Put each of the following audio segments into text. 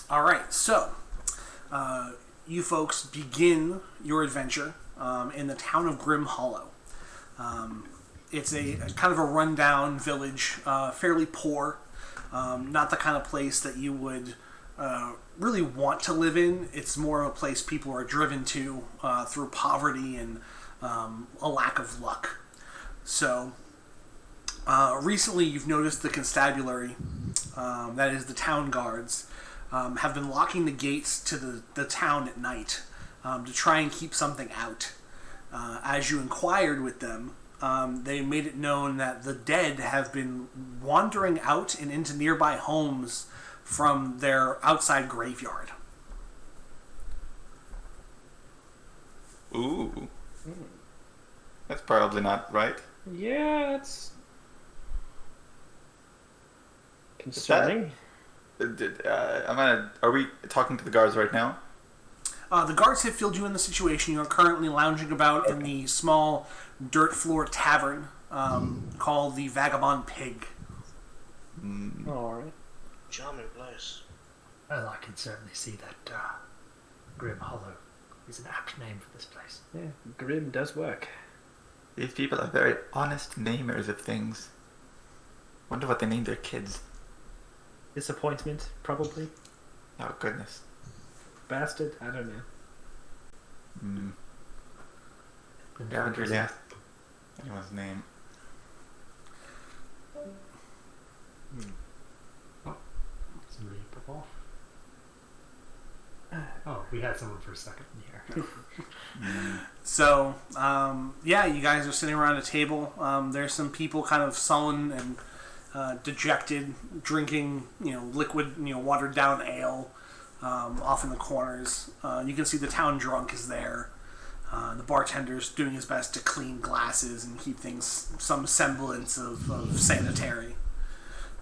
All right, so you folks begin your adventure in the town of Grimhollow. It's a kind of a rundown village, fairly poor, not the kind of place that you would really want to live in. It's more of a place people are driven to through poverty and a lack of luck. So recently you've noticed the constabulary, that is the town guards, have been locking the gates to the town at night to try and keep something out. As you inquired with them, they made it known that the dead have been wandering out and into nearby homes from their outside graveyard. Ooh. That's probably not right. Yeah, it's concerning. Are we talking to the guards right now? The guards have filled you in the situation. You are currently lounging about in the small dirt floor tavern called the Vagabond Pig. Alright. Charming place. Well, I can certainly see that Grimhollow is an apt name for this place. Yeah, Grim does work. These people are very honest namers of things. Wonder what they name their kids. Disappointment, probably. Oh, goodness. Bastard, I don't know. I haven't really asked anyone's name. Somebody pop off. Oh, we had someone for a second here. So, yeah, you guys are sitting around a table. There's some people kind of sullen and dejected, drinking, liquid, watered down ale off in the corners. You can see the town drunk is there. The bartender's doing his best to clean glasses and keep things some semblance of sanitary.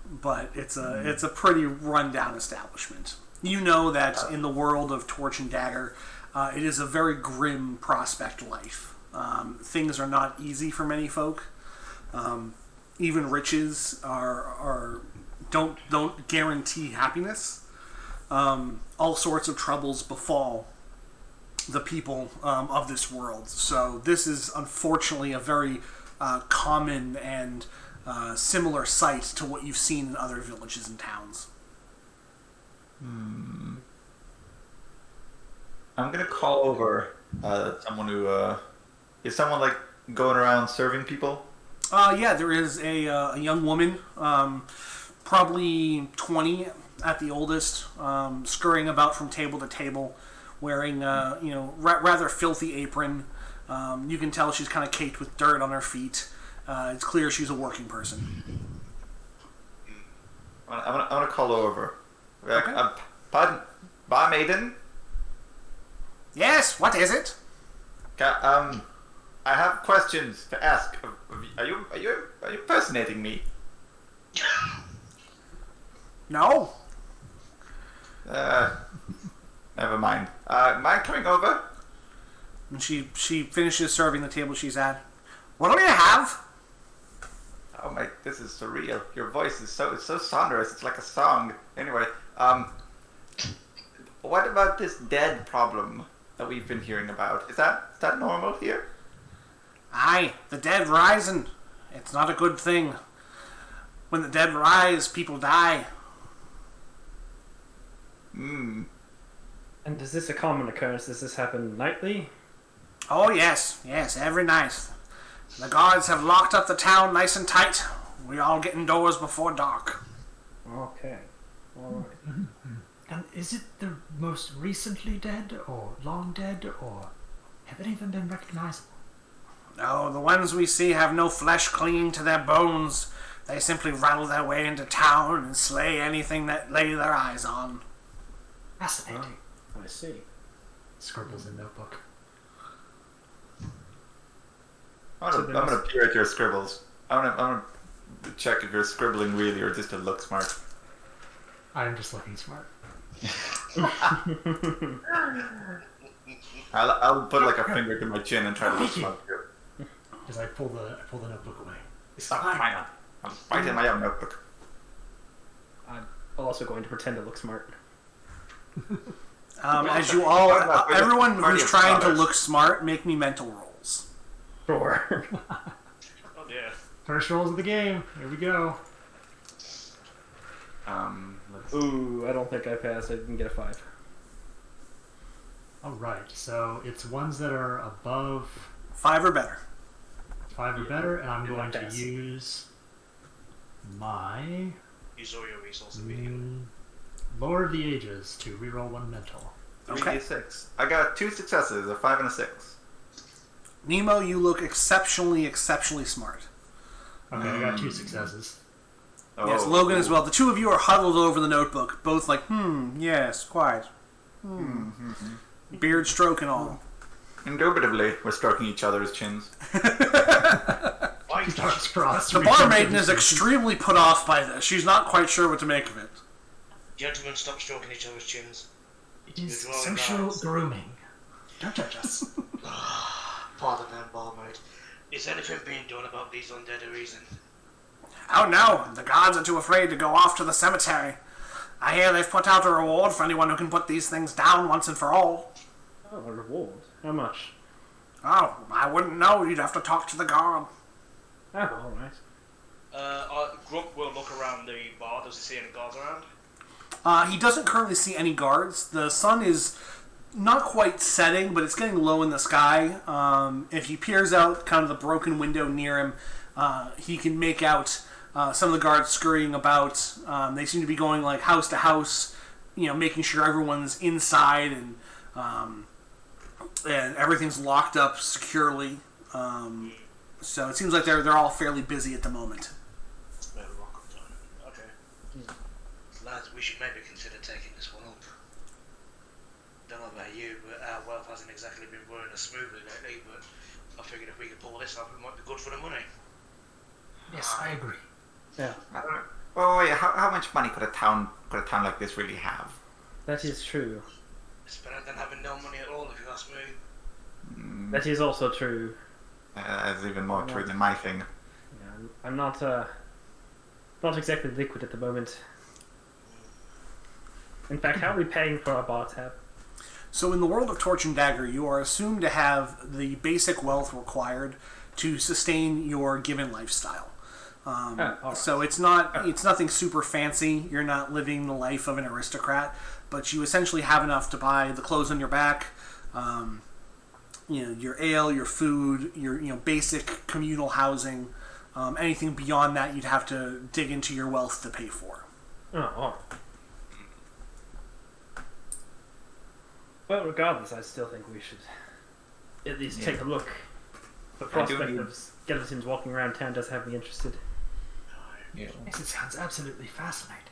But it's a pretty rundown establishment. You know that in the world of Torch and Dagger, it is a very grim prospect life. Things are not easy for many folk. Even riches don't guarantee happiness. All sorts of troubles befall the people of this world. So this is unfortunately a very common and similar sight to what you've seen in other villages and towns. I'm gonna call over someone who is someone like going around serving people. Yeah, there is a young woman, probably 20 at the oldest, scurrying about from table to table, wearing rather filthy apron. You can tell she's kind of caked with dirt on her feet. It's clear she's a working person. I'm gonna call over. Okay. Pardon, maiden. Yes, what is it? I have questions to ask. Are you impersonating me? No. Never mind. Mind coming over? And she finishes serving the table she's at. What do you have? Oh my, this is surreal. Your voice is so sonorous. It's like a song. Anyway, what about this dead problem that we've been hearing about? Is that normal here? Aye, the dead rising. It's not a good thing. When the dead rise, people die. And is this a common occurrence? Does this happen nightly? Oh yes, every night. The guards have locked up the town nice and tight. We all get indoors before dark. Okay. Alright. And is it the most recently dead, or long dead, or have any of them been recognizable? No, the ones we see have no flesh clinging to their bones. They simply rattle their way into town and slay anything that lay their eyes on. Fascinating. I see. Scribbles in notebook. I'm gonna peer at your scribbles. I'm gonna check if you're scribbling really or just to look smart. I'm just looking smart. I'll put like a finger to my chin and try to look smart. As I pull the notebook away. Stop trying. I'm fighting my own notebook. I'm also going to pretend to look smart. As you all, everyone who's trying to look smart, make me mental rolls. Sure. Oh dear. First rolls of the game. Here we go. Ooh, I don't think I passed. I didn't get a 5. Alright, so it's ones that are above 5 or better. 5 or better, and I'm You're going not to best. use my Use all your resources immediately. Lore of the Ages to reroll 1 mental. Okay. 3d6. I got 2 successes, a 5 and a 6. Nemo, you look exceptionally smart. Okay, I got 2 successes. Oh, Yes, Logan as well. The two of you are huddled over the notebook, both like, yes, quite. Beard stroke and all. Indubitably, we're stroking each other's chins. Arms crossed. The barmaiden is extremely put off by this. She's not quite sure what to make of it. Gentlemen, stop stroking each other's chins. It is You're drawing social lines. grooming. Don't judge us. Pardon them, barmaid. Is anything being done about these undead arisen? Oh no, the guards are too afraid to go off to the cemetery. I hear they've put out a reward for anyone who can put these things down once and for all. Oh, a reward. How much? Oh, I wouldn't know. You'd have to talk to the guard. Oh, alright. Grump will look around the bar. Does he see any guards around? He doesn't currently see any guards. The sun is not quite setting, but it's getting low in the sky. If he peers out kind of the broken window near him, he can make out some of the guards scurrying about. They seem to be going like house to house, making sure everyone's inside and everything's locked up securely. So it seems like they're all fairly busy at the moment. Maybe rock up time. Okay. Lads, we should maybe consider taking this one up. Don't know about you, but our wealth hasn't exactly been running as smoothly lately, but I figured if we could pull this off, it might be good for the money. Yes, I agree. Yeah, Oh yeah, how much money could a town like this really have? that is true. It's better than having no money at all, if you ask me. That is also true. That's even more true than my thing. Yeah, I'm not exactly liquid at the moment. In fact, how are we paying for our bar tab? So in the world of Torch and Dagger, you are assumed to have the basic wealth required to sustain your given lifestyle. All right. So it's nothing super fancy. You're not living the life of an aristocrat, but you essentially have enough to buy the clothes on your back, your ale, your food, your basic communal housing. Anything beyond that, you'd have to dig into your wealth to pay for. Oh. Well, regardless, I still think we should at least take a look. The prospect of skeletons walking around town does have me interested. Yes, it sounds absolutely fascinating.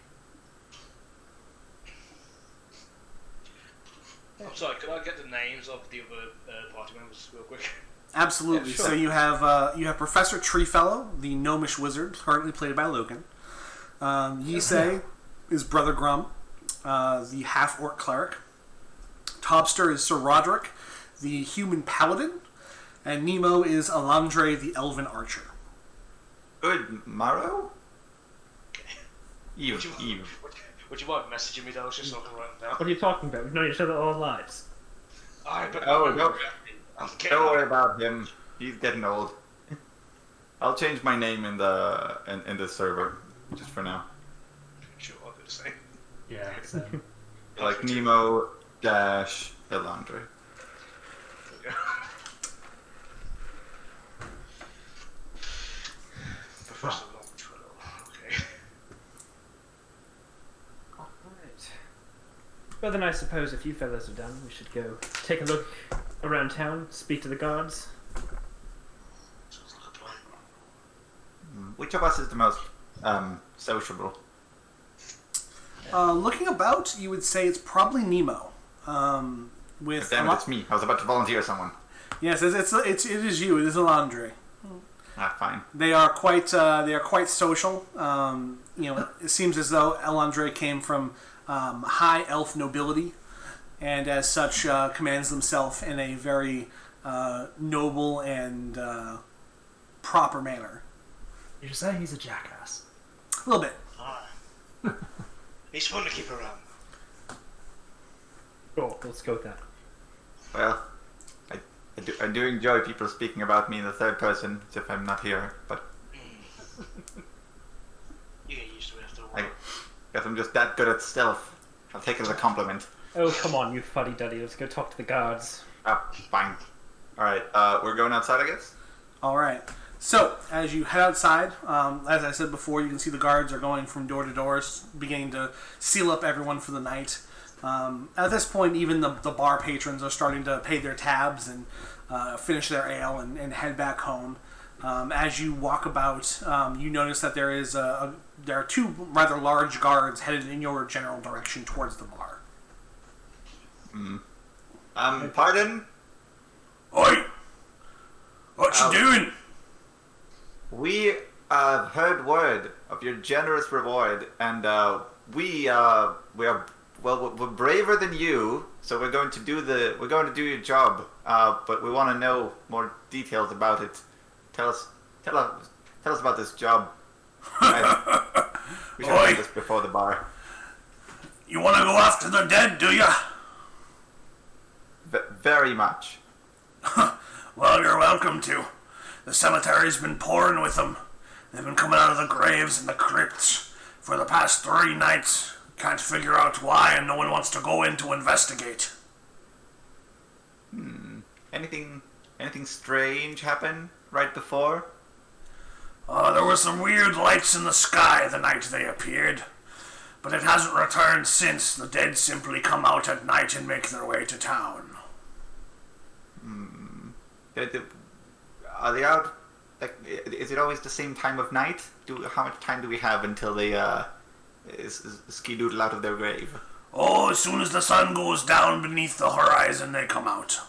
I'm sorry, could I get the names of the other party members real quick? Absolutely. Yeah, sure. So you have Professor Treefellow, the gnomish wizard, currently played by Logan. Yisei is Brother Grump, the half-orc cleric. Tobster is Sir Roderick, the human paladin. And Nemo is Alandre, the elven archer. Good morrow? Would you mind messaging me those just so I can write them down? What are you talking about? We've known each other all our lives. Alright, but Oh, no. I'm getting Don't worry about him. He's getting old. I'll change my name in the server, just for now. Sure, I'll do the same. Yeah, same. Like Nemo dash Elandre. There we go. Professor Longfellow. Okay. Alright. Well then I suppose if you fellas are done, we should go take a look around town, speak to the guards. Sounds like a plan. Which of us is the most sociable? Looking about, you would say it's probably Nemo. With Damn it, it's me. I was about to volunteer someone. Yes, it is you. It is Alandre. Ah, fine. They are quite social. It seems as though Elandre came from high elf nobility, and as such commands himself in a very noble and proper manner. You're saying he's a jackass. A little bit. Alright. He's fun to keep around. Let's go with that. Well, I do enjoy people speaking about me in the third person, as if I'm not here, but You get used to it after a I while. guess I'm just that good at stealth. I'll take it as a compliment. Oh, come on, you fuddy-duddy. Let's go talk to the guards. Fine. Alright, we're going outside, I guess? All right. So, as you head outside, as I said before, you can see the guards are going from door to door, beginning to seal up everyone for the night. At this point, even the bar patrons are starting to pay their tabs and finish their ale and head back home. As you walk about, you notice that there are two rather large guards headed in your general direction towards the bar. Pardon? Oi! What you doing? We heard word of your generous reward, and we're braver than you, so we're going to do your job. But we want to know more details about it. Tell us about this job. We should have done this before the bar. You want to go after the dead, do ya? Very much. Well, you're welcome to. The cemetery's been pouring with them. They've been coming out of the graves and the crypts for the past 3 nights. Can't figure out why, and no one wants to go in to investigate. Anything strange happen right before? There were some weird lights in the sky the night they appeared, but it hasn't returned since. The dead simply come out at night and make their way to town. Are they out? Like, is it always the same time of night? How much time do we have until they ski-doodle out of their grave? Oh, as soon as the sun goes down beneath the horizon, they come out.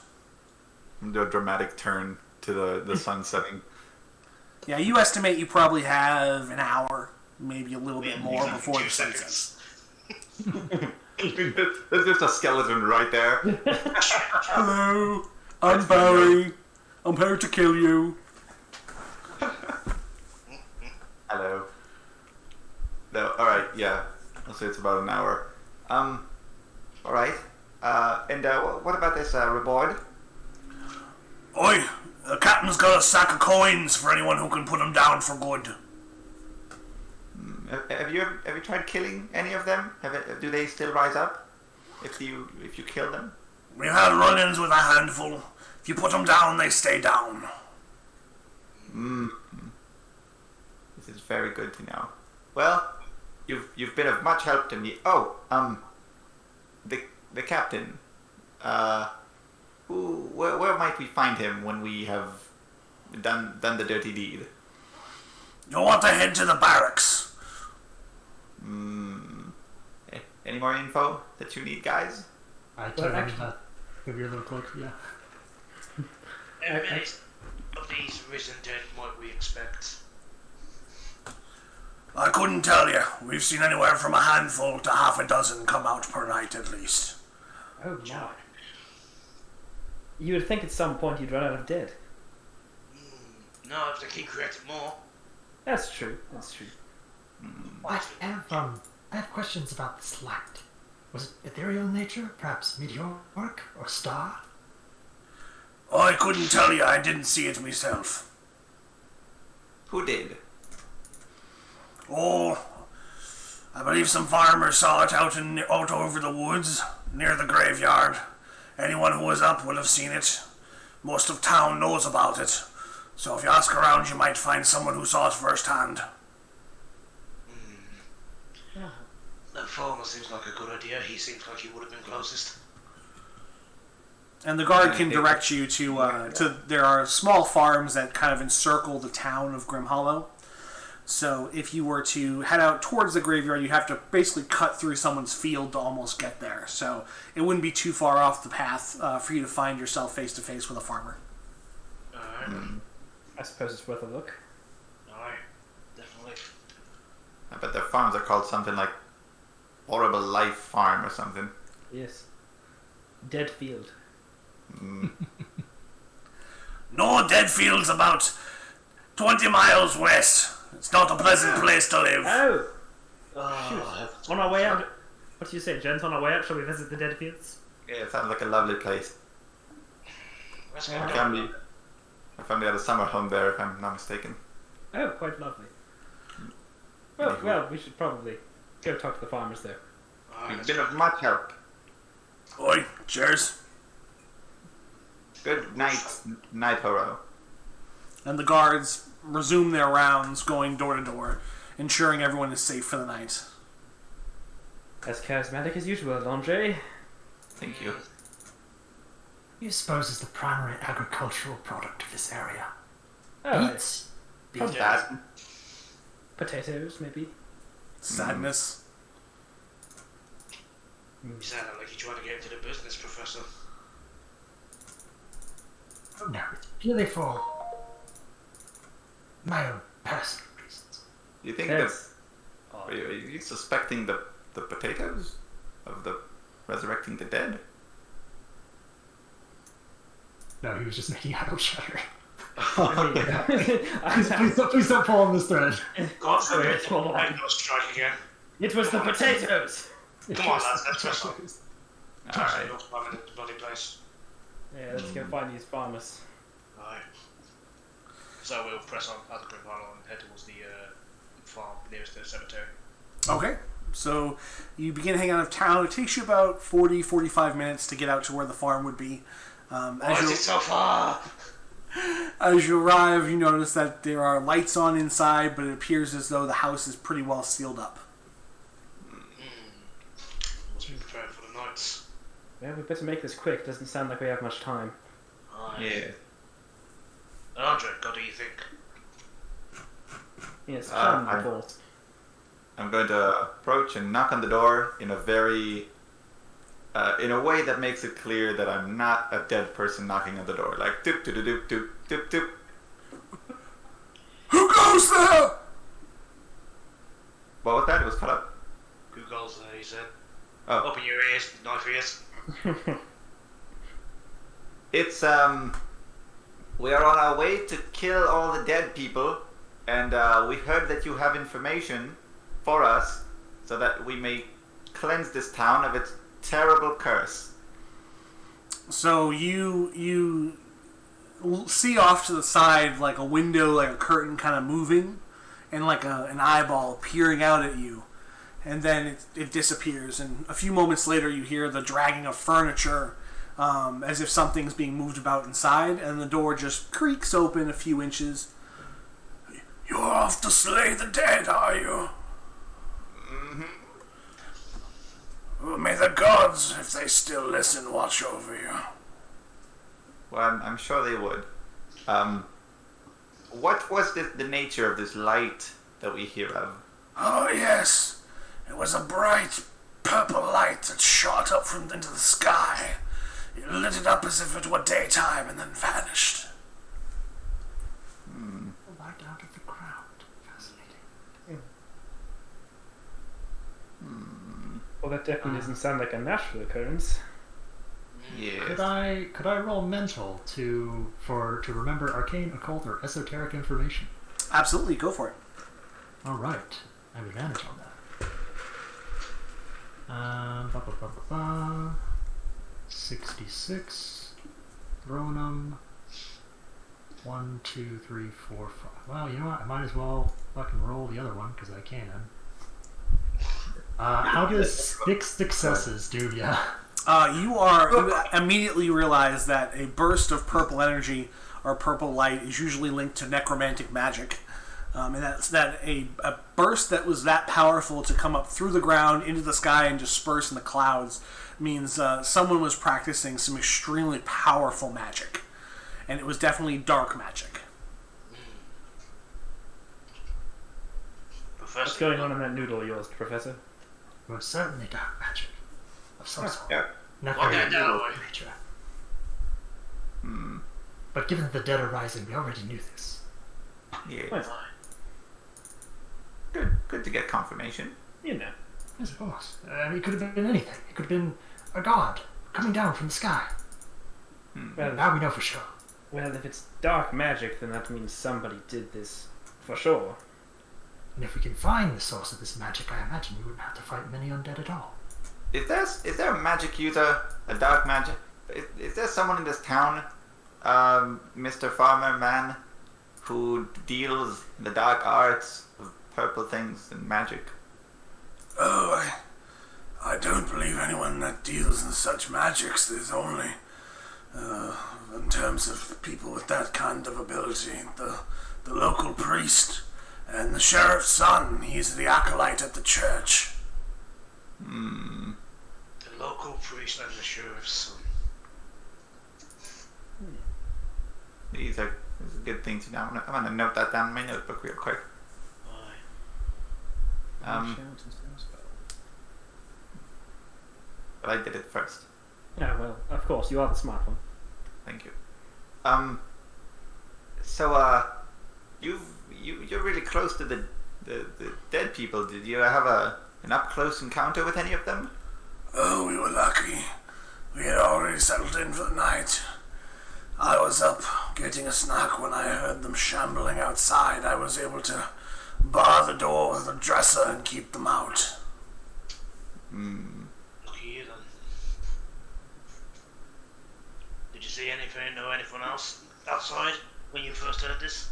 Do a dramatic turn to the sun setting. Yeah, you estimate you probably have an hour, maybe a little bit more before the sun sets. There's just a skeleton right there. Hello, I'm Barry. I'm here to kill you. Hello. No, alright, yeah. I'll say it's about an hour. Alright. And what about this reward? Oi, the captain's got a sack of coins for anyone who can put them down for good. Have you tried killing any of them? Do they still rise up if you kill them? We've had run-ins with a handful. If you put them down, they stay down. This is very good to know. Well, you've been of much help to me. Oh, the captain. Where might we find him when we have done the dirty deed? You'll want to head to the barracks. Any more info that you need, guys? I Well, turn actually- that with your little cloak, yeah. How many of these risen dead might we expect? I couldn't tell you. We've seen anywhere from a handful to half a dozen come out per night at least. Oh, my. You would think at some point you'd run out of dead. No, if they keep creating more. That's true. That's true. I have questions about this light. Was it ethereal in nature, perhaps meteoric or star? I couldn't tell you. I didn't see it myself. Who did? Oh, I believe some farmers saw it out over the woods near the graveyard. Anyone who was up would have seen it. Most of town knows about it. So if you ask around, you might find someone who saw it firsthand. That farmer seems like a good idea. He seems like he would have been closest. And the guard can direct you to there are small farms that kind of encircle the town of Grimhollow. So if you were to head out towards the graveyard, you have to basically cut through someone's field to almost get there. So it wouldn't be too far off the path for you to find yourself face to face with a farmer. Alright. I suppose it's worth a look. Alright. Definitely. I bet their farms are called something like Horrible Life Farm or something. Yes. Dead field. No, dead fields about 20 miles west. It's not a pleasant place to live. Oh! Oh, On our way out... What do you say, gents? On our way out, shall we visit the dead fields? Yeah, it sounds like a lovely place. Let's go Yeah. down. My family had a summer home there, if I'm not mistaken. Oh, quite lovely. Maybe. Well, we should probably go talk to the farmers there. Alright, You've let's been go. of much help. Oi, cheers. Good night, Night Horo. And the guards resume their rounds, going door to door, ensuring everyone is safe for the night. As charismatic as usual, Andre. Thank you. You suppose is the primary agricultural product of this area? Oh, Beets? Not bad. potatoes, maybe. Sadness. You sounded like you tried to get into the business, Professor. Oh no, it's purely for my own personal reasons. Do you think Yes. are you suspecting the potatoes of the resurrecting the dead? No, he was just making idle chatter. I Please don't pull on this thread. God Sorry, forbid it's all the on. lightning strike again. It was the potatoes! Come on, lads, let's press on. Alright. Not climbing into the bloody place. Yeah, let's go find these farmers. Right. So we'll press on out of Grimhollow and head towards the farm nearest to the cemetery. Okay, so you begin heading out of town. It takes you about 40-45 minutes to get out to where the farm would be. Why is it so far? As you arrive, you notice that there are lights on inside, but it appears as though the house is pretty well sealed up. Must be prepared for the nights. Well, we better make this quick. Doesn't sound like we have much time. Yeah. Andre, what do you think? Yes, I- of course. I'm going to approach and knock on the door in a very, in a way that makes it clear that I'm not a dead person knocking on the door. Like, doop, doop, doop, doop, doop, doop. Who goes there? What was that? It was cut up. Who goes there, he said. Oh, Open your ears, knife ears. it's, we are on our way to kill all the dead people, and we heard that you have information for us so that we may cleanse this town of its terrible curse. So you see off to the side like a window, like a curtain kind of moving, and like an eyeball peering out at you. And then it disappears, and a few moments later you hear the dragging of furniture as if something's being moved about inside, and the door just creaks open a few inches. You're off to slay the dead, are you? Mm-hmm. Well, may the gods, if they still listen, watch over you. Well, I'm sure they would. What was the nature of this light that we hear of? Oh, yes. It was a bright purple light that shot up from into the sky. It lit it up as if it were daytime and then vanished. Light out of the ground. Fascinating. Well, that definitely doesn't sound like a natural occurrence. Yes. Could I roll mental to remember arcane, occult, or esoteric information? Absolutely, go for it. All right, I have advantage on that. Ba, ba, ba, ba, ba. 66. Throwing them. 1, 2, 3, 4, 5. Well, you know what? I might as well fucking roll the other one because I can. How does 6 successes do ya? You immediately realize that a burst of purple energy or purple light is usually linked to necromantic magic. And that's that a burst that was that powerful to come up through the ground into the sky and disperse in the clouds means someone was practicing some extremely powerful magic. And it was definitely dark magic. What's Professor, going on in that noodle of yours, Professor? It was certainly dark magic of some sort. Yeah. Not What very that now, boy? nature. Hmm. But given that the dead are rising, we already knew this. Yeah. Well, Good to get confirmation. you know. I suppose. It could have been anything. It could have been a god coming down from the sky. Well, Now we know for sure. well, if it's dark magic, then that means somebody did this for sure. And if we can find the source of this magic, I imagine we wouldn't have to fight many undead at all. Is there a magic user, a dark magic? Is there someone in this town, Mr. Farmer Man, who deals in the dark arts of purple things and magic? Oh, I don't believe anyone that deals in such magics. There's only, in terms of people with that kind of ability, the local priest and the sheriff's son. He's the acolyte at the church. Hmm. The local priest and the sheriff's son. These are good things to know. I'm gonna note that down in my notebook real quick. Aye. But I did it first. Yeah, well, of course, you are the smart one. Thank you. So you're really close to the dead people. Did you have an up close encounter with any of them? Oh, we were lucky. We had already settled in for the night. I was up getting a snack when I heard them shambling outside. I was able to bar the door with a dresser and keep them out. Hmm. Look at you then. Did you see anything or anyone else outside when you first heard this?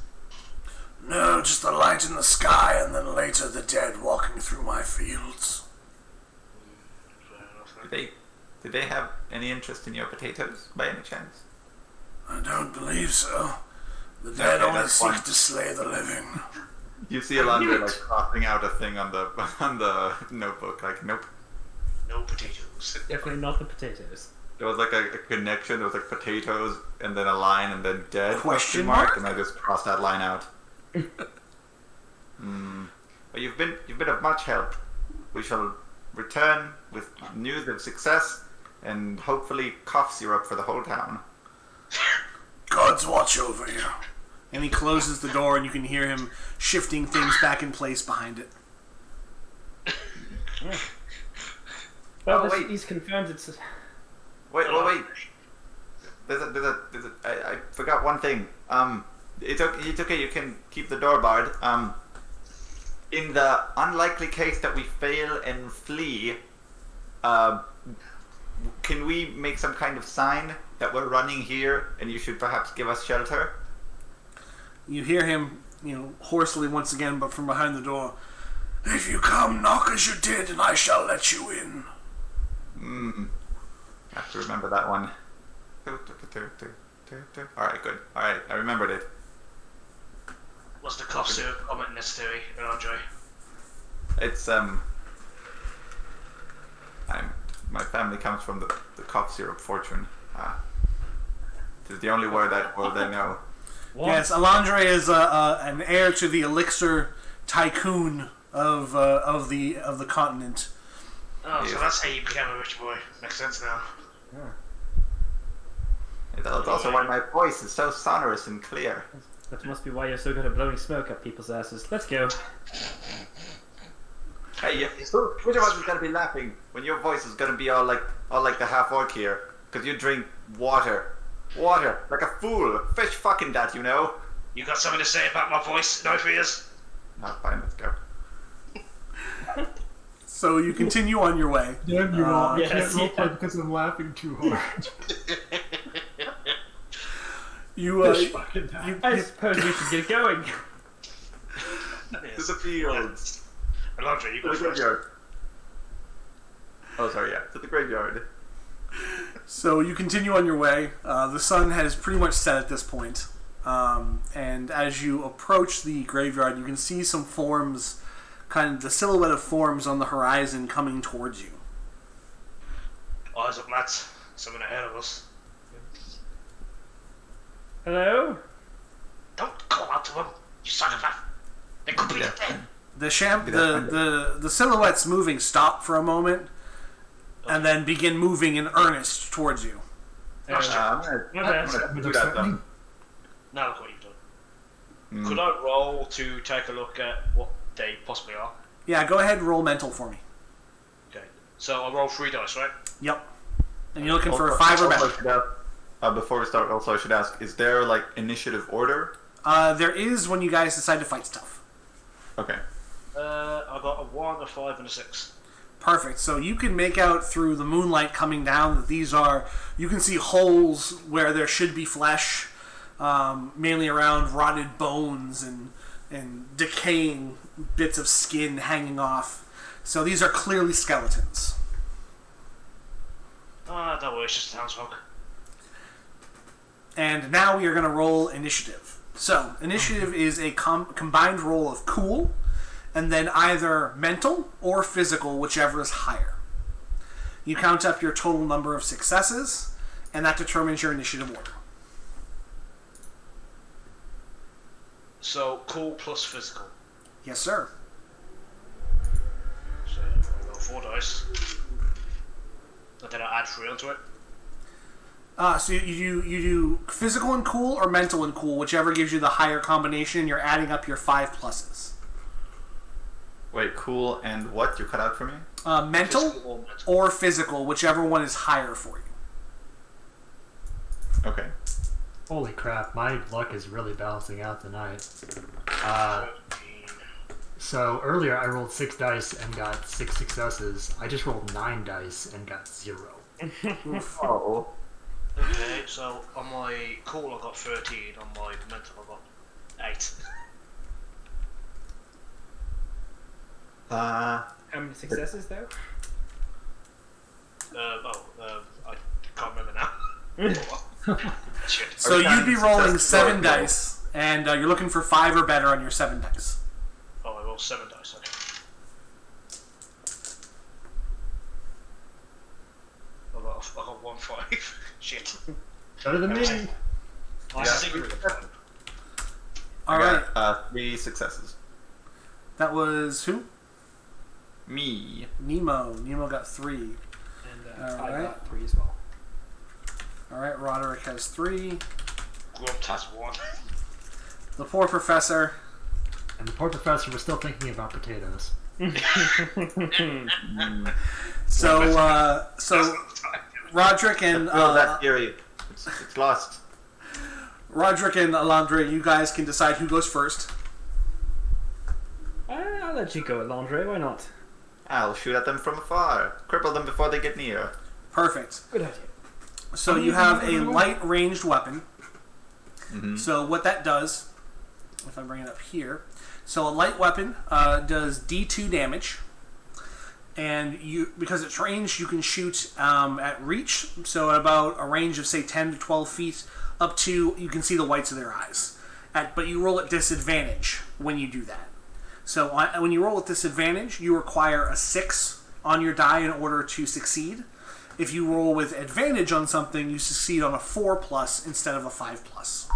No, just the light in the sky, and then later the dead walking through my fields. Fair enough. Then. Did they have any interest in your potatoes by any chance? I don't believe so. The dead Okay, only that's seek fine. to slay the living. You see Alondra like crossing out a thing on the notebook, like nope. No potatoes. Definitely not the potatoes. There was like a connection. There was like potatoes, and then a line, and then dead Question mark? and I just crossed that line out. But you've been of much help. We shall return with news of success and hopefully cough syrup for the whole town. God's watch over you. And he closes the door, and you can hear him shifting things back in place behind it. Yeah. Well, Oh, wait. he's confirmed it's... Wait. There's a. I forgot one thing. It's okay. You can keep the door barred. In the unlikely case that we fail and flee, can we make some kind of sign that we're running here, and you should perhaps give us shelter? You hear him, hoarsely once again, but from behind the door. If you come, knock as you did, and I shall let you in. I have to remember that one. Alright, good. Alright, I remembered it. Was the cough syrup comment necessary, Andre? It's, my family comes from the cough syrup fortune. It's the only word I know. What? Yes, Alondre is an heir to the elixir tycoon of the continent. Oh, so Yeah. that's how you became a rich boy. Makes sense now. It's also why my voice is so sonorous and clear. That must be why you're so good at blowing smoke up people's asses. Let's go. Hey, which of us is gonna be laughing when your voice is gonna be all like the half orc here? Because you drink water, like a fool. Fish fucking that, you know. You got something to say about my voice? No fears. No, fine, let's go. So you continue on your way. Damn you all, I yes, can't roleplay yeah. because I'm laughing too hard. You, Fish fucking that. I suppose we should get going. To the fields. Alondra, you To go the first. graveyard. Oh, sorry, yeah. To the graveyard. So you continue on your way. The sun has pretty much set at this point. And as you approach the graveyard, you can see some forms, kind of the silhouette of forms on the horizon coming towards you. Eyes up, lads. Someone ahead of us. Hello? Don't call out to them, you son of a... They could be Yeah. dead. The silhouettes moving stop for a moment, and then begin moving in earnest towards you. I'm gonna do that then. Now look what you've done. Mm. Could I roll to take a look at what they possibly are? Yeah, go ahead and roll mental for me. Okay. So I roll 3 dice, right? Yep. And you're looking for a Also- 5 or also better. should ask, before we start, also I should ask, is there like initiative order? There is when you guys decide to fight stuff. Okay. I got a 1, a 5, and a 6. Perfect. So you can make out through the moonlight coming down that these are... You can see holes where there should be flesh, mainly around rotted bones and decaying bits of skin hanging off. So these are clearly skeletons. Don't worry, it's just a townsfolk. And now we are going to roll initiative. So, initiative is a combined roll of cool, and then either mental or physical, whichever is higher. You count up your total number of successes, and that determines your initiative order. So, cool plus physical. Yes, sir. So, I'll roll 4 dice. And then I'll add 3 onto it. So you do physical and cool or mental and cool, whichever gives you the higher combination. You're adding up your 5 pluses. Wait, cool and what? You cut out for me? Mental Physical or physical, whichever one is higher for you. Okay. Holy crap, my luck is really balancing out tonight. 13. So earlier I rolled 6 dice and got 6 successes. I just rolled 9 dice and got 0. Oh. Okay, so on my cool I got 13, on my mental I got 8. How many successes, though? I can't remember now. Shit. So you'd be rolling 7 dice, and you're looking for 5 or better on your 7 dice. Oh, I rolled 7 dice, okay. I got 1 5. Shit. Better than me. I secret 5. All right. 3 successes. That was who? Me. Nemo. Nemo got 3. And I Alright. got 3 as well. All right. Roderick has 3. Grunt has 1. The poor professor. And the poor professor was still thinking about potatoes. So Roderick and that theory. It's lost. Roderick and Alandre, you guys can decide who goes first. I'll let you go, Landre. Why not? I'll shoot at them from afar. Cripple them before they get near. Perfect. Good idea. So you have a light ranged weapon. Mm-hmm. So what that does, if I bring it up here, so a light weapon does D2 damage, and because it's ranged, you can shoot at reach. So at about a range of say 10 to 12 feet, up to you can see the whites of their eyes. But you roll at disadvantage when you do that. So when you roll at disadvantage, you require a 6 on your die in order to succeed. If you roll with advantage on something, you succeed on a 4+ instead of a 5+.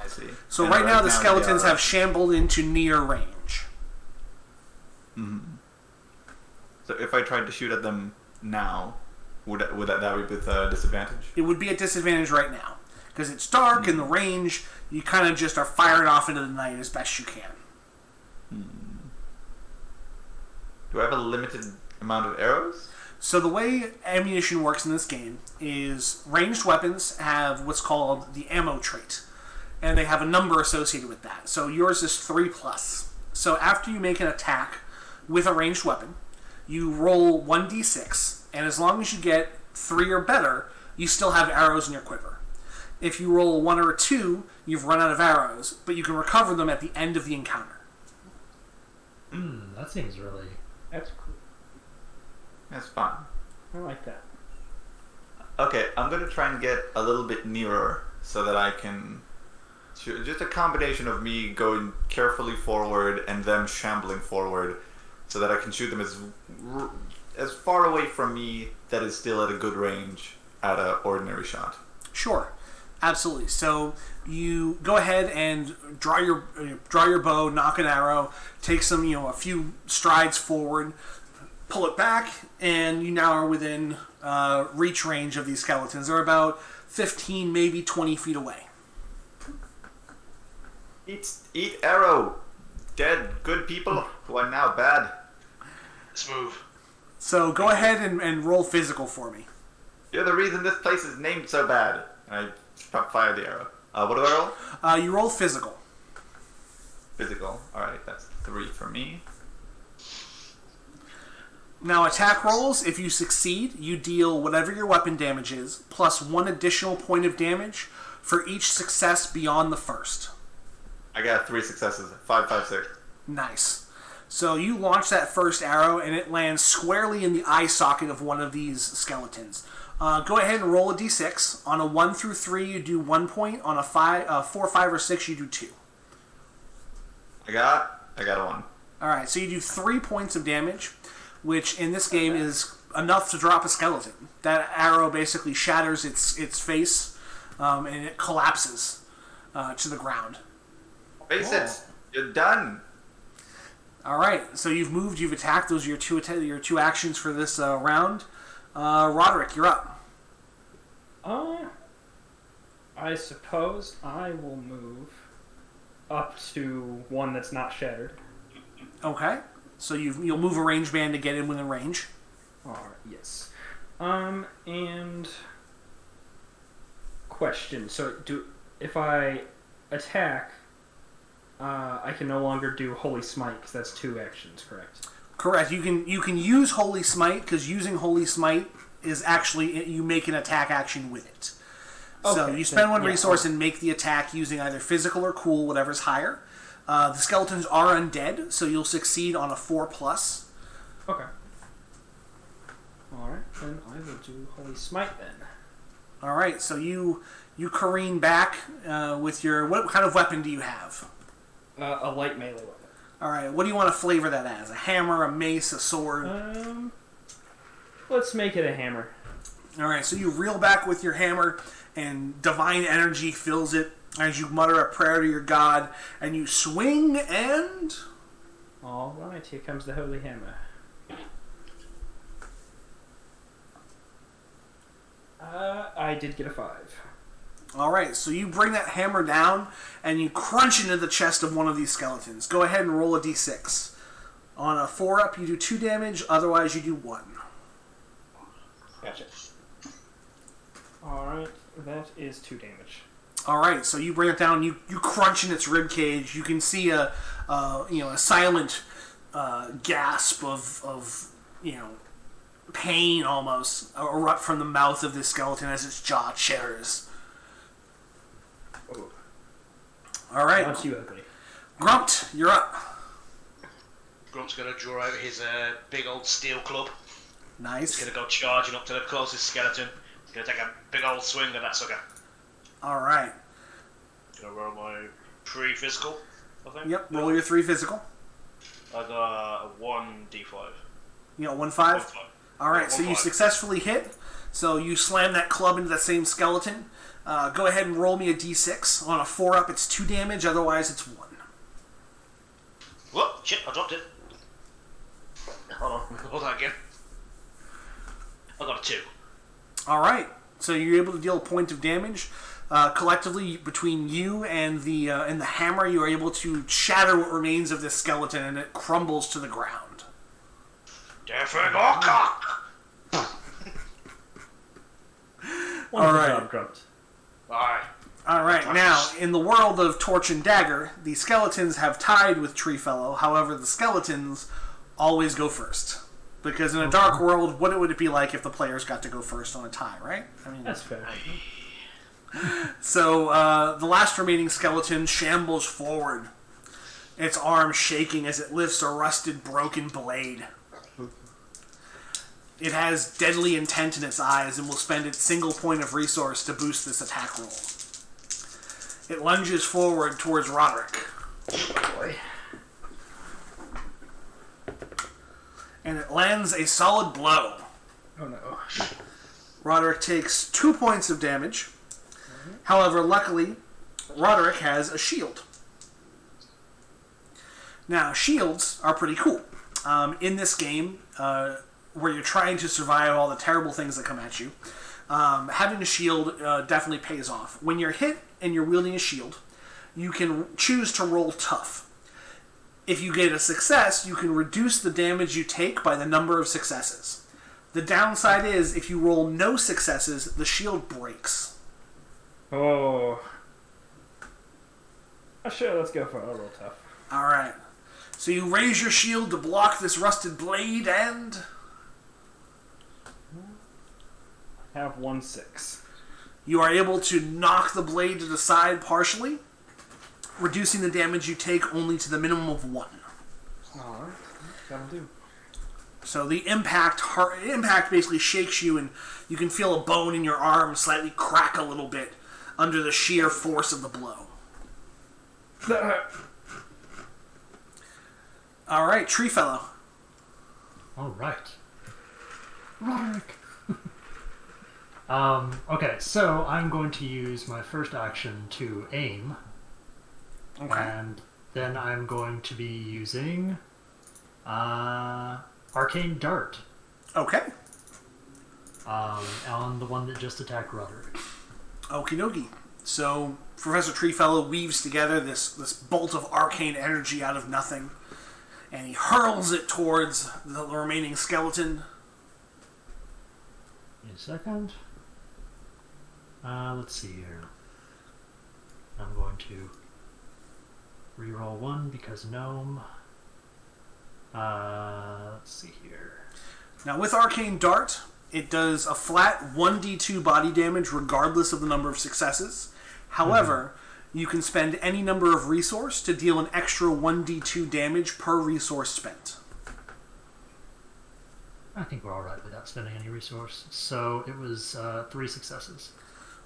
I see. So And right now the skeletons they are- have shambled into near range. Mhm. So if I tried to shoot at them now, would that be with disadvantage? It would be at disadvantage right now. Because it's dark and the range, you kind of just are firing off into the night as best you can. Do I have a limited amount of arrows? So the way ammunition works in this game is ranged weapons have what's called the ammo trait. And they have a number associated with that. So yours is 3+. So after you make an attack with a ranged weapon, you roll 1d6, and as long as you get 3 or better, you still have arrows in your quiver. If you roll a 1 or a 2, you've run out of arrows, but you can recover them at the end of the encounter. That seems really... That's cool. That's fine. I like that. Okay, I'm gonna try and get a little bit nearer so that I can shoot. Just a combination of me going carefully forward and them shambling forward, so that I can shoot them as far away from me that is still at a good range at an ordinary shot. Sure, absolutely. So you go ahead and draw your bow, knock an arrow, take a few strides forward, pull it back, and you now are within reach range of these skeletons. They're about 15, maybe 20 feet away. Eat arrow, dead good people who are now bad. Smooth. So go ahead and roll physical for me. You're the reason this place is named so bad. And I fire the arrow. What do I roll? You roll physical. Physical. Alright, that's 3 for me. Now, attack rolls, if you succeed, you deal whatever your weapon damage is, plus 1 additional point of damage for each success beyond the first. I got 3 successes. 5, 5, 6. Nice. So you launch that first arrow, and it lands squarely in the eye socket of one of these skeletons. Go ahead and roll a d6. On a 1 through 3, you do 1 point. On a 4, 5, or 6, you do 2. I got a 1. Alright, so you do 3 points of damage, which in this game is enough to drop a skeleton. That arrow basically shatters its face, and it collapses to the ground. Face it! You're done! Alright, so you've moved, you've attacked. Those are your two actions for this round. Roderick, you're up. I suppose I will move up to one that's not shattered. Okay. So you'll move a range band to get in within range. Alright, yes. And question. So if I attack, I can no longer do Holy Smite because that's 2 actions, correct? Correct. You can use Holy Smite because using Holy Smite is actually you make an attack action with it. So Okay, you spend then, 1 yeah, resource and make the attack using either physical or cool, whatever's higher. The skeletons are undead, so you'll succeed on a 4+. Okay. Alright, then I will do Holy Smite then. All right. So you careen back with your what kind of weapon do you have? A light melee weapon. All right. What do you want to flavor that as? A hammer, a mace, a sword? Let's make it a hammer. All right. So you reel back with your hammer, and divine energy fills it as you mutter a prayer to your god, and you swing and... Alright, here comes the holy hammer. I did get a 5. All right, so you bring that hammer down, and you crunch into the chest of one of these skeletons. Go ahead and roll a d6. On a 4-up, you do 2 damage. Otherwise, you do 1. Gotcha. Alright, that is 2 damage. All right, so you bring it down. You crunch in its rib cage. You can see a silent gasp of pain almost erupt from the mouth of this skeleton as its jaw chatters. Oh. All right, Once you ugly. Grunt, you're up. Grunt's going to draw out his big old steel club. He's Nice. going to go charging up to the closest skeleton. He's going to take a big old swing at that sucker. All right. Going to roll my pre-physical, I think. Yep. Roll your 3 physical. I got a 1d5. You got 1-5. 1-5. All right, so you 1-5. successfully hit. So you slam that club into that same skeleton. Go ahead and roll me a d6. On a 4-up, it's 2 damage. Otherwise, it's 1. Whoop! Shit! I dropped it. Hold on. Hold on again. I got a 2. All right. So you're able to deal a point of damage. Collectively, between you and the hammer, you are able to shatter what remains of this skeleton, and it crumbles to the ground. Wonderful right. job, Grunt. Alright. All right. Now, in the world of Torch and Dagger, the skeletons have tied with Treefellow. However, the skeletons always go first. Because in a dark world, what would it be like if the players got to go first on a tie, right? I mean, That's fair. So, the last remaining skeleton shambles forward, its arm shaking as it lifts a rusted, broken blade. It has deadly intent in its eyes and will spend its single point of resource to boost this attack roll. It lunges forward towards Roderick. Boy. And it lands a solid blow. Oh no. Roderick takes 2 points of damage. However, luckily, Roderick has a shield. Now, shields are pretty cool. In this game, where you're trying to survive all the terrible things that come at you, having a shield definitely pays off. When you're hit and you're wielding a shield, you can choose to roll tough. If you get a success, you can reduce the damage you take by the number of successes. The downside is, if you roll no successes, the shield breaks. Oh. Sure, let's go for a roll tough. Alright. So you raise your shield to block this rusted blade, and... Have 1/6. You are able to knock the blade to the side partially, reducing the damage you take only to the minimum of 1. Alright, that'll do. So the impact basically shakes you, and you can feel a bone in your arm slightly crack a little bit under the sheer force of the blow. All right, Tree Fellow. All right. Roderick. Okay, so I'm going to use my first action to aim. Okay. And then I'm going to be using Arcane Dart Okay. on the one that just attacked Roderick. Okie dokie. So Professor Treefellow weaves together this bolt of arcane energy out of nothing, and he hurls it towards the remaining skeleton. In a second. Let's see here. I'm going to reroll 1 because gnome. Let's see here. Now with Arcane Dart, it does a flat 1d2 body damage regardless of the number of successes. However, you can spend any number of resource to deal an extra 1d2 damage per resource spent. I think we're alright without spending any resource. So it was 3 successes.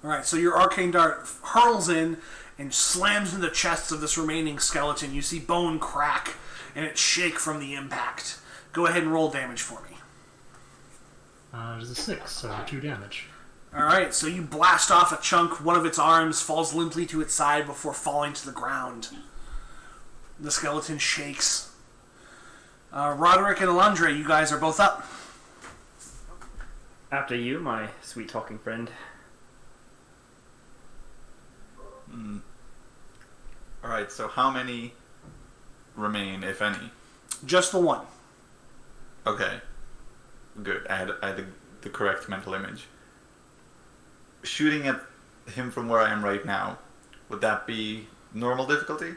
Alright, so your Arcane Dart hurls in and slams in the chests of this remaining skeleton. You see bone crack and it shake from the impact. Go ahead and roll damage for me. There's a 6, so 2 damage. Alright, so you blast off a chunk. One of its arms falls limply to its side before falling to the ground. The skeleton shakes. Roderick and Alondre, you guys are both up. After you, my sweet talking friend. Alright, so how many remain, if any? Just the one. Okay. Good. I had the correct mental image. Shooting at him from where I am right now, would that be normal difficulty?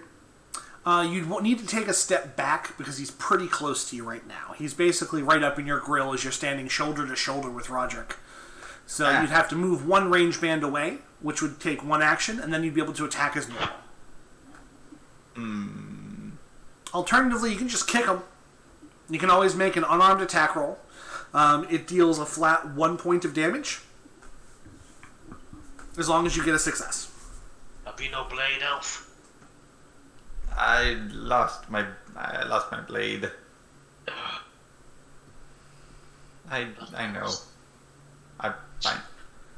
You'd need to take a step back because he's pretty close to you right now. He's basically right up in your grill as you're standing shoulder to shoulder with Roderick. So you'd have to move one range band away, which would take 1 action, and then you'd be able to attack as normal. Alternatively, you can just kick him. You can always make an unarmed attack roll. It deals a flat 1 point of damage, as long as you get a success. Have you no blade, elf? I lost my blade. I know. I'm fine.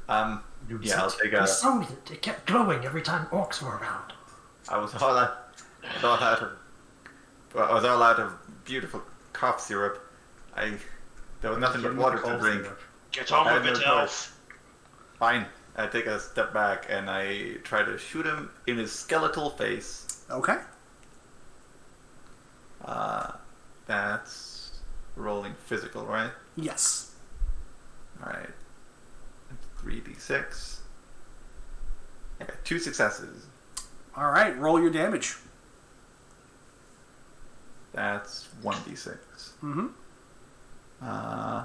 Yeah, I'll take a. You sold it. It kept glowing every time orcs were around. I was all out of beautiful cough syrup. There was nothing but water to drink. Get on with it, elf. Fine. I take a step back and I try to shoot him in his skeletal face. Okay. That's rolling physical, right? Yes. Alright. 3d6. I got 2 successes. Alright, roll your damage. That's 1d6. Mm-hmm. I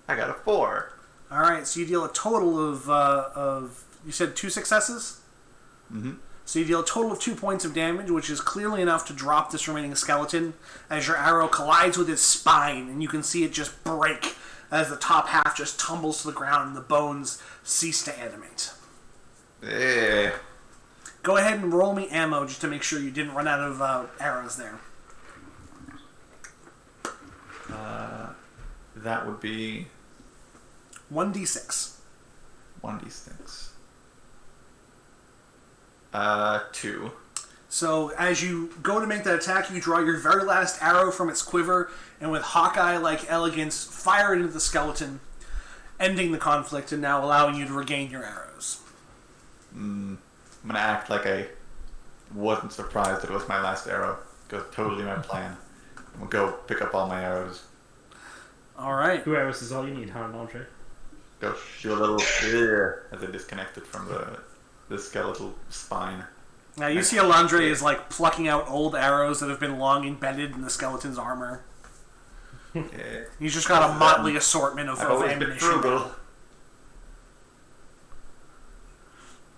got a 4. Alright, so you deal a total of you said 2 successes? Mm-hmm. So you deal a total of 2 points of damage, which is clearly enough to drop this remaining skeleton as your arrow collides with its spine, and you can see it just break as the top half just tumbles to the ground and the bones cease to animate. Yeah. Go ahead and roll me ammo just to make sure you didn't run out of arrows there. That would be 1d6. 1d6. 2. So as you go to make that attack, you draw your very last arrow from its quiver, and with Hawkeye-like elegance, fire it into the skeleton, ending the conflict and now allowing you to regain your arrows. I'm gonna act like I wasn't surprised that it was my last arrow. It was totally my plan. I'm gonna go pick up all my arrows. Alright. 2 arrows is all you need, huh, Andre? Go do a little as I disconnected from the skeletal spine. Now you see Alondre is like plucking out old arrows that have been long embedded in the skeleton's armor. Okay. He's just got a motley assortment of I've always been ammunition. frugal.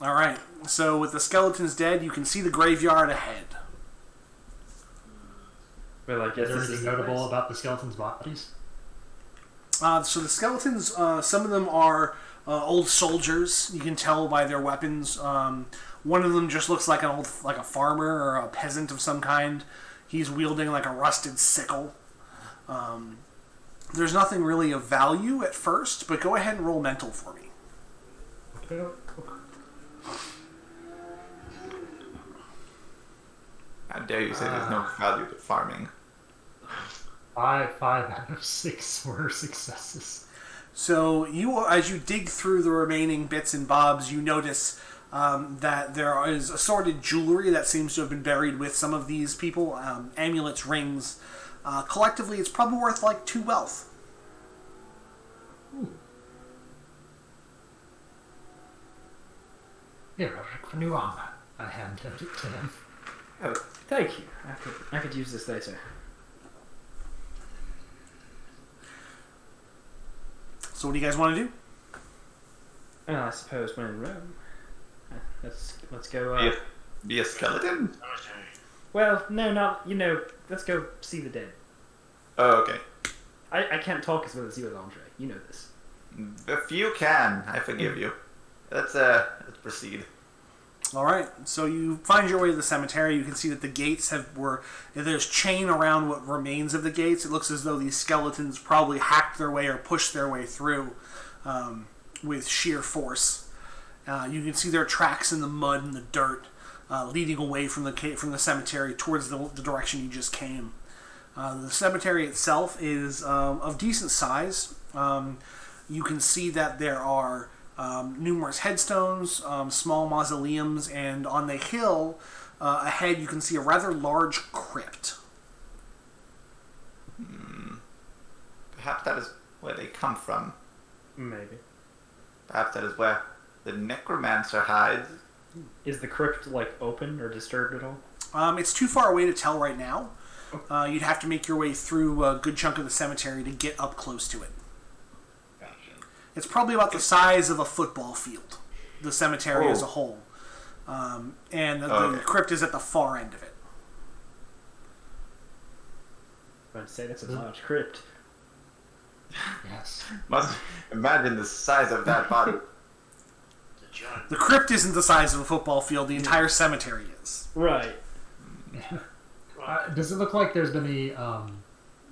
All right. So with the skeletons dead, you can see the graveyard ahead. Well, I guess Is there this is anything notable about the skeletons' bodies? So the skeletons, some of them are old soldiers. You can tell by their weapons. One of them just looks like a farmer or a peasant of some kind. He's wielding like a rusted sickle. There's nothing really of value at first, but go ahead and roll mental for me. How dare you say there's no value to farming? 5 out of 6 were successes. So as you dig through the remaining bits and bobs, you notice that there is assorted jewelry that seems to have been buried with some of these people. Amulets, rings. Collectively, it's probably worth like 2 wealth. Here, Roderick, for new armor. I handed it to him. Oh, thank you. I could use this later. So what do you guys want to do? Well, I suppose when in Rome, let's go. Be a skeleton? Well, no, not let's go see the dead. Oh, okay. I can't talk as well as you, Andre. You know this. If you can, I forgive you. Let's proceed. All right. So you find your way to the cemetery. You can see that the gates there's chain around what remains of the gates. It looks as though these skeletons probably hacked their way or pushed their way through with sheer force. You can see their tracks in the mud and the dirt, leading away from the cemetery towards the direction you just came. The cemetery itself is of decent size. You can see that there are numerous headstones, small mausoleums, and on the hill ahead you can see a rather large crypt. Perhaps that is where they come from. Maybe. Perhaps that is where the necromancer hides. Is the crypt open or disturbed at all? It's too far away to tell right now. You'd have to make your way through a good chunk of the cemetery to get up close to it. Gotcha. It's probably about the size of a football field, the cemetery as a whole. And the crypt is at the far end of it. I'd say that's a large crypt. Yes. Must imagine the size of that body. The crypt isn't the size of a football field, the entire cemetery is. Right. Does it look like there's been any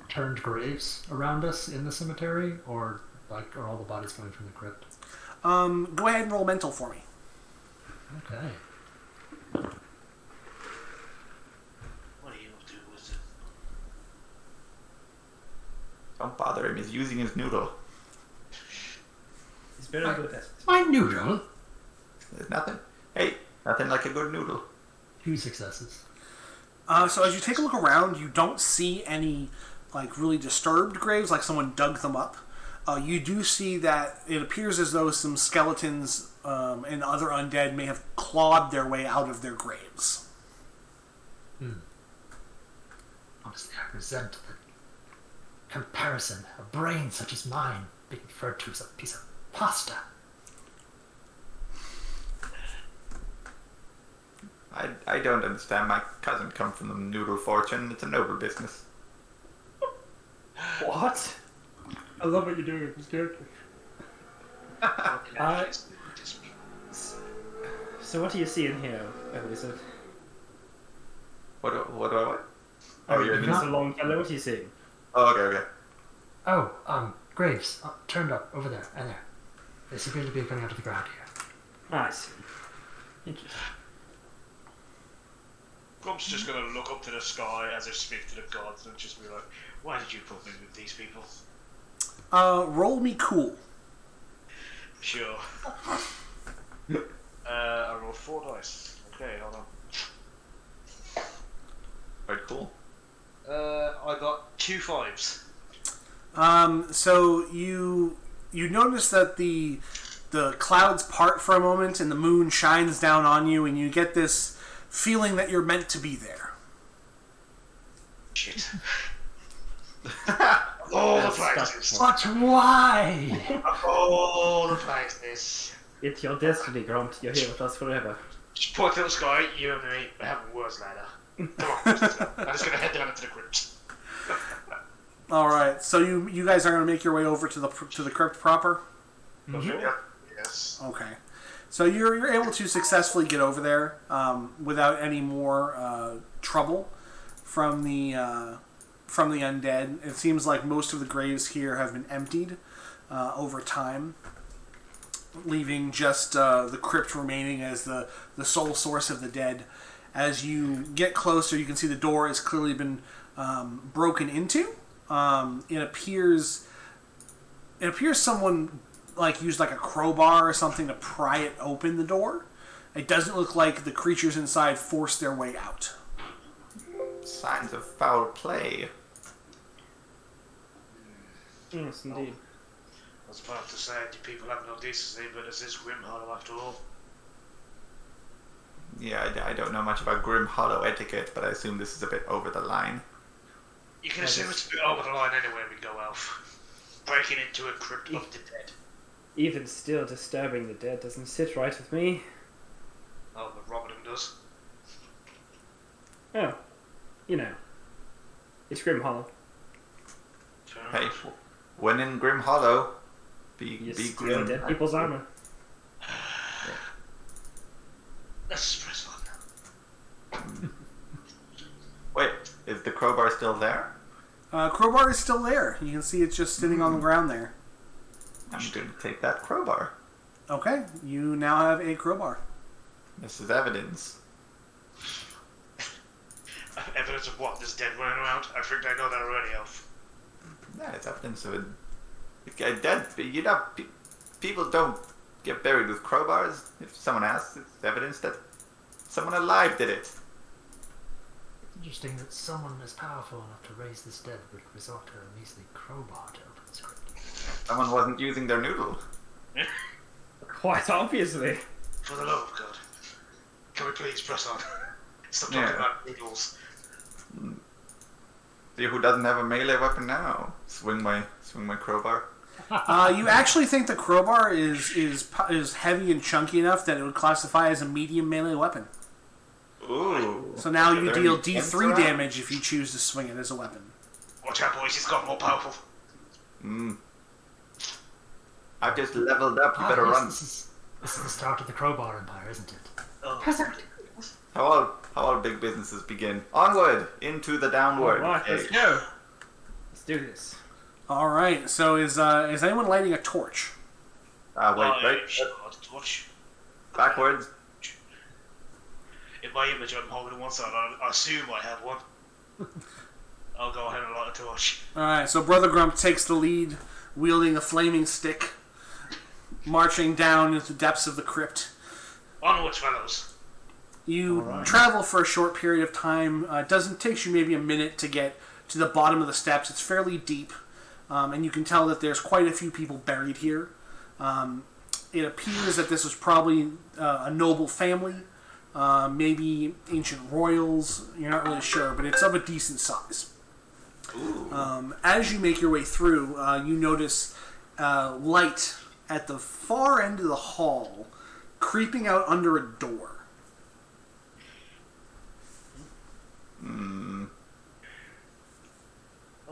turned graves around us in the cemetery, or are all the bodies coming from the crypt? Go ahead and roll mental for me. Okay. What do you do with it? Don't bother him, he's using his noodle. He's better good at this. My noodle. There's nothing. Hey, nothing like a good noodle. 2 successes. So as you take a look around, you don't see any really disturbed graves, like someone dug them up. You do see that it appears as though some skeletons and other undead may have clawed their way out of their graves. Honestly, I resent the comparison. A brain such as mine being referred to as a piece of pasta. I don't understand. My cousin come from the noodle fortune. It's a noble business. What? I love what you're doing with this character. So what do you see in here, Wizard? What do I want? Oh, you're in It's a long fellow. What are you seeing? Oh, okay. Oh, graves. Turned up, over there, and there. They appear to be coming out of the ground here. I see. Interesting. Grump's just going to look up to the sky as I speak to the gods and just be like, why did you put me with these people? Roll me cool. Sure. I rolled 4 dice. Okay, hold on. Alright, cool. I got 2 5s. So you notice that the clouds part for a moment and the moon shines down on you, and you get this feeling that you're meant to be there. Shit. All the That's stuck. places. But why? All the places. It's your destiny, Grump. You're here with us forever. Just point to the sky, you and me, we're having words later. Come on, I'm just gonna head down into the crypt. All right, so you guys are going to make your way over to the crypt proper. Yeah. Yes. Okay, so you're able to successfully get over there without any more trouble from the undead. It seems like most of the graves here have been emptied over time, leaving just the crypt remaining as the sole source of the dead. As you get closer, you can see the door has clearly been broken into. It appears someone used a crowbar or something to pry it open, the door. It doesn't look like the creatures inside forced their way out. Signs of foul play. Yes, indeed. I was about to say, do people have no decency, but it's this Grimhollow after all. Yeah, I don't know much about Grimhollow etiquette, but I assume this is a bit over the line. You can assume it's a bit over the line anywhere we go, Elf. Breaking into a crypt of the dead. Even still, disturbing the dead doesn't sit right with me. Oh, but robbing them does. Oh, it's Grimhollow. Fair Hey, enough. when in Grimhollow, You be steal grim. dead people's armor. Let's just press on now. Wait, is the crowbar still there? Crowbar is still there. You can see it's just sitting on the ground there. I'm going to take that crowbar. Okay, you now have a crowbar. This is evidence. Evidence of what? There's dead running around? I think I know that already, Elf. Yeah, it's evidence of a dead. People don't get buried with crowbars. If someone asks, it's evidence that someone alive did it. Interesting that someone as powerful enough to raise this dead would resort to a measly crowbar to open this crypt. Someone wasn't using their noodle. Quite obviously. For the love of God. Can we please press on? Stop talking Yeah. about noodles. See who doesn't have a melee weapon now. Swing my crowbar. You actually think the crowbar is heavy and chunky enough that it would classify as a medium melee weapon. Ooh. So now you Are there deal any D3 hints around? damage if you choose to swing it as a weapon. Watch out, boys, he's got more powerful. I've just leveled up. You better yes, run. This is the start of the crowbar empire, isn't it? Oh, How all big businesses begin. Onward into the downward. Alright, let's go. Let's do this. All right. So is anyone lighting a torch? Wait. Torch. Backwards. In my image, I'm holding one side. I assume I have one. I'll go ahead and light a torch. All right. So Brother Grump takes the lead, wielding a flaming stick, marching down into the depths of the crypt. Onwards, fellows. You travel for a short period of time. It takes you maybe a minute to get to the bottom of the steps. It's fairly deep, and you can tell that there's quite a few people buried here. It appears that this was probably a noble family, maybe ancient royals. You're not really sure, but it's of a decent size. As you make your way through, you notice light at the far end of the hall, creeping out under a door. I'm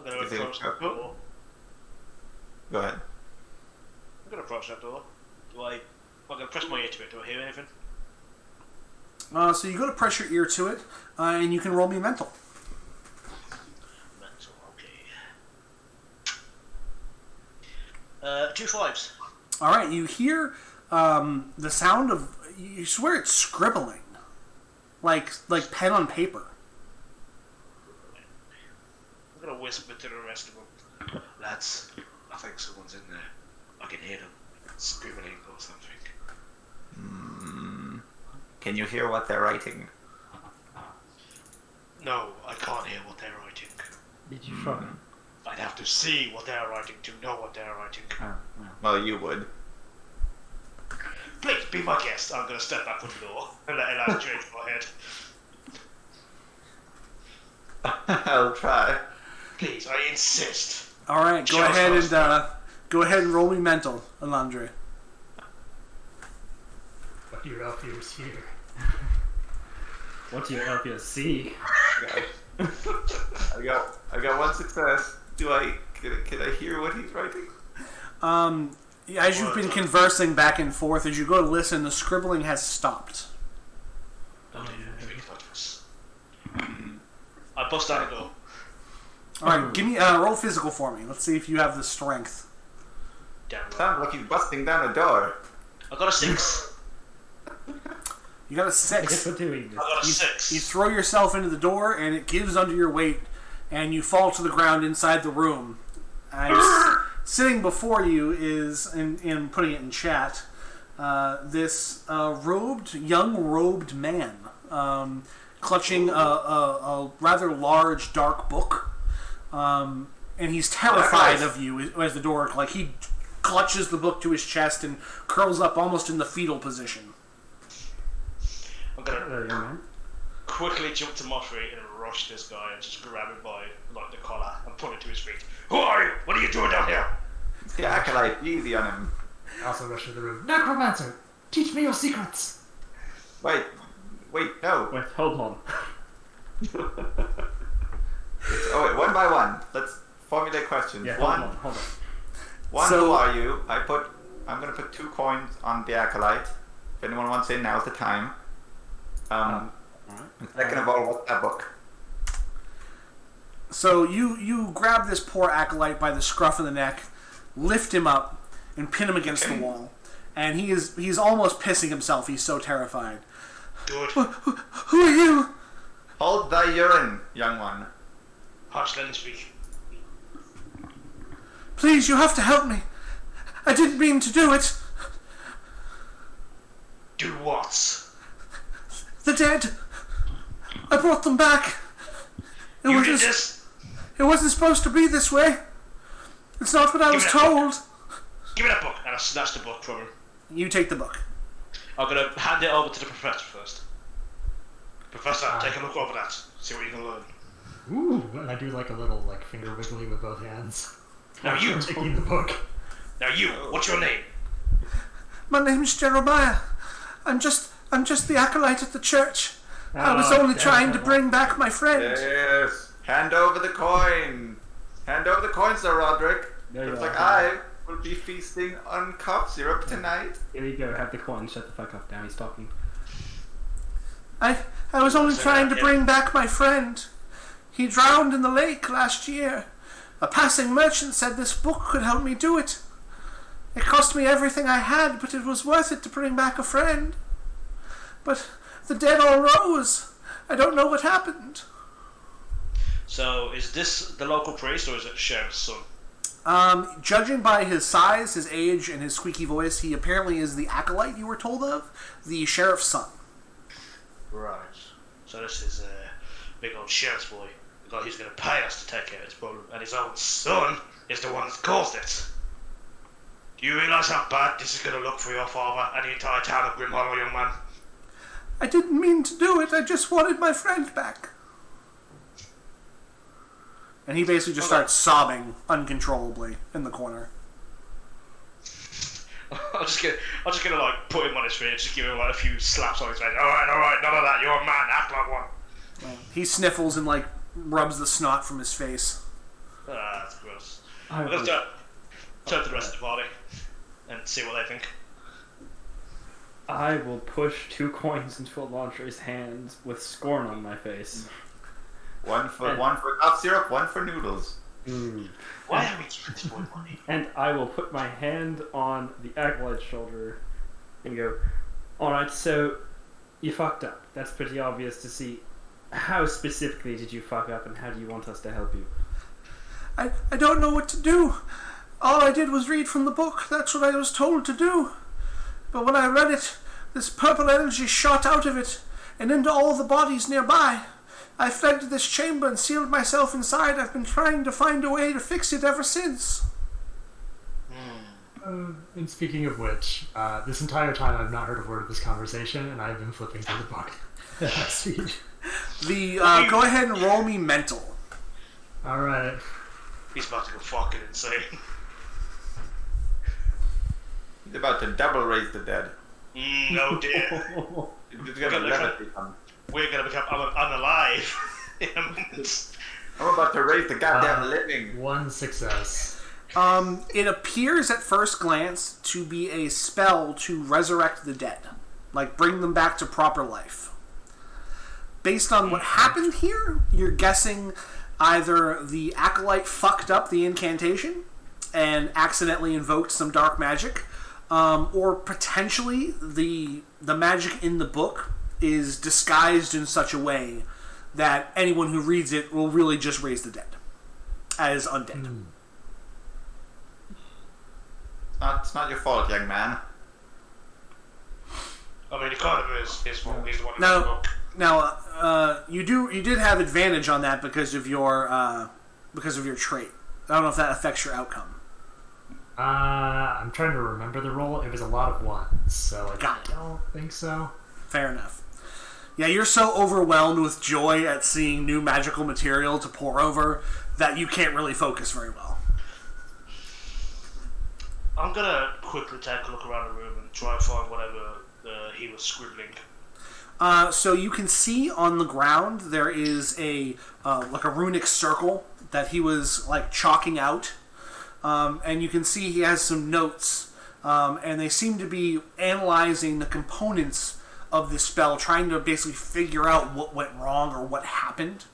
going to Is it approach that purple? door. Go ahead. I'm going to approach that door. I'm going to press my ear to it. Do I hear anything? So you go to press your ear to it, and you can roll me mental. Mental, okay. 2 5s. All right, you hear the sound of. You swear it's scribbling, like pen on paper. I'm going to whisper to the rest of them. Lads, I think someone's in there. I can hear them scribbling or something. Can you hear what they're writing? No, I can't hear what they're writing. Did you try? I'd have to see what they're writing to know what they're writing. Oh, well. Well, you would. Please, be my guest. I'm going to step back from the door and let Eli change my head. I'll try. Please, I insist. All right, go ahead and roll me mental, Alandre. What do your LPers hear? What do your LPS see? I got one success. Can I hear what he's writing? As you've been conversing back and forth, as you go to listen, the scribbling has stopped. I bust out the door. Alright, give me roll physical for me. Let's see if you have the strength. Damn right. Sounds like he's busting down a door. I got a 6. You got a I guess 6. we're doing I got a 6. You throw yourself into the door, and it gives under your weight, and you fall to the ground inside the room. Sitting before you is, in putting it in chat, this young robed man, clutching a rather large, dark book, and he's terrified of you as the door. Like he clutches the book to his chest and curls up almost in the fetal position. I'm gonna Hello, young man. quickly jump to my feet and rush this guy and just grab him by like the collar and pull him to his feet. Who are you? What are you doing down here? The acolyte, easy on him. I also rush to the room. Necromancer! Teach me your secrets! Wait, no. Wait, hold on. Oh wait, one by one. Let's formulate questions. Yeah, One, hold on. who are you? I'm gonna put 2 coins on the acolyte. If anyone wants in, now's the time. And second of all, what's that book? So you grab this poor acolyte by the scruff of the neck, lift him up, and pin him against the wall. And he's almost pissing himself. He's so terrified. Good. Who are you? Hold thy urine, young one. Hush, let him speak. Please, you have to help me. I didn't mean to do it. Do what? The dead. I brought them back. You did this? It wasn't supposed to be this way. It's not what I was told. Give me that book. And I snatch the book from him. You take the book. I'm gonna hand it over to the professor first. Professor, take a look over that. See what you can learn. Ooh, and I do like a little finger wiggly with both hands. Now you. Taking the book. Now you. What's your name? My name's Jeremiah. I'm just the acolyte at the church. I was only trying to bring back my friend. Yes. Hand over the coin. Hand over the coin, Sir Roderick. Looks like I will be feasting on cough syrup tonight. Here you go, have the coin, shut the fuck up now, he's talking. I was only trying to bring back my friend. He drowned in the lake last year. A passing merchant said this book could help me do it. It cost me everything I had, but it was worth it to bring back a friend. But the dead all rose. I don't know what happened. So, is this the local priest or is it the sheriff's son? Judging by his size, his age, and his squeaky voice, he apparently is the acolyte you were told of, the sheriff's son. Right. So this is a big old sheriff's boy. The guy who's going to pay us to take care of this problem. And his own son is the one that's caused it. Do you realise how bad this is going to look for your father and the entire town of Grimhollow, young man? I didn't mean to do it. I just wanted my friend back. And he basically just starts sobbing uncontrollably in the corner. I'm just gonna like put him on his feet and just give him like a few slaps on his face. Alright, none of that, you're a man, act like one. He sniffles and rubs the snot from his face. That's gross. I'm gonna turn to the rest of the party and see what they think. I will push 2 coins into Elantre's hands with scorn on my face. One for cough syrup, one for noodles. Why are we giving this boy money? And I will put my hand on the acolyte's shoulder and go, alright, so you fucked up. That's pretty obvious to see. How specifically did you fuck up and how do you want us to help you? I don't know what to do. All I did was read from the book. That's what I was told to do. But when I read it, this purple energy shot out of it and into all the bodies nearby. I fled to this chamber and sealed myself inside. I've been trying to find a way to fix it ever since. And speaking of which, this entire time I've not heard a word of this conversation, and I've been flipping through the book at high speed. Go ahead and roll me mental. Alright. He's about to go fucking insane. He's about to double raise the dead. Oh dear. He's gonna levitate them. We're gonna become unalive in a moment. I'm about to raise the goddamn living. One success. It appears at first glance to be a spell to resurrect the dead. Like, bring them back to proper life. Based on what happened here, you're guessing either the acolyte fucked up the incantation and accidentally invoked some dark magic, or potentially the magic in the book is disguised in such a way that anyone who reads it will really just raise the dead as undead. It's not your fault, young man. I mean, it kind of is his fault. He's the one who Now- wrote the book. Now, you did have advantage on that because of your trait. I don't know if that affects your outcome. I'm trying to remember the roll. It was a lot of ones, so I Got it. don't think so. Fair enough. Yeah, you're so overwhelmed with joy at seeing new magical material to pour over that you can't really focus very well. I'm gonna quickly take a look around the room and try and find whatever he was scribbling. So you can see on the ground there is a runic circle that he was like chalking out, and you can see he has some notes, and they seem to be analyzing the components of this spell, trying to basically figure out what went wrong or what happened.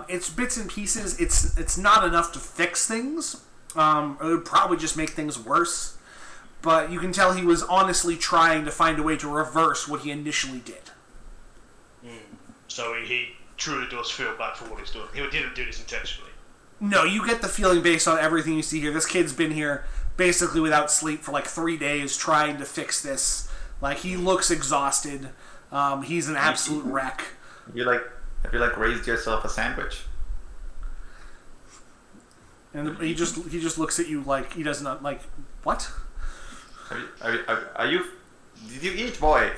It's bits and pieces. It's not enough to fix things. It would probably just make things worse. But you can tell he was honestly trying to find a way to reverse what he initially did. So he truly does feel bad for what he's doing. He didn't do this intentionally. No, you get the feeling based on everything you see here. This kid's been here basically without sleep for like 3 days trying to fix this. Like, he looks exhausted. He's an absolute wreck. Have you raised yourself a sandwich? And he just looks at you like he doesn't like, what? Did you eat, boy?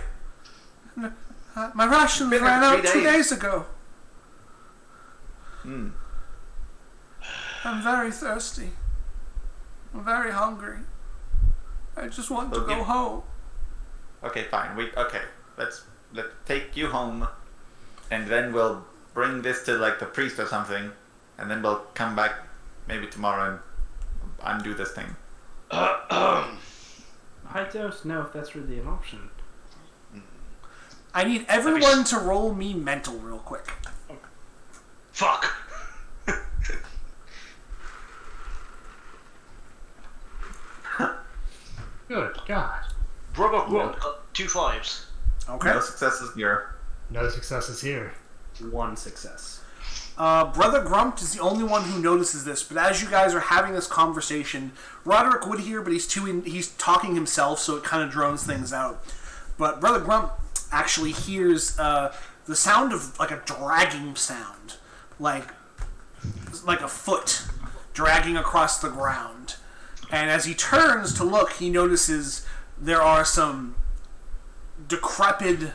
My rations Been ran there out 3 2 days ago. Hmm. I'm very thirsty. I'm very hungry. I just want to Okay. go home. Okay, fine. Let's take you home, and then we'll bring this to like the priest or something, and then we'll come back maybe tomorrow and undo this thing. I don't know if that's really an option. I need everyone to roll me mental real quick. Fuck! Good God. Brother Grunt got 2 5s. Okay. No successes here. No successes here. 1 success. Brother Grump is the only one who notices this, but as you guys are having this conversation, Roderick would hear, but he's talking himself, so it kind of drones things out. But Brother Grump actually hears the sound of like a dragging sound, like a foot dragging across the ground. And as he turns to look, he notices there are some decrepit,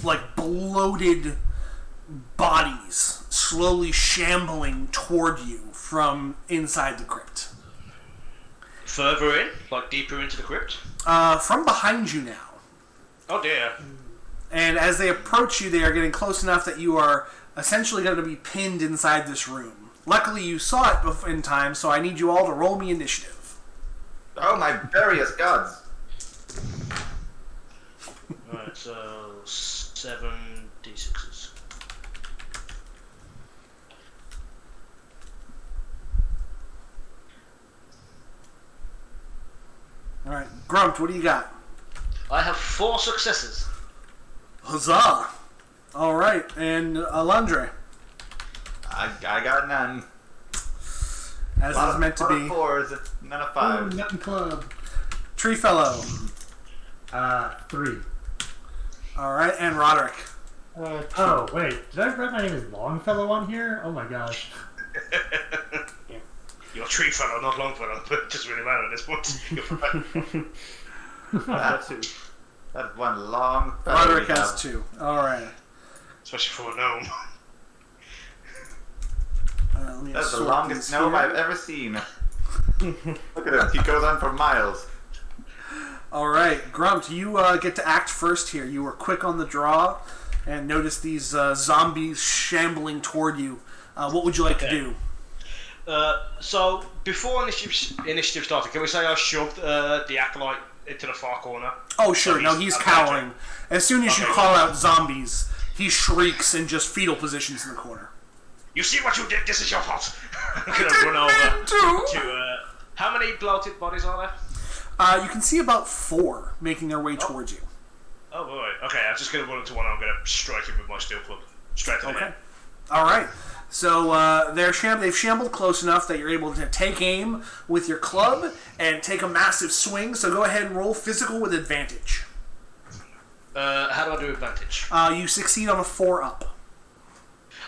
like bloated bodies slowly shambling toward you from inside the crypt. Further in? Like deeper into the crypt? From behind you now. Oh dear. And as they approach you, they are getting close enough that you are essentially going to be pinned inside this room. Luckily, you saw it in time, so I need you all to roll me initiative. Oh my various gods! Alright, so 7 d6s. Alright, Grunt, what do you got? I have 4 successes. Huzzah! Alright, and Alundre, I got none. as is meant to Lot of be. 4s, none of 5s. Nothing club. Tree Fellow. 3. Alright, and Roderick. Oh, wait. Did I write my name as Longfellow on here? Oh my gosh. You're tree fellow, not long fellow, but it doesn't really matter at this point. You're fine. That's one long. Roderick has 2. Alright. Especially for a gnome. That's the longest gnome I've ever seen. Look at him. He goes on for miles. All right, Grunt, you get to act first here. You were quick on the draw and noticed these zombies shambling toward you. What would you like to do? So, before initiative started, can we say I shoved the acolyte into the far corner? Oh, sure. No, he's cowering. As soon as you call out zombies, he shrieks and just fetal positions in the corner. You see what you did? This is your fault. I'm going to run over to... how many bloated bodies are there? You can see about 4 making their way towards you. Oh, boy. Okay, I'm just going to run up to one and I'm going to strike him with my steel club. Straight to the head. All right. So they've shambled close enough that you're able to take aim with your club and take a massive swing. So go ahead and roll physical with advantage. How do I do advantage? You succeed on a 4 up.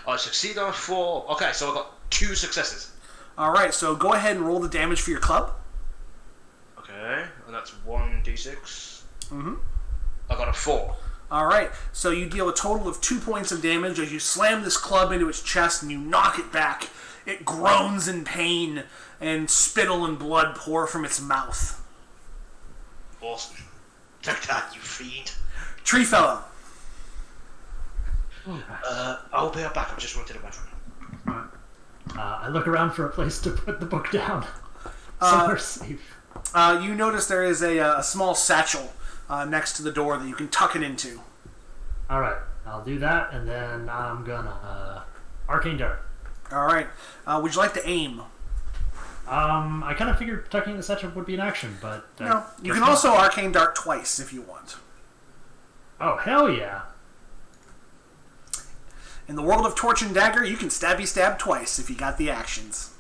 I succeed on a 4. Okay, so I got 2 successes. All right. So go ahead and roll the damage for your club. Okay, and that's 1d6. Mm-hmm. I got a 4. All right, so you deal a total of 2 points of damage as you slam this club into its chest and you knock it back. It groans in pain, and spittle and blood pour from its mouth. Awesome. Take that, you fiend. Tree fellow. I'll be right back. I've just run to the bathroom. I look around for a place to put the book down. Somewhere safe. You notice there is a small satchel next to the door that you can tuck it into. Alright, I'll do that, and then I'm gonna Arcane Dart. Alright. Would you like to aim? I kind of figured tucking the satchel would be an action, but... No, you can also Arcane Dart twice if you want. Oh, hell yeah. In the world of Torch and Dagger, you can stabby stab twice if you got the actions.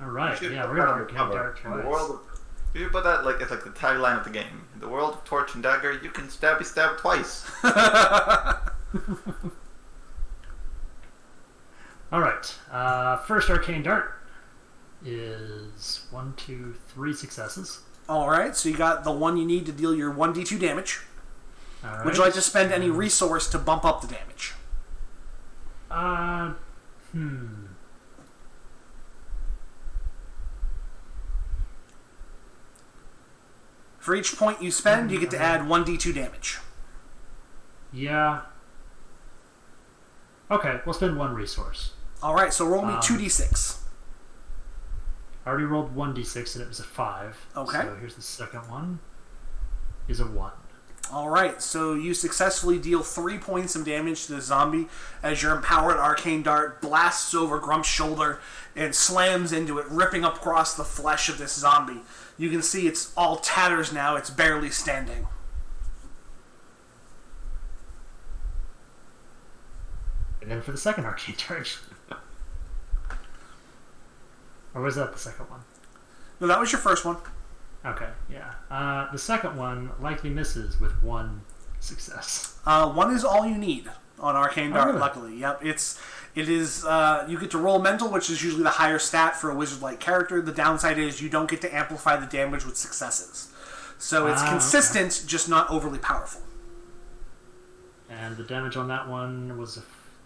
Alright, yeah, we're gonna Arcane Dart In twice. the world of... If you put that it's like the tagline of the game. In the world of Torch and Dagger, you can stabby stab twice. Alright, first Arcane Dart is 1, 2, 3 successes. Alright, so you got the one you need to deal your 1d2 damage. Alright. Would you like to spend any resource to bump up the damage? For each point you spend, you get to add 1d2 damage. Yeah. Okay, we'll spend 1 resource. Alright, so roll me 2d6. I already rolled 1d6 and it was a 5. Okay. So here's the second one. Is a 1. Alright, so you successfully deal 3 points of damage to the zombie as your empowered arcane dart blasts over Grump's shoulder and slams into it, ripping up across the flesh of this zombie. You can see it's all tatters now, it's barely standing. And then for the second arcane dart. Or was that the second one? No, that was your first one. Okay, yeah. The second one likely misses with 1 success. 1 is all you need on arcane dart, really? luckily. Yep, it is. You get to roll mental, which is usually the higher stat for a wizard-like character. The downside is you don't get to amplify the damage with successes. So it's consistent, just not overly powerful. And the damage on that one was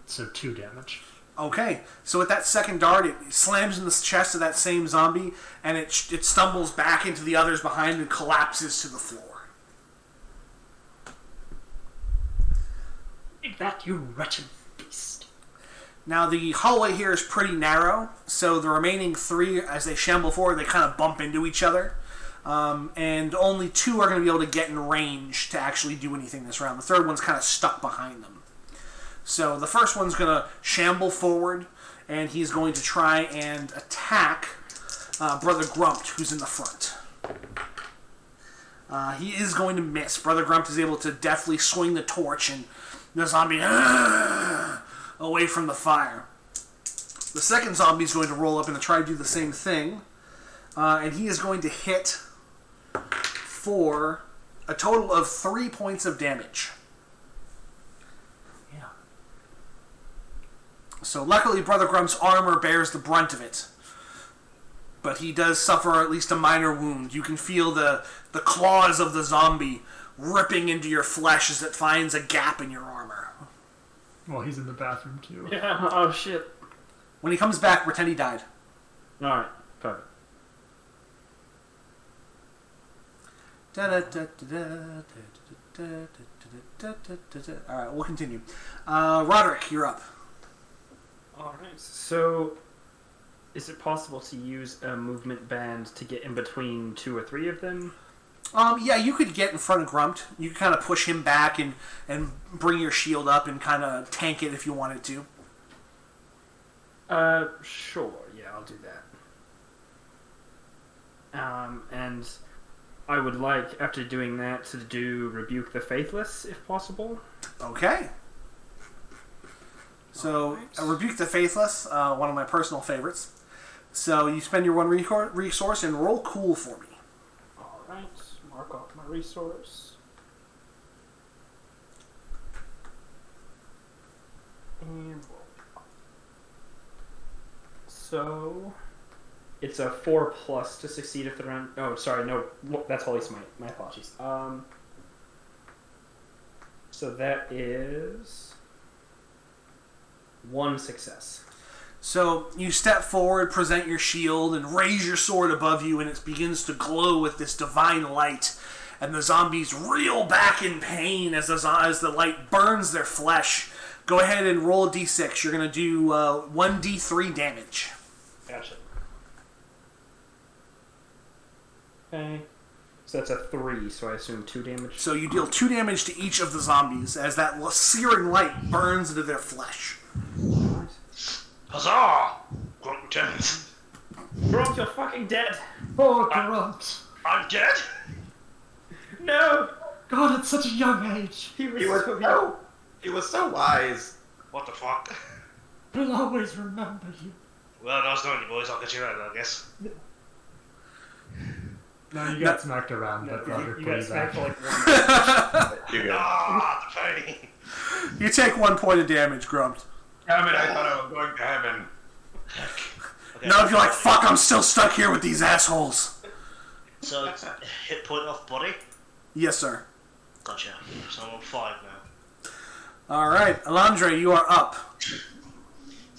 2 damage. Okay, so with that second dart, it slams in the chest of that same zombie, and it stumbles back into the others behind and collapses to the floor. Take that, you wretched beast. Now, the hallway here is pretty narrow, so the remaining 3, as they shamble forward, they kind of bump into each other. And only 2 are going to be able to get in range to actually do anything this round. The third one's kind of stuck behind them. So the first one's going to shamble forward, and he's going to try and attack Brother Grumpt, who's in the front. He is going to miss. Brother Grumpt is able to deftly swing the torch, and the zombie away from the fire. The second zombie is going to roll up and try to do the same thing, and he is going to hit for a total of 3 points of damage. So luckily, Brother Grump's armor bears the brunt of it. But he does suffer at least a minor wound. You can feel the claws of the zombie ripping into your flesh as it finds a gap in your armor. Well, he's in the bathroom, too. Yeah, oh shit. When he comes back, pretend he died. Alright, perfect. Alright, we'll continue. Roderick, you're up. Alright, so is it possible to use a movement band to get in between 2 or 3 of them? Yeah, you could get in front of Grumped. You could kind of push him back and bring your shield up and kind of tank it if you wanted to. Sure, yeah, I'll do that. And I would like, after doing that, to do Rebuke the Faithless, if possible. Okay. So, Rebuke the Faithless, one of my personal favorites. So, you spend your 1 resource and roll cool for me. Alright, mark off my resource. And roll. So, it's a 4+ to succeed if the round... Oh, sorry, no, that's Holy Smite. My apologies. So that is 1 success. So, you step forward, present your shield, and raise your sword above you, and it begins to glow with this divine light. And the zombies reel back in pain as the light burns their flesh. Go ahead and roll a d6. You're going to do 1d3 damage. Gotcha. Okay. So that's a 3, so I assume 2 damage. So you deal 2 damage to each of the zombies as that searing light burns into their flesh. Huzzah! Grunt returns. Grump, you're fucking dead! Oh, Grunt! I'm dead? No! God, at such a young age. He was so wise. What the fuck? We'll always remember you. Well, nice knowing you boys. I'll get you out, I guess. No, you got smacked around, but Roderick You put got you smacked back. for like 1 You go. Ah, the pain. You take 1 point of damage, Grumped. Damn it, I thought I was going to heaven. Okay, Now if you're like, fuck, I'm still stuck here with these assholes. So, it's hit point off body? Yes, sir. Gotcha. So I'm on 5 now. Alright, Alandre, you are up.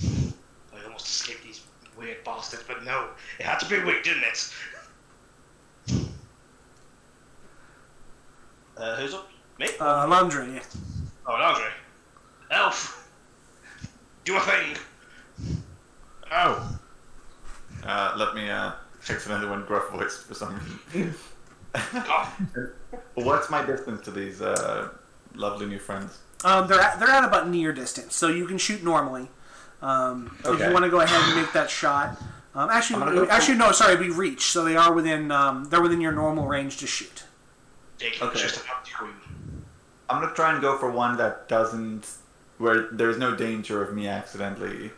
I almost escaped these weird bastards, but no. It had to be weak, didn't it? Who's up? Me? Alandre, yeah. Oh, Andre. Elf! Do a thing! Oh. Let me fix another one gruff voice for some reason. God. What's my distance to these lovely new friends? They're at about near distance, so you can shoot normally. If Okay. you want to go ahead and make that shot. I'm gonna Actually, go no, sorry, we reach, so they are within your normal range to shoot. Taking Okay. just about 2. I'm gonna try and go for one that doesn't, where there's no danger of me accidentally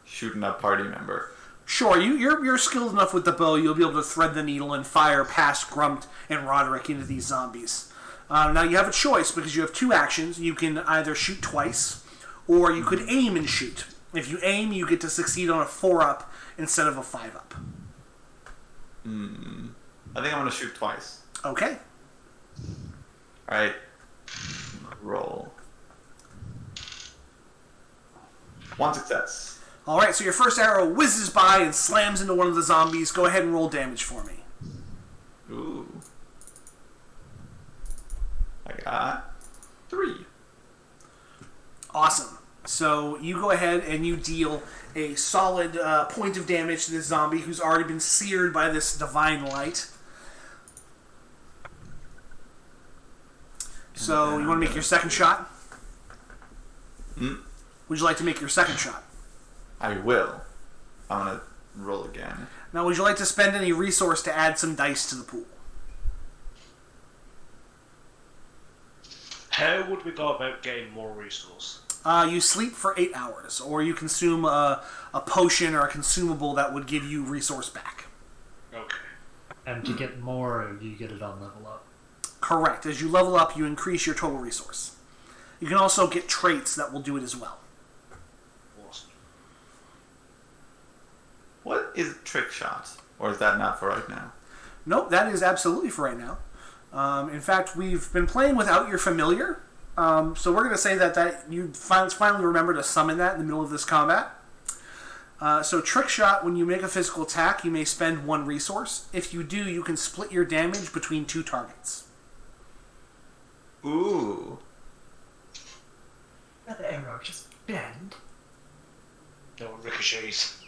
shooting a party member. Sure, you're skilled enough with the bow, you'll be able to thread the needle and fire past Grumped and Roderick into these zombies. Now you have a choice because you have 2 actions. You can either shoot twice, or you could aim and shoot. If you aim, you get to succeed on a 4-up instead of a 5-up. I think I'm gonna shoot twice. Okay. Alright. Roll. 1 success. Alright, so your first arrow whizzes by and slams into one of the zombies. Go ahead and roll damage for me. Ooh. I got 3. Awesome. So you go ahead and you deal a solid point of damage to this zombie who's already been seared by this divine light. So you want to make your second shot? Would you like to make your second shot? I will. I'm gonna roll again. Now, would you like to spend any resource to add some dice to the pool? How would we go about getting more resource? You sleep for 8 hours, or you consume a potion or a consumable that would give you resource back. Okay. And to get more, you get it on level up. Correct. As you level up, you increase your total resource. You can also get traits that will do it as well. Awesome. What is trick shot? Or is that not for right now? Nope, that is absolutely for right now. In fact, we've been playing without your familiar, so we're going to say that you finally remember to summon that in the middle of this combat. So trick shot, when you make a physical attack, you may spend 1 resource. If you do, you can split your damage between 2 targets. Ooh. Let the arrow just bend. No ricochets.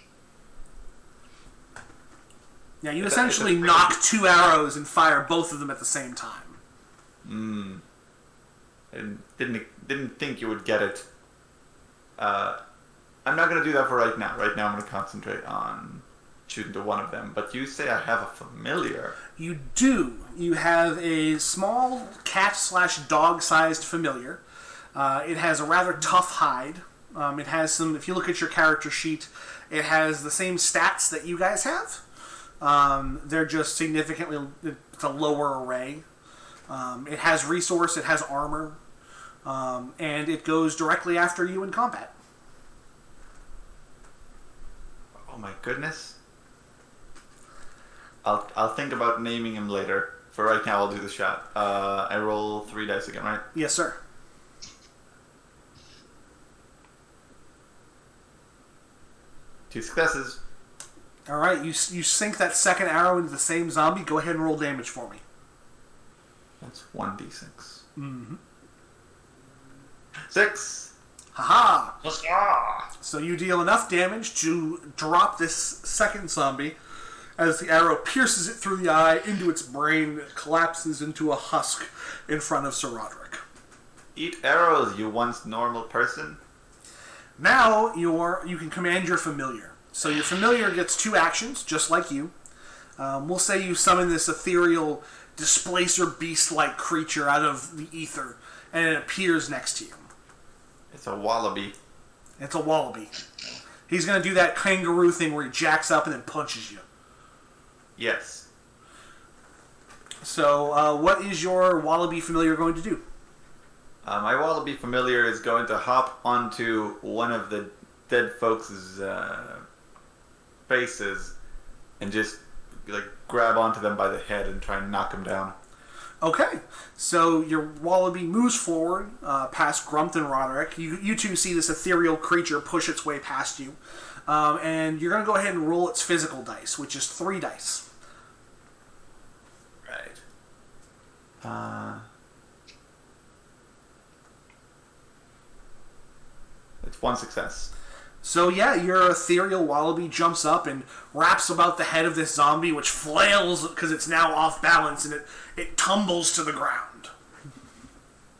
Yeah, you essentially knock 2 arrows and fire both of them at the same time. I didn't think you would get it. I'm not going to do that for right now. Right now I'm going to concentrate on shooting to one of them. But you say I have a familiar. You do. You have a small cat/dog-sized familiar. It has a rather tough hide. It has some, if you look at your character sheet, it has the same stats that you guys have. They're just significantly, it's a lower array. It has resource, it has armor, and it goes directly after you in combat. Oh my goodness. I'll think about naming him later. For right now, I'll do the shot. I roll 3 dice again, right? Yes, sir. Two successes. All right, you sink that second arrow into the same zombie. Go ahead and roll damage for me. That's 1d6. Mm-hmm. 6. Haha! So you deal enough damage to drop this second zombie as the arrow pierces it through the eye into its brain. It collapses into a husk in front of Sir Roderick. Eat arrows, you once normal person. Now you can command your familiar. So your familiar gets 2 actions, just like you. We'll say you summon this ethereal displacer beast-like creature out of the ether, and it appears next to you. It's a wallaby. It's a wallaby. He's going to do that kangaroo thing where he jacks up and then punches you. Yes. So what is your wallaby familiar going to do? My wallaby familiar is going to hop onto one of the dead folks' faces and just grab onto them by the head and try and knock them down. Okay, so your wallaby moves forward past Grumt and Roderick. You two see this ethereal creature push its way past you. And you're going to go ahead and roll its physical dice, which is 3 dice. Right. It's 1 success. So yeah, your ethereal wallaby jumps up and wraps about the head of this zombie, which flails because it's now off balance, and it tumbles to the ground.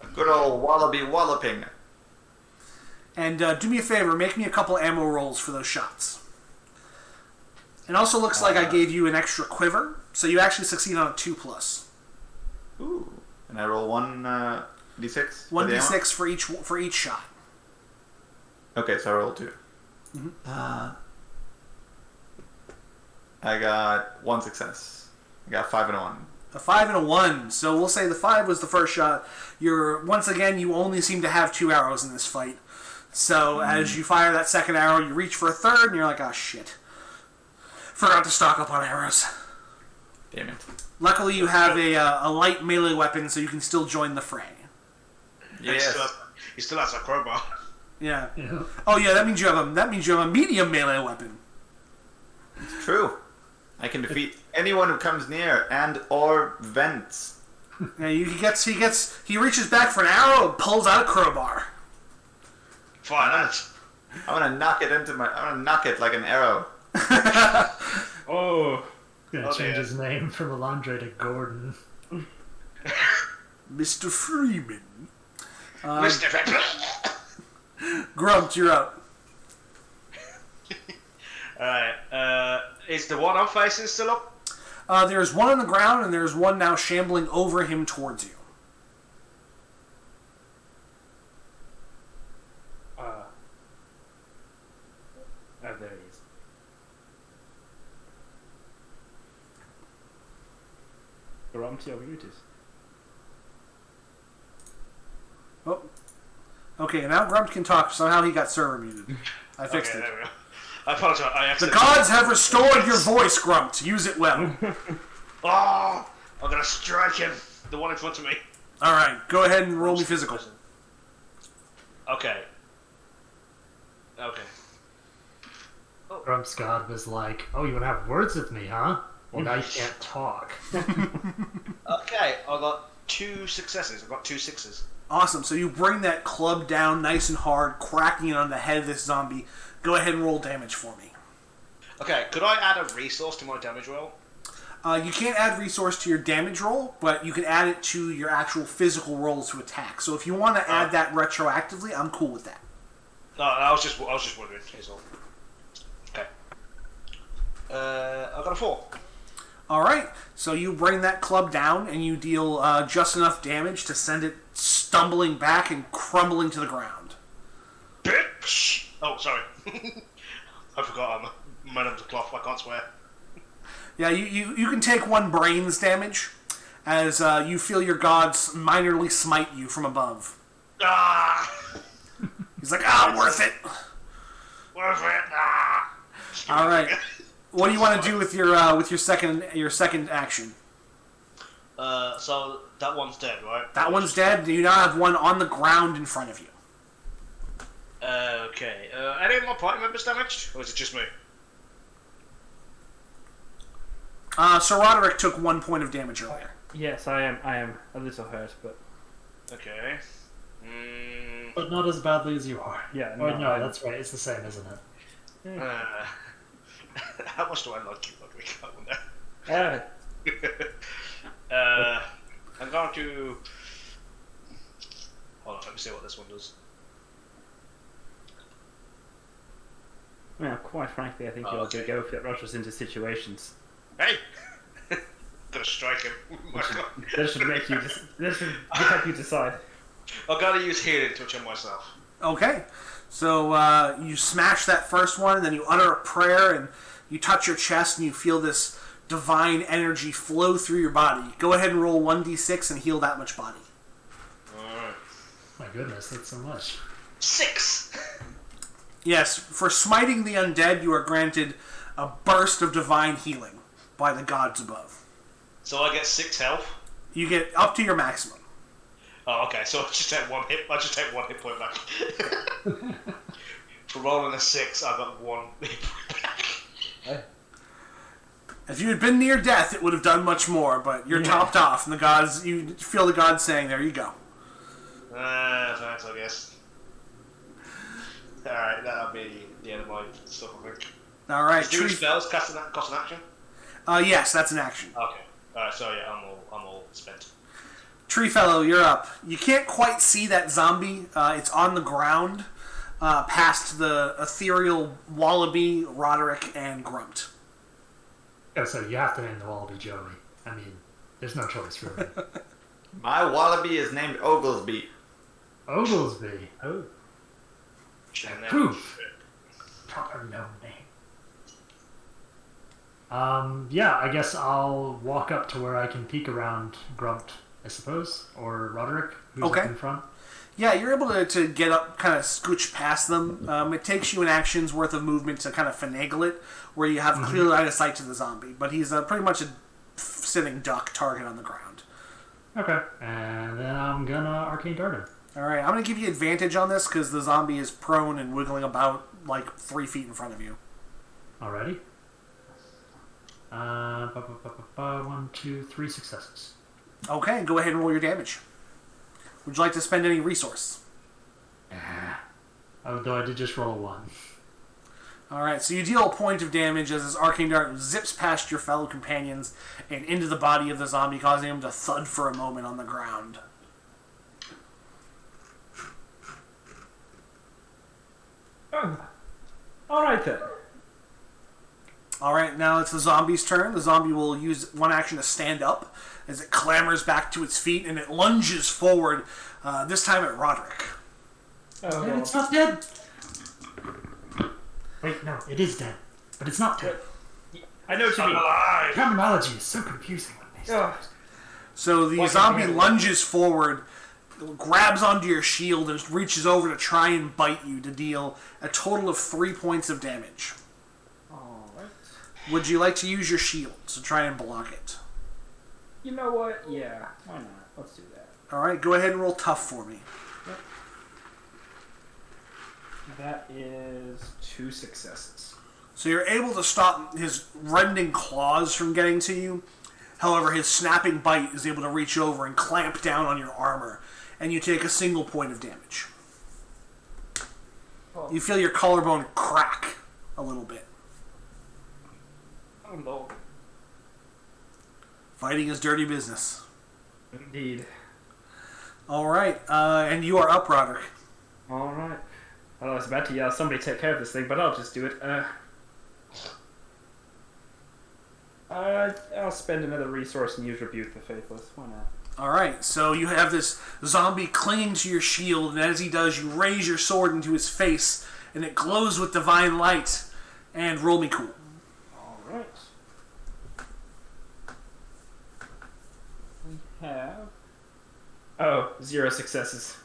A good old wallaby walloping. And do me a favor, make me a couple ammo rolls for those shots. It also looks like I gave you an extra quiver, so you actually succeed on a 2+. Ooh. And I roll 1d6? 1d6 for each shot. Okay, so I roll 2. Mm-hmm. I got 1 success. I got 5 and a 1. A 5 and a 1. So we'll say the 5 was the first shot. Once again, you only seem to have 2 arrows in this fight. So as you fire that second arrow, you reach for a third, and you're like, oh shit. Forgot to stock up on arrows. Damn it. Luckily, you have a light melee weapon, so you can still join the fray. Yes. He still has a crowbar. Yeah. Oh yeah, that means you have a medium melee weapon. It's true. I can defeat anyone who comes near and or vents. Yeah, he reaches back for an arrow and pulls out a crowbar. Fine. I'm gonna knock it like an arrow. Oh. Gonna change his name from Alondre to Gordon. Mr. Freeman. Mr. Freeman. Grunt, you're up. Alright, is the one I'm facing still up? There's one on the ground, and there's one now shambling over him towards you. There he is. Grunt, you're muted. Oh. Okay, now Grunt can talk. Somehow he got server muted. I fixed it. There we go. I apologize. The gods have restored your voice, Grunt. Use it well. Oh! I'm gonna strike him. The one in front of me. Alright, go ahead and roll me physical. Okay. Grump's god was like, "Oh, you want to have words with me, huh? Well, now you can't talk." Okay, I got 2 successes. I got 2 6s. Awesome. So you bring that club down nice and hard, cracking it on the head of this zombie. Go ahead and roll damage for me. Okay, could I add a resource to my damage roll? You can't add resource to your damage roll, but you can add it to your actual physical rolls to attack. So if you want to add that retroactively, I'm cool with that. No, I was just wondering. Is all. Okay. I got a 4. All right. So you bring that club down and you deal just enough damage to send it stumbling back and crumbling to the ground. Bitch! Oh, sorry. I forgot I'm a man of the cloth. I can't swear. Yeah, you can take 1 brains damage as you feel your gods minorly smite you from above. Ah! He's like, worth it. Worth it. Ah! All right. What do you want to do with your second action? So that one's dead, right? That one's dead. You now have one on the ground in front of you. Okay. Any of my party members damaged, or is it just me? Sir Roderick took 1 point of damage earlier. Yes, I am a little hurt, but Okay. But not as badly as you are. yeah. Oh, no, that's right. It's the same, isn't it? How much do I like you, Roderick? I wonder. I'm going to. Hold on, let me see what this one does. Well, quite frankly, I think you'll okay. go fit Rogers into situations. Hey! Gonna strike him. That should make you. That should help you decide. I gotta use healing touch on myself. Okay. So you smash that first one, and then you utter a prayer, and you touch your chest, and you feel this divine energy flow through your body. Go ahead and roll 1d6 and heal that much body. Alright. My goodness, that's so much. 6! Yes, for smiting the undead, you are granted a burst of divine healing by the gods above. So I get 6 health? You get up to your maximum. Oh, okay, so I just take 1 hit. I just take 1 hit point back. For rolling a 6, I got 1 hit point back. If you had been near death, it would have done much more, but you're topped off, and the gods, you feel the gods saying, there you go. Thanks, I guess. Alright, that'll be the end of my stuff, I think. Alright, Doing spells cost an action? yes, that's an action. Okay. Alright, so yeah, I'm all spent. Treefellow, you're up. You can't quite see that zombie. It's on the ground, past the ethereal Wallaby, Roderick, and Grunt. Oh, so you have to name the wallaby Joey. I mean, there's no choice, really. My wallaby is named Oglesby. Oglesby. Oh. Proof. Proper known name. Yeah, I guess I'll walk up to where I can peek around Grunt, I suppose, or Roderick, who's up in front. Yeah, you're able to get up, kind of scooch past them. It takes you an action's worth of movement to kind of finagle it, where you have clear line of sight to the zombie. But he's pretty much a sitting duck target on the ground. Okay, and then I'm gonna Arcane Dart him. Alright, I'm going to give you advantage on this, because the zombie is prone and wiggling about, like, 3 feet in front of you. Alrighty. 1, 2, 3 successes. Okay, go ahead and roll your damage. Would you like to spend any resource? Although I did just roll a 1. Alright, so you deal a point of damage as this arcane dart zips past your fellow companions and into the body of the zombie, causing him to thud for a moment on the ground. Alright then. Alright, now it's the zombie's turn. The zombie will use 1 action to stand up as it clambers back to its feet and it lunges forward, this time at Roderick. And it's not dead! Wait, no, it is dead. But it's not dead. I know what you mean. Alive! Terminology is so confusing when they start. So the zombie lunges forward, grabs onto your shield, and reaches over to try and bite you to deal a total of 3 points of damage. Alright. Would you like to use your shield to try and block it? You know what? Yeah, why not? Let's do that. Alright, go ahead and roll tough for me. That is 2 successes. So you're able to stop his rending claws from getting to you. However, his snapping bite is able to reach over and clamp down on your armor, and you take a single point of damage. Oh. You feel your collarbone crack a little bit. Oh no. Fighting is dirty business. Indeed. Alright, and you are up, Roderick. Alright. Well, I was about to yell, somebody take care of this thing, but I'll just do it. I'll spend another resource and use Rebuke the Faithless. Why not? Alright, so you have this zombie clinging to your shield, and as he does, you raise your sword into his face, and it glows with divine light. And roll me cool. Alright. We have... 0 successes.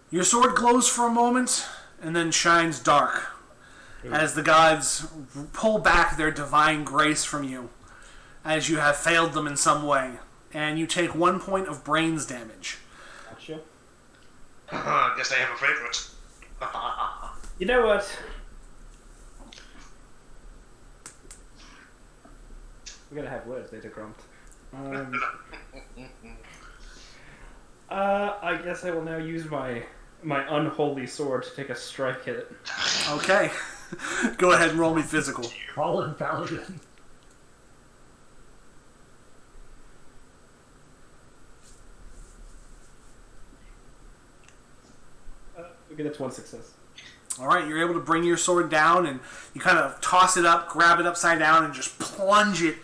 Your sword glows for a moment, and then shines dark, as the gods pull back their divine grace from you, as you have failed them in some way. And you take 1 point of brains damage. Gotcha. Guess they have a favourite. You know what? We're gonna have words later, Grumped. I guess I will now use my unholy sword to take a strike at it. Okay. Go ahead and roll me physical. Fallen Paladin. Okay, that's 1 success. Alright, you're able to bring your sword down, and you kind of toss it up, grab it upside down, and just plunge it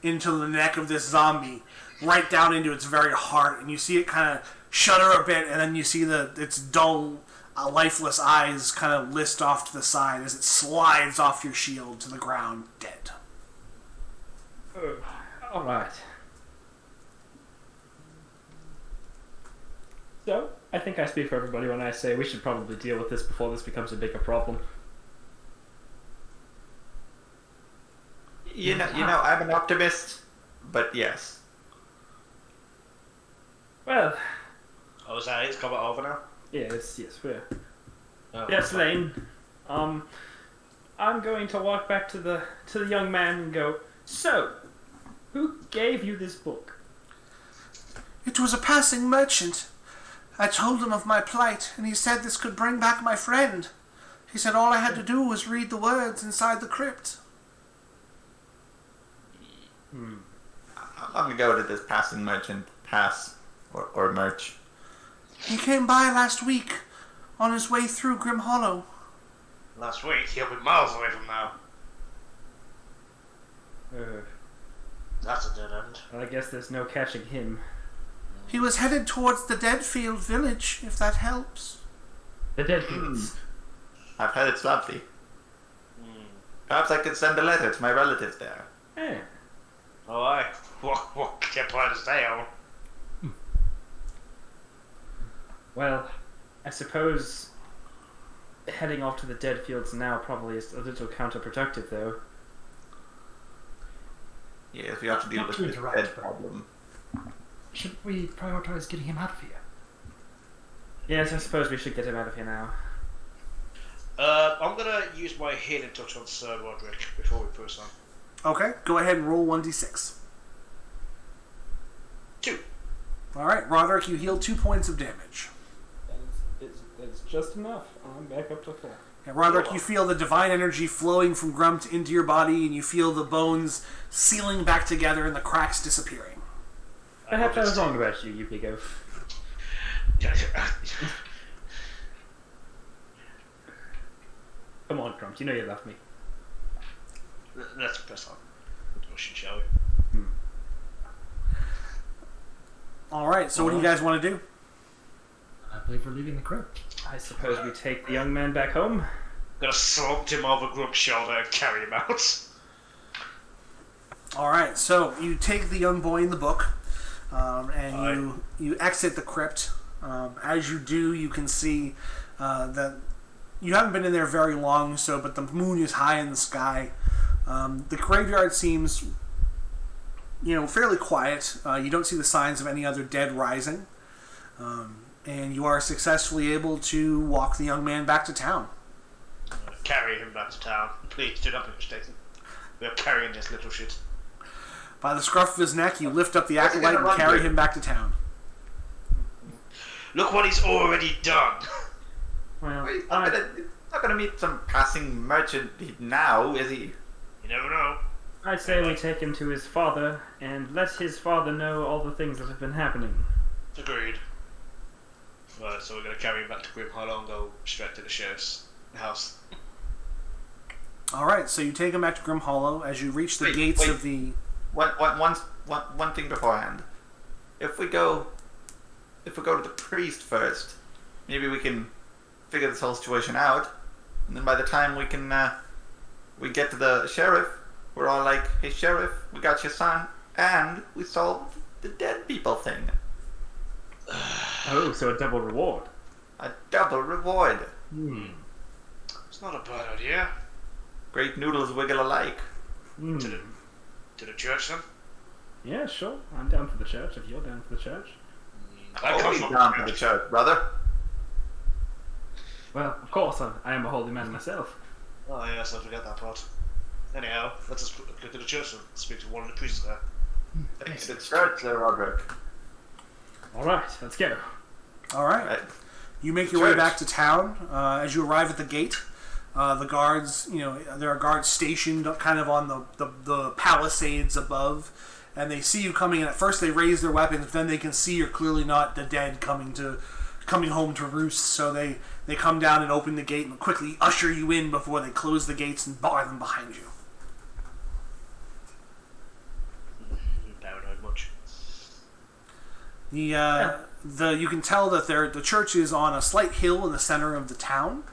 into the neck of this zombie, right down into its very heart. And you see it kind of shudder a bit, and then you see its dull, lifeless eyes kind of list off to the side as it slides off your shield to the ground, dead. Alright. So, I think I speak for everybody when I say we should probably deal with this before this becomes a bigger problem. You know, I'm an optimist, but yes. Well, Oh, is that it? It's combat over now? yes, we're... Oh, Yes, Lane. I'm going to walk back to the young man and go, so, who gave you this book? It was a passing merchant. I told him of my plight, and he said this could bring back my friend. He said all I had to do was read the words inside the crypt. How long ago did this passing merchant pass or merch? He came by last week, on his way through Grimhollow. Last week, he'll be miles away from now. That's a dead end. Well, I guess there's no catching him. He was headed towards the Deadfield village, if that helps. The Deadfields. I've heard it's lovely. Perhaps I could send a letter to my relatives there. Eh. Oh, aye. What can you plan to stay on? Well, I suppose heading off to the Deadfields now probably is a little counterproductive, though. Yes, we have to deal Not with to this interrupt, dead but- problem. Should we prioritize getting him out of here? Yes, I suppose we should get him out of here now. I'm gonna use my healing touch on Sir Roderick before we push on. Okay, go ahead and roll 1d6. 2. Alright, Roderick, you heal 2 points of damage. It's just enough. I'm back up to 4. And Roderick, you feel the divine energy flowing from Grumt into your body, and you feel the bones sealing back together and the cracks disappearing. Perhaps I was wrong about you, you big oaf. Come on, Grumt, you know you love me. Let's press on. Discussion, shall we? Alright, so what do you guys want to do? I believe we're leaving the crypt. I suppose we take the young man back home? Gonna slump him over Grump's shoulder and carry him out. Alright, so you take the young boy in the book, and you exit the crypt. As you do, you can see that you haven't been in there very long, but the moon is high in the sky. The graveyard seems, fairly quiet. You don't see the signs of any other dead rising. And you are successfully able to walk the young man back to town. carry him back to town. Please do not be mistaken. We are carrying this little shit. By the scruff of his neck, you lift up the acolyte and carry him back to town. Look what he's already done. Well, He's not gonna meet some passing merchant now, is he? You never know. I'd say we take him to his father and let his father know all the things that have been happening. Agreed. Right, so we're going to carry him back to Grimhollow and go straight to the sheriff's house. Alright, so you take him back to Grimhollow. As you reach the gates of the... One thing beforehand. If we go to the priest first, maybe we can figure this whole situation out, and then by the time we get to the sheriff, we're all like, "Hey sheriff, we got your son, and we solved the dead people thing." Oh, so a double reward. A double reward. It's not a bad idea. Great noodles wiggle alike. To the church then? Yeah, sure. I'm down for the church if you're down for the church. I come Always from down to the church, brother. Well, of course, I am a holy man myself. Oh yes, I forgot that part. Anyhow, let's just go to the church and speak to one of the priests there. It's the church there, Roderick. Alright, let's go. Alright. Right. You make your way back to town. As you arrive at the gate, the guards, there are guards stationed kind of on the palisades above, and they see you coming in. At first they raise their weapons, but then they can see you're clearly not the dead coming home to roost, so they come down and open the gate and quickly usher you in before they close the gates and bar them behind you. Paranoid much. You can tell that the church is on a slight hill in the center of the town,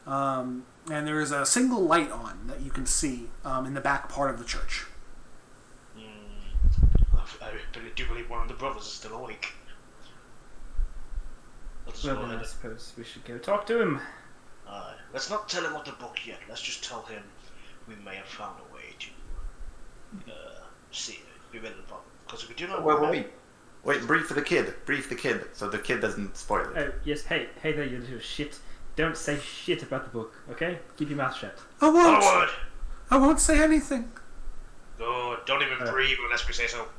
and there is a single light on that you can see in the back part of the church. I really do believe one of the brothers is still awake. Let's Well, go then I ahead. suppose we should go talk to him. Aye. Let's not tell him what the book yet. Let's just tell him we may have found a way to be rid of the problem. Because if we do not, Wait, brief the kid, so the kid doesn't spoil it. Oh, yes, hey there, you little shit. Don't say shit about the book, okay? Keep your mouth shut. I won't. Forward! I won't say anything. Good. Don't even breathe unless we say so.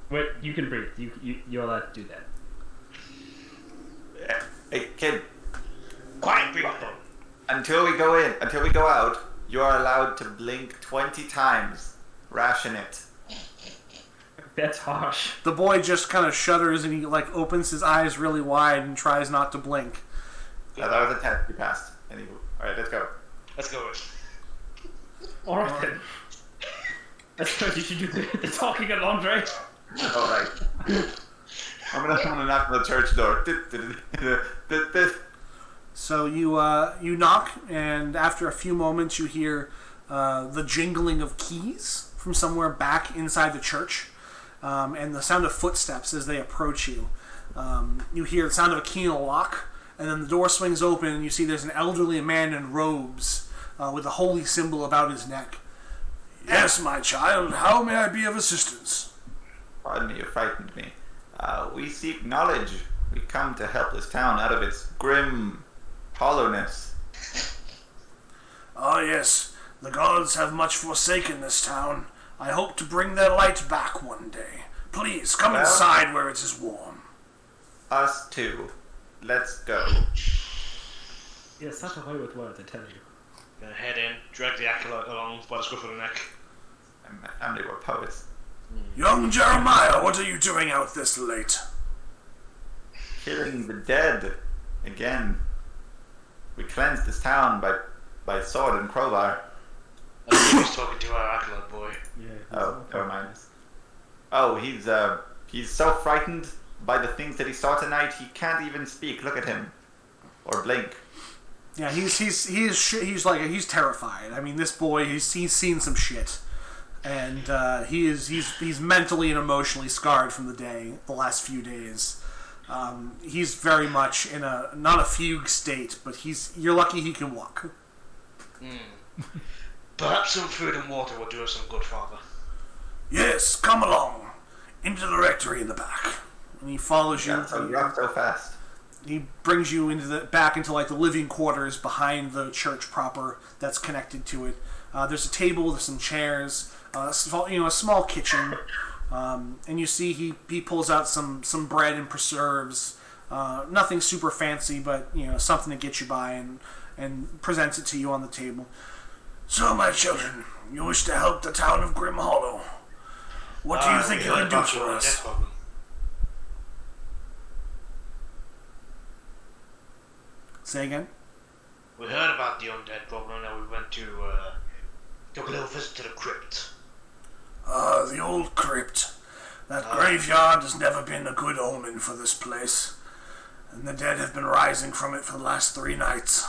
Wait, you can breathe. You're allowed to do that. Hey, kid, Quiet, breathe though. until we go out, you are allowed to blink 20 times. Ration it. That's harsh. The boy just kind of shudders and he opens his eyes really wide and tries not to blink. Yeah, that was a test. You passed. Alright, let's go. Let's go. Alright then. I suppose you should do the talking at Andre. Alright. I'm gonna knock on the church door. So you knock, and after a few moments, you hear the jingling of keys from somewhere back inside the church, and the sound of footsteps as they approach you. You hear the sound of a key in a lock, and then the door swings open, and you see there's an elderly man in robes with a holy symbol about his neck. Yes, my child. How may I be of assistance? Pardon me, you frightened me. We seek knowledge. We come to help this town out of its grim hollowness. Ah, yes. The gods have much forsaken this town. I hope to bring their light back one day. Please, come inside where it is warm. Us too. Let's go. You're such a way with words, I tell you. Gonna head in, drag the acolyte along by the scruff of the neck. My family were poets. Young Jeremiah, what are you doing out this late? Killing the dead. Again. We cleansed this town by sword and crowbar. I think he's talking to our acolyte boy. Yeah. Oh, never mind. Oh, he's so frightened by the things that he saw tonight, he can't even speak. Look at him. Or blink. Yeah, he's terrified. I mean, this boy, he's seen some shit, and he's mentally and emotionally scarred from the last few days. He's very much in not a fugue state, but you're lucky he can walk. Perhaps some food and water will do us some good, Father. Yes, come along into the rectory in the back. And he follows you. So you're up so fast. he brings you back into like the living quarters behind the church proper that's connected to it. There's a table, there's some chairs, a small kitchen, and you see he pulls out some bread and preserves. Nothing super fancy, but something to get you by, and presents it to you on the table. So, my children, you wish to help the town of Grimhollow. What do you think you can do for us? Say again? We heard about the undead problem and we went to took a little visit to the crypt. The old crypt. That graveyard has never been a good omen for this place. And the dead have been rising from it for the last 3 nights.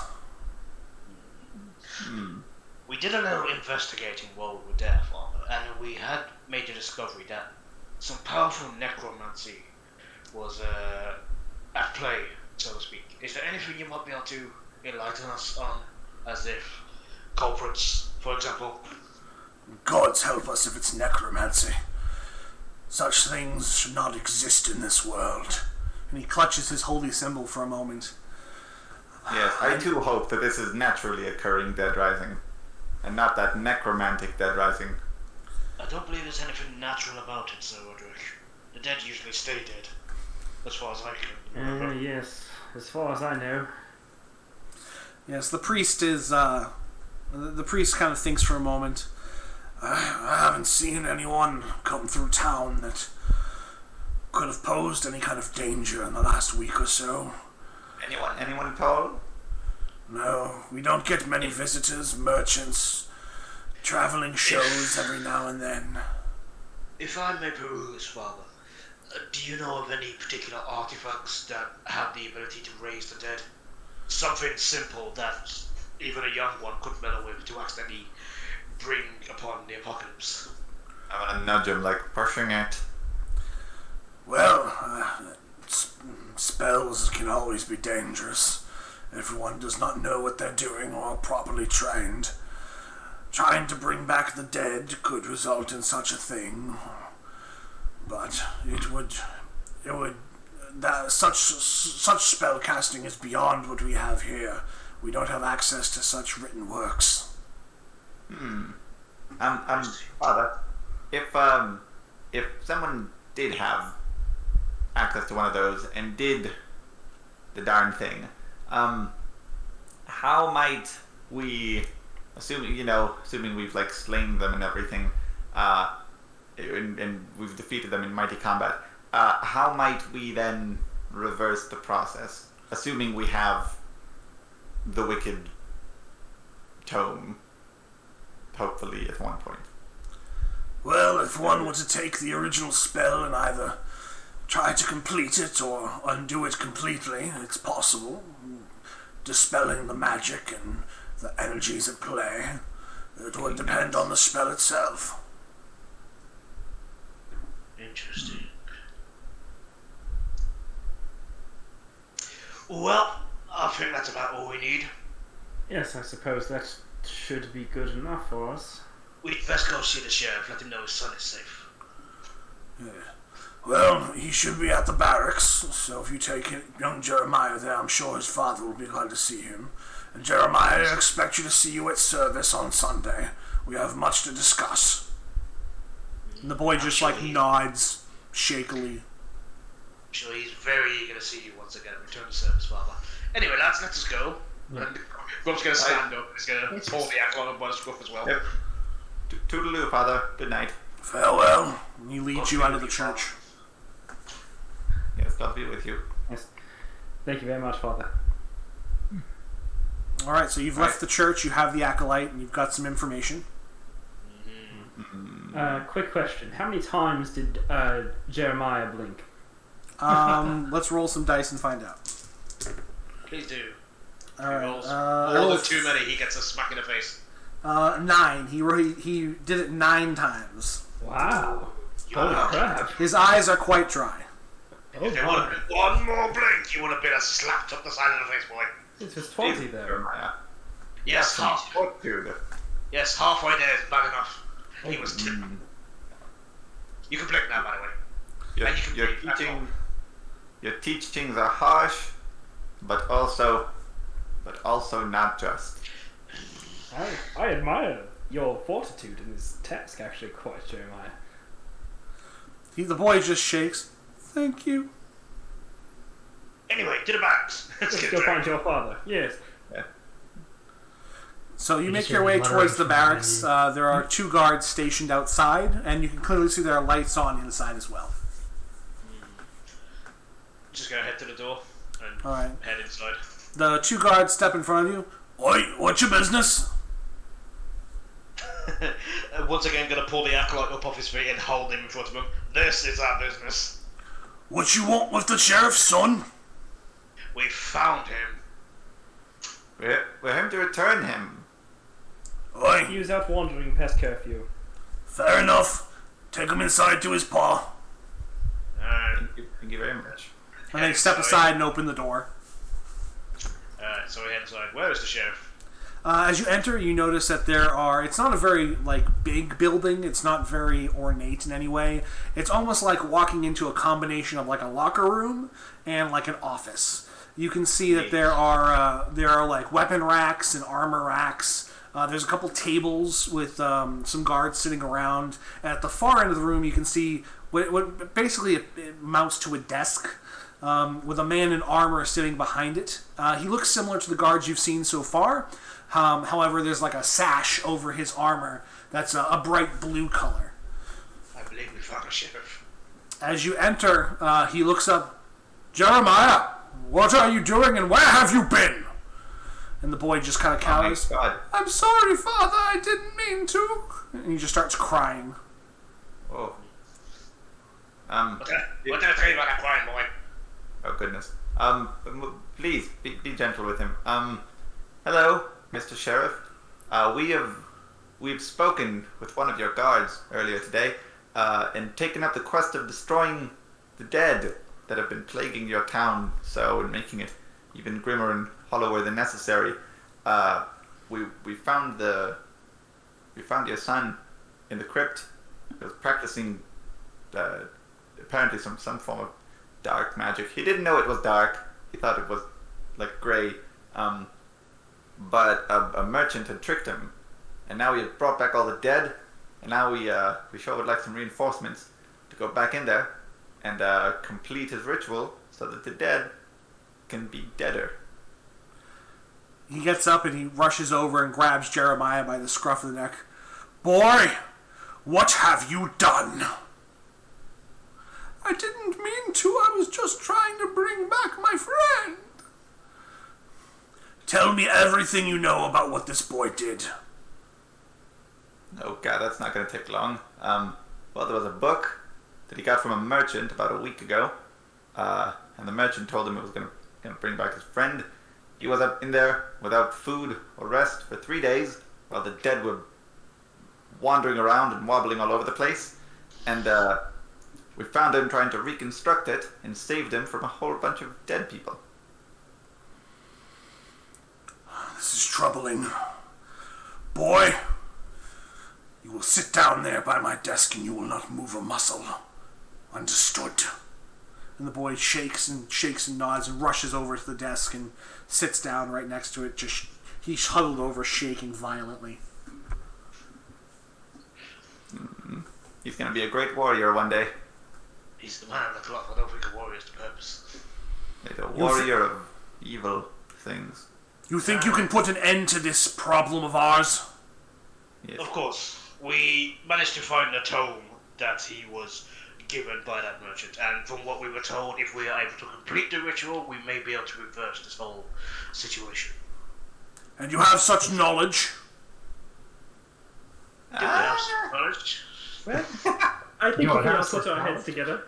We did a little investigating while we were there, Father, and we had made the discovery that some powerful necromancy was at play, so to speak. Is there anything you might be able to enlighten us on, as if culprits, for example? Gods help us if it's necromancy. Such things should not exist in this world. And he clutches his holy symbol for a moment. Yes, I too hope that this is naturally occurring dead rising, and not that necromantic dead rising. I don't believe there's anything natural about it, Sir Roderick. The dead usually stay dead, as far as I can remember. Yes, as far as I know. Yes, the priest is, the priest kind of thinks for a moment. I haven't seen anyone come through town that could have posed any kind of danger in the last week or so. Anyone at all? No, we don't get many visitors, merchants, traveling shows every now and then. If I may peruse, Father, do you know of any particular artifacts that have the ability to raise the dead? Something simple that even a young one could meddle with to accidentally bring upon the apocalypse. I'm gonna nudge him, like pushing it. Well, spells can always be dangerous. Everyone does not know what they're doing or are properly trained. Trying to bring back the dead could result in such a thing, but such spell casting is beyond what we have here. We don't have access to such written works. Father, if someone did have access to one of those and did the darn thing, how might we, assuming we've like slain them and everything, and we've defeated them in mighty combat, how might we then reverse the process, assuming we have the wicked tome, hopefully at one point? Well, if one were to take the original spell and either try to complete it or undo it completely, it's possible. Dispelling the magic and the energies at play. It would depend on the spell itself. Interesting. Well, I think that's about all we need. Yes, I suppose that should be good enough for us. We'd best go see the sheriff, let him know his son is safe. Yeah. Well, he should be at the barracks, so if you take young Jeremiah there, I'm sure his father will be glad to see him. And Jeremiah, I expect you to see you at service on Sunday. We have much to discuss. And the boy just nods shakily. I'm sure he's very eager to see you once again. Return to service, Father. Anyway, lads, let us go. Yeah. And Grub's going to stand up. He's going to pull the ankle on by the scruff as well. Yep. Toodaloo, Father. Good night. Farewell. And he leads you out of the church. Yes, God be with you. Yes. Thank you very much, Father. Alright, so you've left the church, you have the acolyte, and you've got some information. Quick question. How many times did Jeremiah blink? Let's roll some dice and find out. Please do. Alright. More than too many, he gets a smack in the face. 9. He did it 9 times. Wow. Holy crap. His eyes are quite dry. Oh, If there would have been one more blink, you would have been slapped up the side of the face, boy. It was 20 there. Jeremiah. Yes, What, dude? yes, halfway there is bad enough. He was You can blink now, by the way. And you can breathe, that's all. Your teachings are harsh, but also not just. I admire your fortitude in this task, actually, quite, Jeremiah. The boy just shakes. Thank you. Anyway, to the barracks. Let's go find your father. Yes. So you You make just your hear way muttering towards the from behind barracks. you. There are 2 guards stationed outside, and you can clearly see there are lights on inside as well. Just gonna head to the door and All right. head inside. The 2 guards step in front of you. Oi, what's your business? Once again, gonna pull the acolyte up off his feet and hold him in front of him. This is our business. What you want with the sheriff's son? We found him. We're him to return him. Oi, He was out wandering past curfew. fair enough. Take him inside to his paw. Thank you very much. And they step aside and open the door. Alright, so we head inside. Where is the sheriff? As you enter, you notice that it's not a very, big building. It's not very ornate in any way. It's almost like walking into a combination of, a locker room and, an office. You can see that there are weapon racks and armor racks. There's a couple tables with some guards sitting around. And at the far end of the room, you can see what basically it amounts to a desk with a man in armor sitting behind it. He looks similar to the guards you've seen so far. However, there's a sash over his armor that's a bright blue color. I believe we found a sheriff. As you enter, he looks up. Jeremiah, what are you doing and where have you been? And the boy just kind of cowers. Oh my God. I'm sorry, Father, I didn't mean to. And he just starts crying. Oh. What did I tell you about that crying boy? Oh goodness. Please be gentle with him. Hello, Mr. Sheriff. We've spoken with one of your guards earlier today, and taken up the quest of destroying the dead that have been plaguing your town, and making it even grimmer and hollower than necessary. We found your son in the crypt. He was practicing apparently some form of dark magic. He didn't know it was dark. He thought it was gray. But a merchant had tricked him, and now he had brought back all the dead. And now we sure would like some reinforcements to go back in there and complete his ritual so that the dead can be deader. He gets up and he rushes over and grabs Jeremiah by the scruff of the neck. Boy, what have you done? I didn't mean to. I was just trying to bring back my friend. Tell me everything you know about what this boy did. Oh God, that's not going to take long. Well, there was a book that he got from a merchant about a week ago, and the merchant told him it was going to bring back his friend. He was up in there without food or rest for 3 days while the dead were wandering around and wobbling all over the place, and we found him trying to reconstruct it and saved him from a whole bunch of dead people. This is troubling. Boy, you will sit down there by my desk and you will not move a muscle. Understood? And the boy shakes and nods and rushes over to the desk and sits down right next to it. He's huddled over, shaking violently. Mm-hmm. He's going to be a great warrior one day. He's the man of the cloth. I don't think a warrior's the purpose. Like a warrior of evil things. You think you can put an end to this problem of ours? Yes. Of course. We managed to find a tome that he was given by that merchant, and from what we were told, if we are able to complete the ritual, we may be able to reverse this whole situation. And you have such knowledge? Do we have some knowledge? Well, I think You we can all have put our some heads together.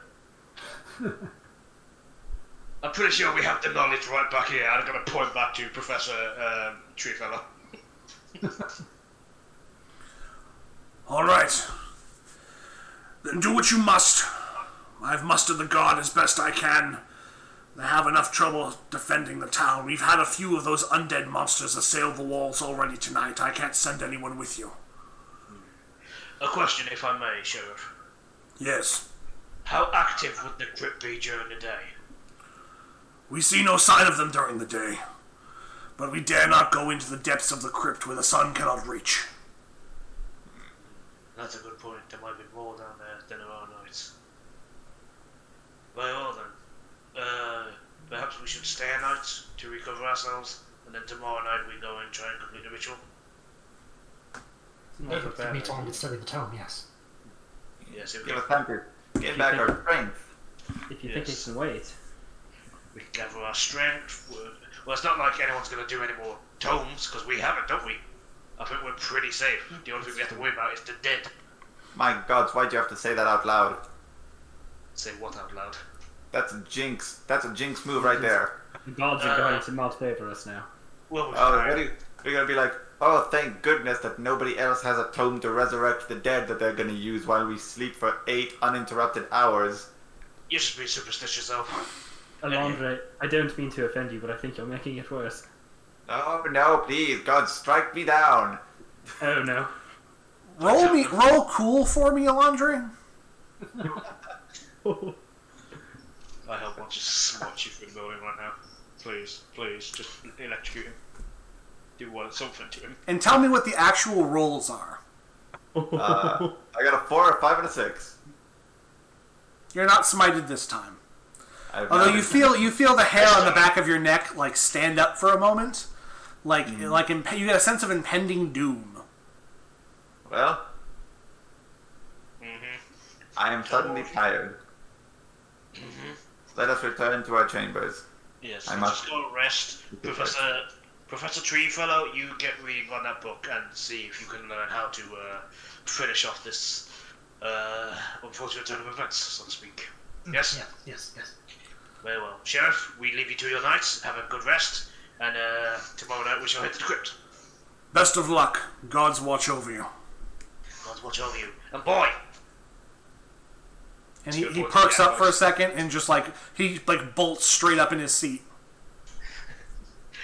I'm pretty sure we have the knowledge right back here. I'm going to point back to Professor Treefella. All right. Then do what you must. I've mustered the guard as best I can. They have enough trouble defending the town. We've had a few of those undead monsters assail the walls already tonight. I can't send anyone with you. A question, if I may, Sheriff. Yes. How active would the crypt be during the day? We see no sign of them during the day, but we dare not go into the depths of the crypt where the sun cannot reach. That's a good point. There might be more down there than there are nights. Very well then. Perhaps we should stay a night to recover ourselves, and then tomorrow night we go and try and complete the ritual. If we time to study the tome, yes. Yes, it Give us time to get back our strength. If you think it can wait. We can gather our strength. Well, it's not like anyone's going to do any more tomes, because we haven't, don't we? I think we're pretty safe. The only thing we have to worry about is the dead. My gods, why'd you have to say that out loud? Say what out loud? That's a jinx. That's a jinx move right there. The gods are going to malfavor us now. Well, Oh, we're gonna be like, oh, thank goodness that nobody else has a tome to resurrect the dead that they're gonna use while we sleep for 8 uninterrupted hours. you should be superstitious, though. Alondre, I don't mean to offend you, but I think you're making it worse. Oh no, please, God, strike me down. Oh no. Roll cool for me, Alondre. I hope I'll just swat you through the building right now. Please, just electrocute him. Do something to him. And tell me what the actual rolls are. I got a 4, a 5, and a 6. You're not smited this time. I've Although not- you feel the hair on the back of your neck like stand up for a moment, you get a sense of impending doom. Well, Mm-hmm. I am suddenly tired. Mm-hmm. Let us return to our chambers. Yes, I let's must- just go rest. Professor Treefellow, you get reading on that book and see if you can learn how to finish off this unfortunate turn of events, so to speak. Yes? Yeah, yes. Very well. Sheriff, we leave you to your nights. Have a good rest. And tomorrow night we shall hit the crypt. Best of luck. Gods watch over you. God's watch over you. And boy! And he perks up for a second and just he bolts straight up in his seat.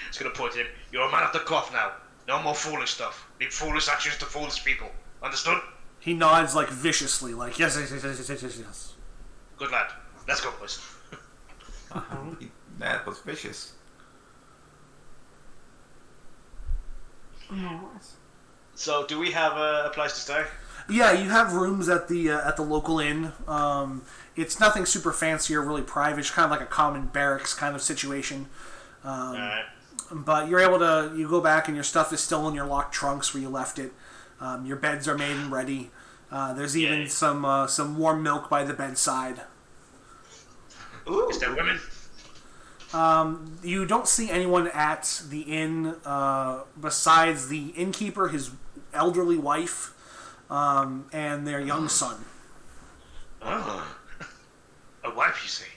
It's going to point at him. You're a man of the cloth now. No more foolish stuff. Leave foolish actions to foolish people. Understood? He nods viciously, yes. Good lad. Let's go, boys. That was vicious. So, do we have a place to stay? Yeah, you have rooms at the local inn. It's nothing super fancy or really private. It's kind of like a common barracks kind of situation. Alright. But you're able to you go back and your stuff is still in your locked trunks where you left it. Your beds are made and ready. There's even Yay. some warm milk by the bedside. Ooh. Is there women? You don't see anyone at the inn besides the innkeeper, his elderly wife, and their young son. Oh. A wife, you see.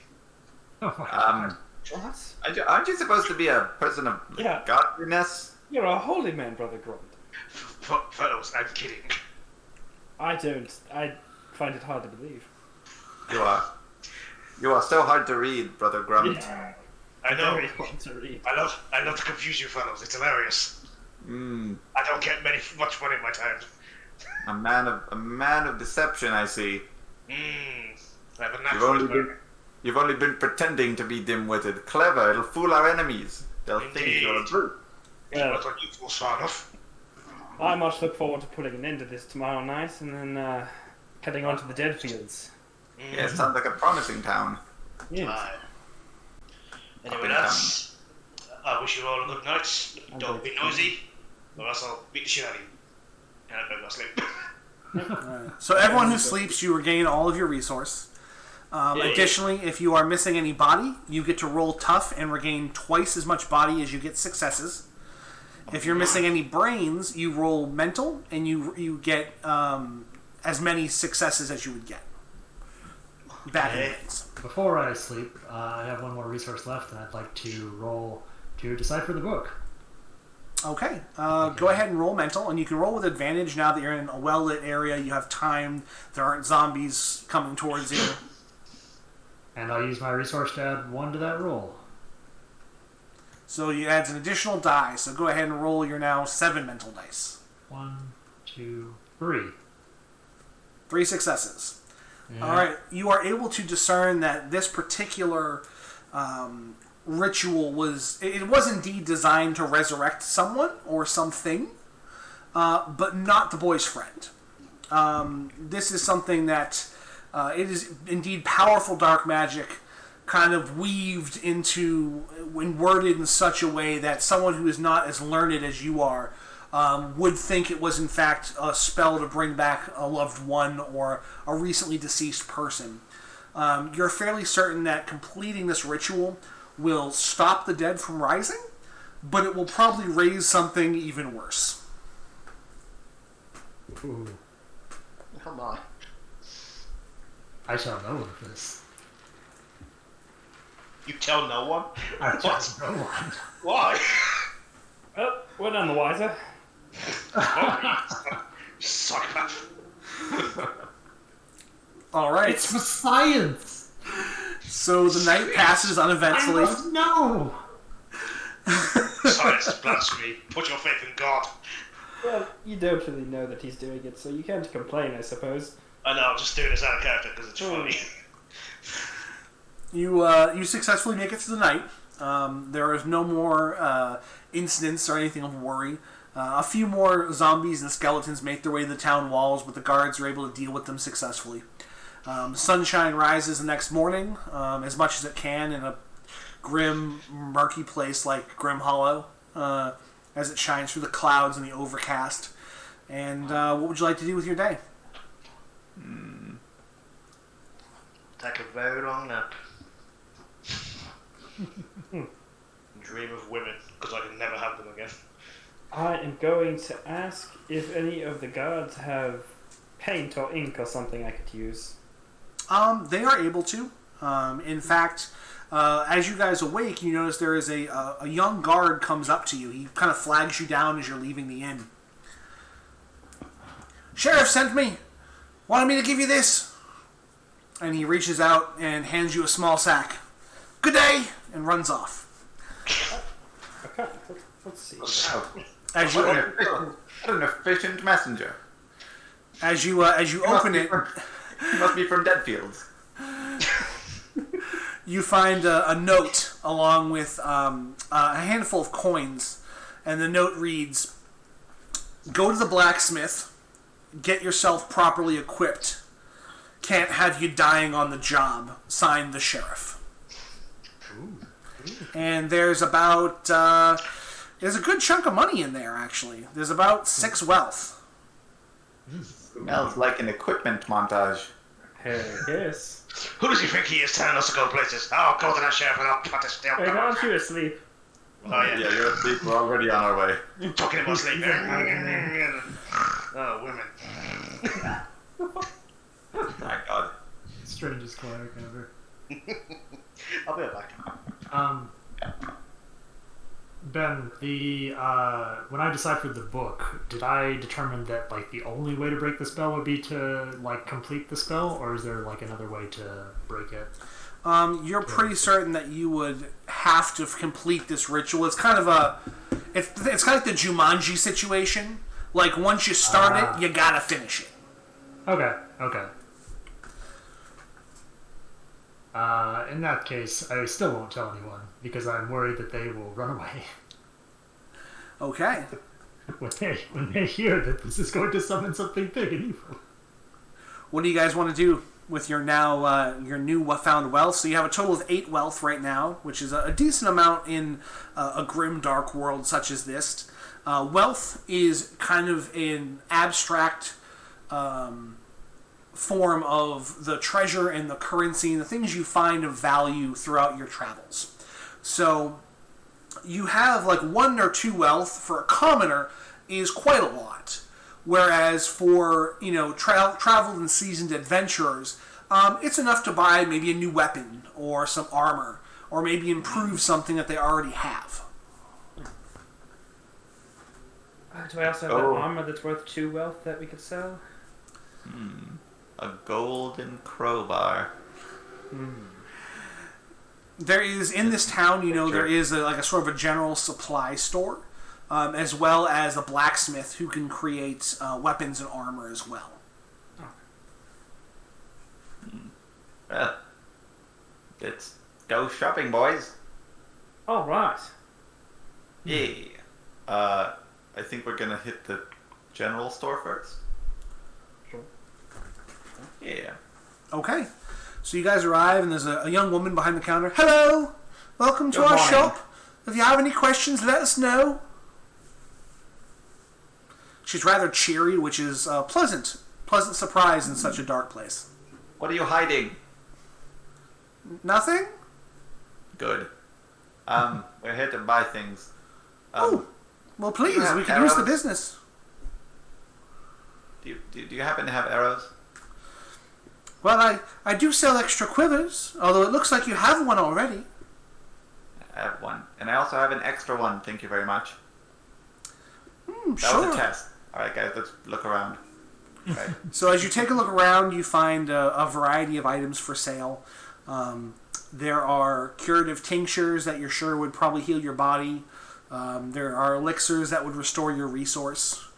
Oh my god. What? Aren't you supposed to be a person of Yeah. godliness? You're a holy man, Brother Grunt. Fellows, I'm kidding. I find it hard to believe. You are so hard to read, Brother Grunt. I know. Very hard to read. I love to confuse you fellows. It's hilarious. I don't get much money in my time. A man of deception, I see. I have a natural. You've only been pretending to be dim-witted. Clever, it'll fool our enemies. They'll think you're a brute. Well, Not like you fools far enough. I much look forward to putting an end to this tomorrow night and then heading on to the dead fields. Yeah, it sounds like a promising town. Yes. Anyway, that's. I wish you all a good night. Don't be noisy, or else I'll beat the shit out of you. And I better go sleep. So everyone who sleeps, you regain all of your resource. Additionally, if you are missing any body, you get to roll tough and regain twice as much body as you get successes. If you're missing any brains, you roll mental and you get as many successes as you would get. Back in brains. Before I sleep, I have one more resource left, and I'd like to roll to decipher the book. Okay, go ahead and roll mental, and you can roll with advantage now that you're in a well-lit area. You have time. There aren't zombies coming towards you. And I'll use my resource to add 1 to that roll. So you adds an additional die. So go ahead and roll your now 7 mental dice. 1, 2, 3. 3 successes. Yeah. All right, you are able to discern that this particular ritual was indeed designed to resurrect someone or something, but not the boy's friend. This is something that it is indeed powerful dark magic, kind of weaved into and worded in such a way that someone who is not as learned as you are would think it was in fact a spell to bring back a loved one or a recently deceased person. You're fairly certain that completing this ritual will stop the dead from rising, but it will probably raise something even worse. Ooh. Oh my. I shall know of this. You tell no one? I shall know one. Why? Oh, we're none the wiser. Psychopath. All right. It's for science! So the night passes uneventfully. I must know! Science is blasphemy. Put your faith in God. Well, you don't really know that he's doing it, so you can't complain, I suppose. I know, I'm just doing this out of character because it's funny. You successfully make it through the night. There is no more incidents or anything of worry. A few more zombies and skeletons make their way to the town walls, but the guards are able to deal with them successfully. Sunshine rises the next morning, as much as it can in a grim, murky place like Grimhollow, as it shines through the clouds and the overcast. And what would you like to do with your day? Take a very long nap. Dream of women, because I can never have them again. I am going to ask if any of the guards have paint or ink or something I could use. They are able to. In fact, as you guys awake, you notice there is a young guard comes up to you. He kind of flags you down as you're leaving the inn. Sheriff sent me. Wanted me to give you this. And he reaches out and hands you a small sack. Good day, and runs off. Okay, let's see. Wow. As you What an efficient messenger. as you open it, He must be from Deadfields. you find a note along with a handful of coins, and the note reads, "Go to the blacksmith, get yourself properly equipped. Can't have you dying on the job. Signed, the sheriff." And there's about there's a good chunk of money in there. Actually, there's about 6 wealth. Smells like an equipment montage. Hey, yes. Who does he think he is telling us to go places? I'll go to that sheriff and I'll put this down. Wait, aren't you asleep? Oh yeah. Yeah, you're asleep. We're already on our way. Talking about sleep. Oh, women. My God. Strangest cleric ever. I'll be right back. Ben, when I deciphered the book, did I determine that like the only way to break the spell would be to like complete the spell, or is there like another way to break it? You're pretty certain that you would have to complete this ritual. It's kind of it's kind of like the Jumanji situation. Like once you start it, you gotta finish it. Okay. In that case, I still won't tell anyone because I'm worried that they will run away Okay. when they hear that this is going to summon something big and evil. What do you guys want to do with your your new found wealth? So you have a total of 8 wealth right now, which is a decent amount in a grim, dark world such as this. Wealth is kind of an abstract form of the treasure and the currency and the things you find of value throughout your travels. So you have like 1 or 2 wealth for a commoner is quite a lot. Whereas for, traveled and seasoned adventurers, it's enough to buy maybe a new weapon or some armor, or maybe improve something that they already have. Do I also have that armor that's worth 2 wealth that we could sell? A golden crowbar. There is, in this town, there is a sort of a general supply store, as well as a blacksmith who can create weapons and armor as well. Well, let's go shopping, boys. All right. Yeah. I think we're gonna hit the general store first. Sure. Yeah. Okay. So you guys arrive, and there's a young woman behind the counter. Hello! Welcome to Good our morning. shop. If you have any questions, let us know. She's rather cheery, which is a pleasant surprise in such a dark place. What are you hiding? Nothing? Good. We're here to buy things. Oh, well, please, you have we can use the arrows? business. Do you happen to have arrows? Well, I do sell extra quivers, although it looks like you have one already. I have one, and I also have an extra one. Thank you very much. That Sure. was a test. All right, guys, let's look around. Okay. So as you take a look around, you find a variety of items for sale. There are curative tinctures that you're sure would probably heal your body. There are elixirs that would restore your resource.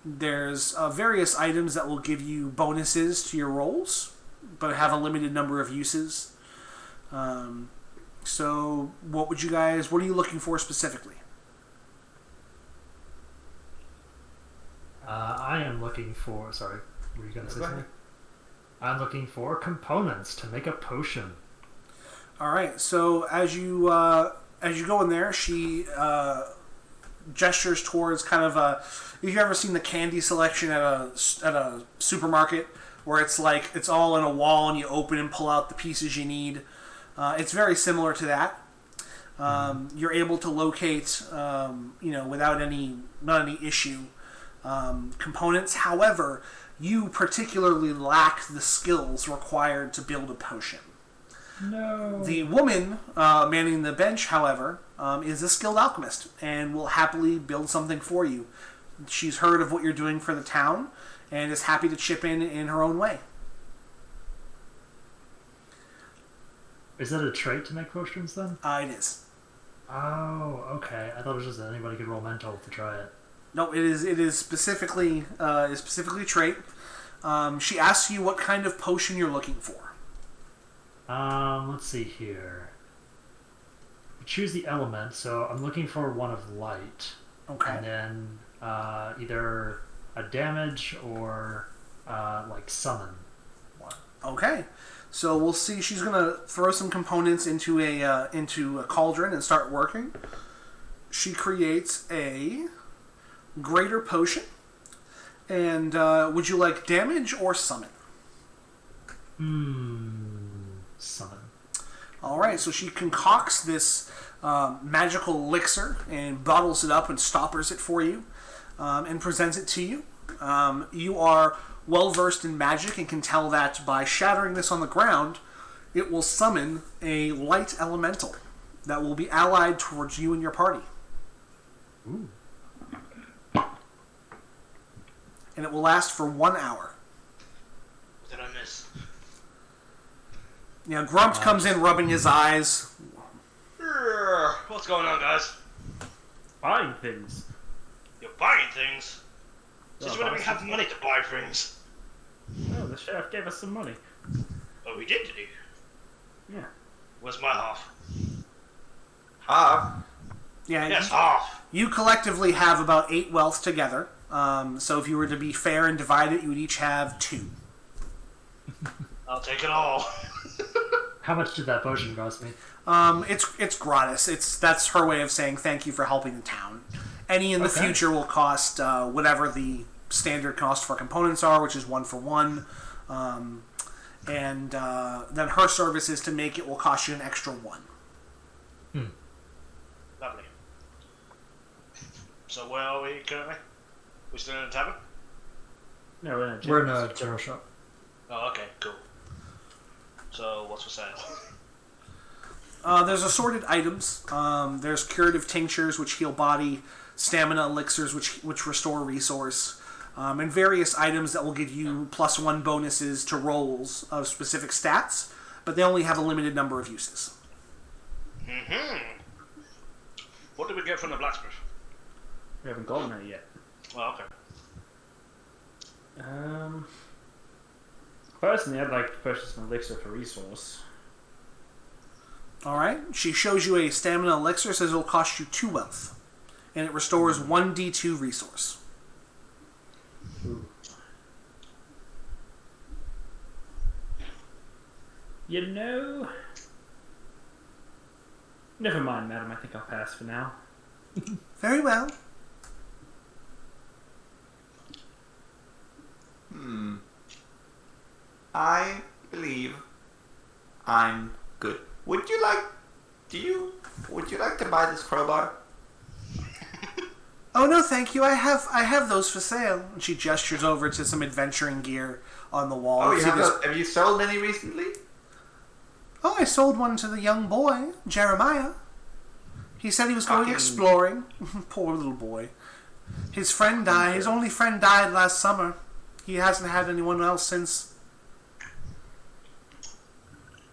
There's various items that will give you bonuses to your rolls, but have a limited number of uses. So what are you looking for specifically? I am looking for. Sorry, were you going to say Go ahead. something? I'm looking for components to make a potion. All right. So as you go in there, she gestures towards kind of a. Have you ever seen the candy selection at a supermarket where it's like it's all in a wall and you open and pull out the pieces you need? It's very similar to that. You're able to locate, without not any issue, components. However, you particularly lack the skills required to build a potion. No. The woman manning the bench, however, is a skilled alchemist and will happily build something for you. She's heard of what you're doing for the town and is happy to chip in her own way. Is that a trait to make potions then? It is. Oh, okay. I thought it was just that anybody could roll mental to try it. No, it is specifically trait. She asks you what kind of potion you're looking for. Let's see here. Choose the element, so I'm looking for one of light. Okay. And then either a damage or like summon one. Okay. So we'll see. She's gonna throw some components into a cauldron and start working. She creates a greater potion. And would you like damage or summon? Summon. All right. So she concocts this magical elixir and bottles it up and stoppers it for you, and presents it to you. You are well versed in magic and can tell that by shattering this on the ground, it will summon a light elemental that will be allied towards you and your party. Ooh. And it will last for 1 hour. What did I miss? Yeah, Grumps comes in rubbing his eyes. What's going on, guys? Buying things. You're buying things? Since Well, when do we buying have money to buy things? Oh, the sheriff gave us some money. Oh, we did, did he? Yeah. Where's my half? Half. Yeah, Yes, half. you collectively have about 8 wealth together. So if you were to be fair and divide it, you would each have 2. I'll take it all. How much did that potion cost me? It's gratis. That's her way of saying thank you for helping the town. Any in the Okay. future will cost whatever the standard cost for components are, which is 1 for 1. And then her services to make it will cost you an extra 1. Lovely. So where are we currently? We still in a tavern? No, we're in a We're in a general shop. Oh, okay, cool. So what's for sale? There's assorted items. There's curative tinctures, which heal body, stamina elixirs, which restore resource, and various items that will give you +1 bonuses to rolls of specific stats, but they only have a limited number of uses. What did we get from the blacksmith? We haven't gotten there yet. Oh, okay. Personally, I'd like to purchase an elixir for resource. Alright. She shows you a stamina elixir, says it'll cost you 2 wealth. And it restores 1d2 resource. You know... Never mind, madam. I think I'll pass for now. Very well. I believe I'm good. Would you like to buy this crowbar? Oh no, thank you. I have those for sale. And she gestures over to some adventuring gear on the wall. Oh, You see this- have you sold any recently? Oh, I sold one to the young boy, Jeremiah. He said he was going exploring. Poor little boy. His friend died. His only friend died last summer. He hasn't had anyone else since.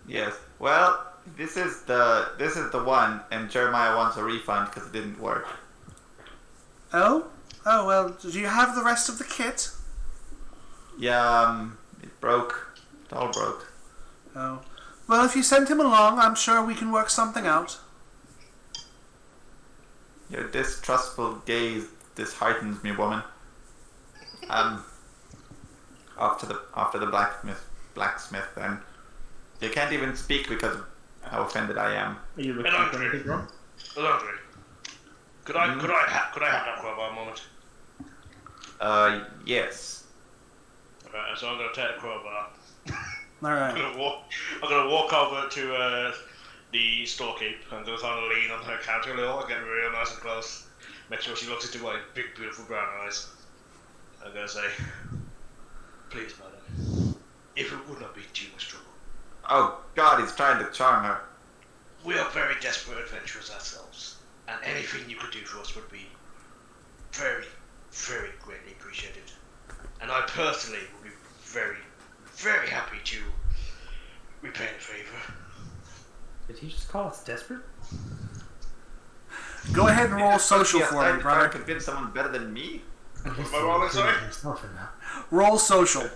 Yes. Well, this is the one, and Jeremiah wants a refund because it didn't work. Oh? Oh, well, do you have the rest of the kit? Yeah, it broke. It all broke. Oh. Well, if you send him along, I'm sure we can work something out. Your distrustful gaze disheartens me, woman. Off to the blacksmith then. You can't even speak because of how offended I am. Are you looking for anything wrong? Laundry. Could I have that crowbar a moment? Yes. Alright, so I'm gonna take the crowbar. Alright. I'm gonna walk over to the storekeep. I'm gonna kind of lean on her counter a little. Get real nice and close. Make sure she looks into my big, beautiful brown eyes. I'm gonna say, please, madam, if it would not be too much trouble. Oh God, he's trying to charm her. We are very desperate adventurers ourselves, and anything you could do for us would be very, very greatly appreciated. And I personally would be very, very happy to repay the favour. Did he just call us desperate? Go ahead and roll social Yeah, for trying me, to brother. convince someone better than me. At least Am I rolling, sorry? yourself in that. Roll social.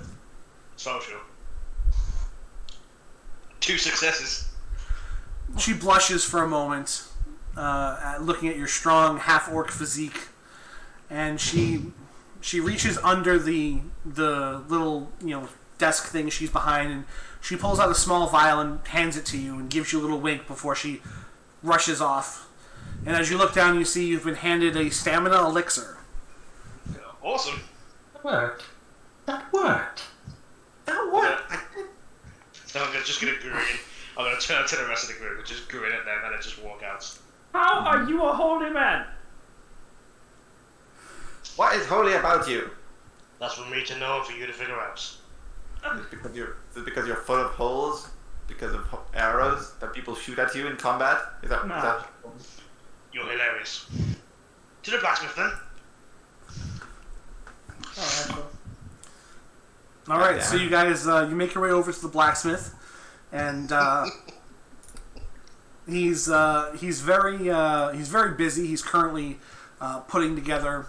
Social. 2 successes. She blushes for a moment, looking at your strong half-orc physique, and she reaches under the little desk thing she's behind, and she pulls out a small vial and hands it to you, and gives you a little wink before she rushes off. And as you look down, you see you've been handed a stamina elixir. Awesome. That worked. That worked. That what? So I'm just gonna grin. I'm gonna turn to the rest of the group and just grin at them and then just walk out. How are you a holy man? What is holy about you? That's for me to know and for you to figure out. Is it because you're full of holes? Because of arrows that people shoot at you in combat? Is that? No. You're hilarious. To the blacksmith then. All right, so you guys, you make your way over to the blacksmith, and he's very busy. He's currently putting together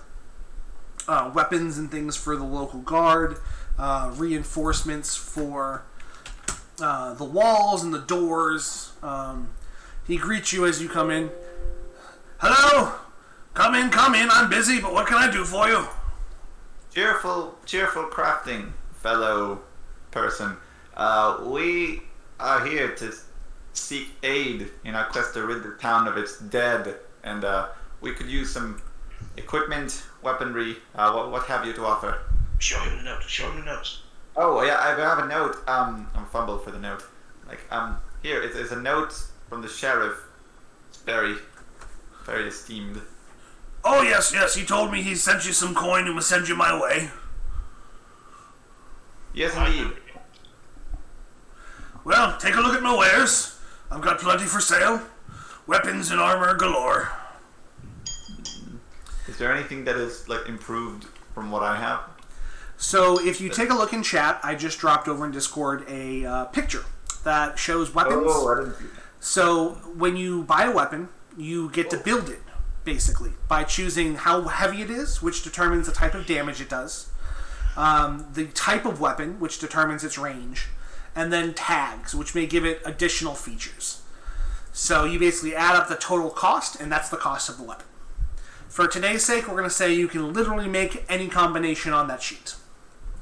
weapons and things for the local guard, reinforcements for the walls and the doors. He greets you as you come in. Hello, come in. I'm busy, but what can I do for you? Cheerful crafting, fellow person. We are here to seek aid in our quest to rid the town of its dead, and we could use some equipment, weaponry, what have you to offer. Show him the note. Oh yeah, I have a note. I'm fumbled for the note. Here it's a note from the sheriff. It's very esteemed. Oh yes, he told me he sent you some coin and will send you my way. Yes, indeed. Well, take a look at my wares. I've got plenty for sale. Weapons and armor galore. Is there anything that is improved from what I have? So if you take a look in chat, I just dropped over in Discord a picture that shows weapons. Oh, I didn't see that. So when you buy a weapon, you get to build it, basically, by choosing how heavy it is, which determines the type of damage it does, the type of weapon, which determines its range, and then tags, which may give it additional features. So you basically add up the total cost, and that's the cost of the weapon. For today's sake, we're going to say you can literally make any combination on that sheet.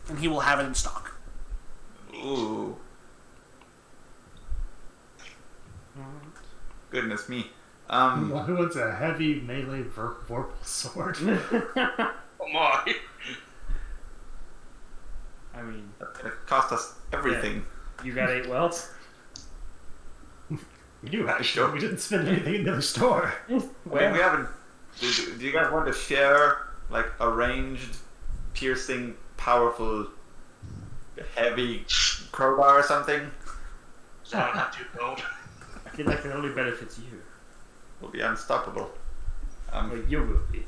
And he will have it in stock. Ooh. Goodness me. Who wants a heavy melee vorpal sword? Oh my! I mean, It cost us everything. you got 8 welts? We do actually. We didn't spend anything in the other store. I mean, we haven't. Do you guys want to share like a ranged, piercing, powerful, heavy crowbar or something? So I have 2 gold. I feel like it only benefits you. We'll be unstoppable. Well, you will be.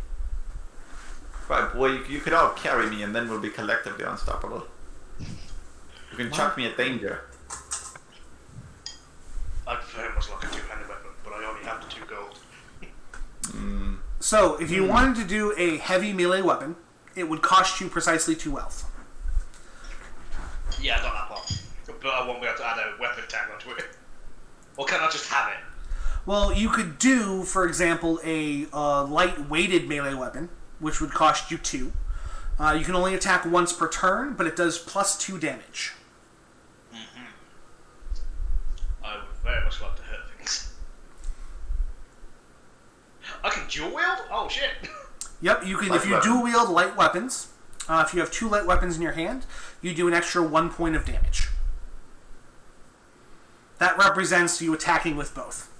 Right, boy, you could all carry me, and then we'll be collectively unstoppable. You can chuck me at danger. I'd very much like a 2-handed weapon, but I only have the 2 gold. So, if you wanted to do a heavy melee weapon, it would cost you precisely 2 wealth. Yeah, I don't have one. But I won't be able to add a weapon tag onto it. Or can I just have it? Well, you could do, for example, a light-weighted melee weapon, which would cost you 2. You can only attack once per turn, but it does plus 2 damage. I would very much like to hurt things. I can dual wield? Oh shit! Yep, you can. Light If you weapon. dual wield light weapons, if you have 2 light weapons in your hand, you do an extra 1 point of damage. That represents you attacking with both.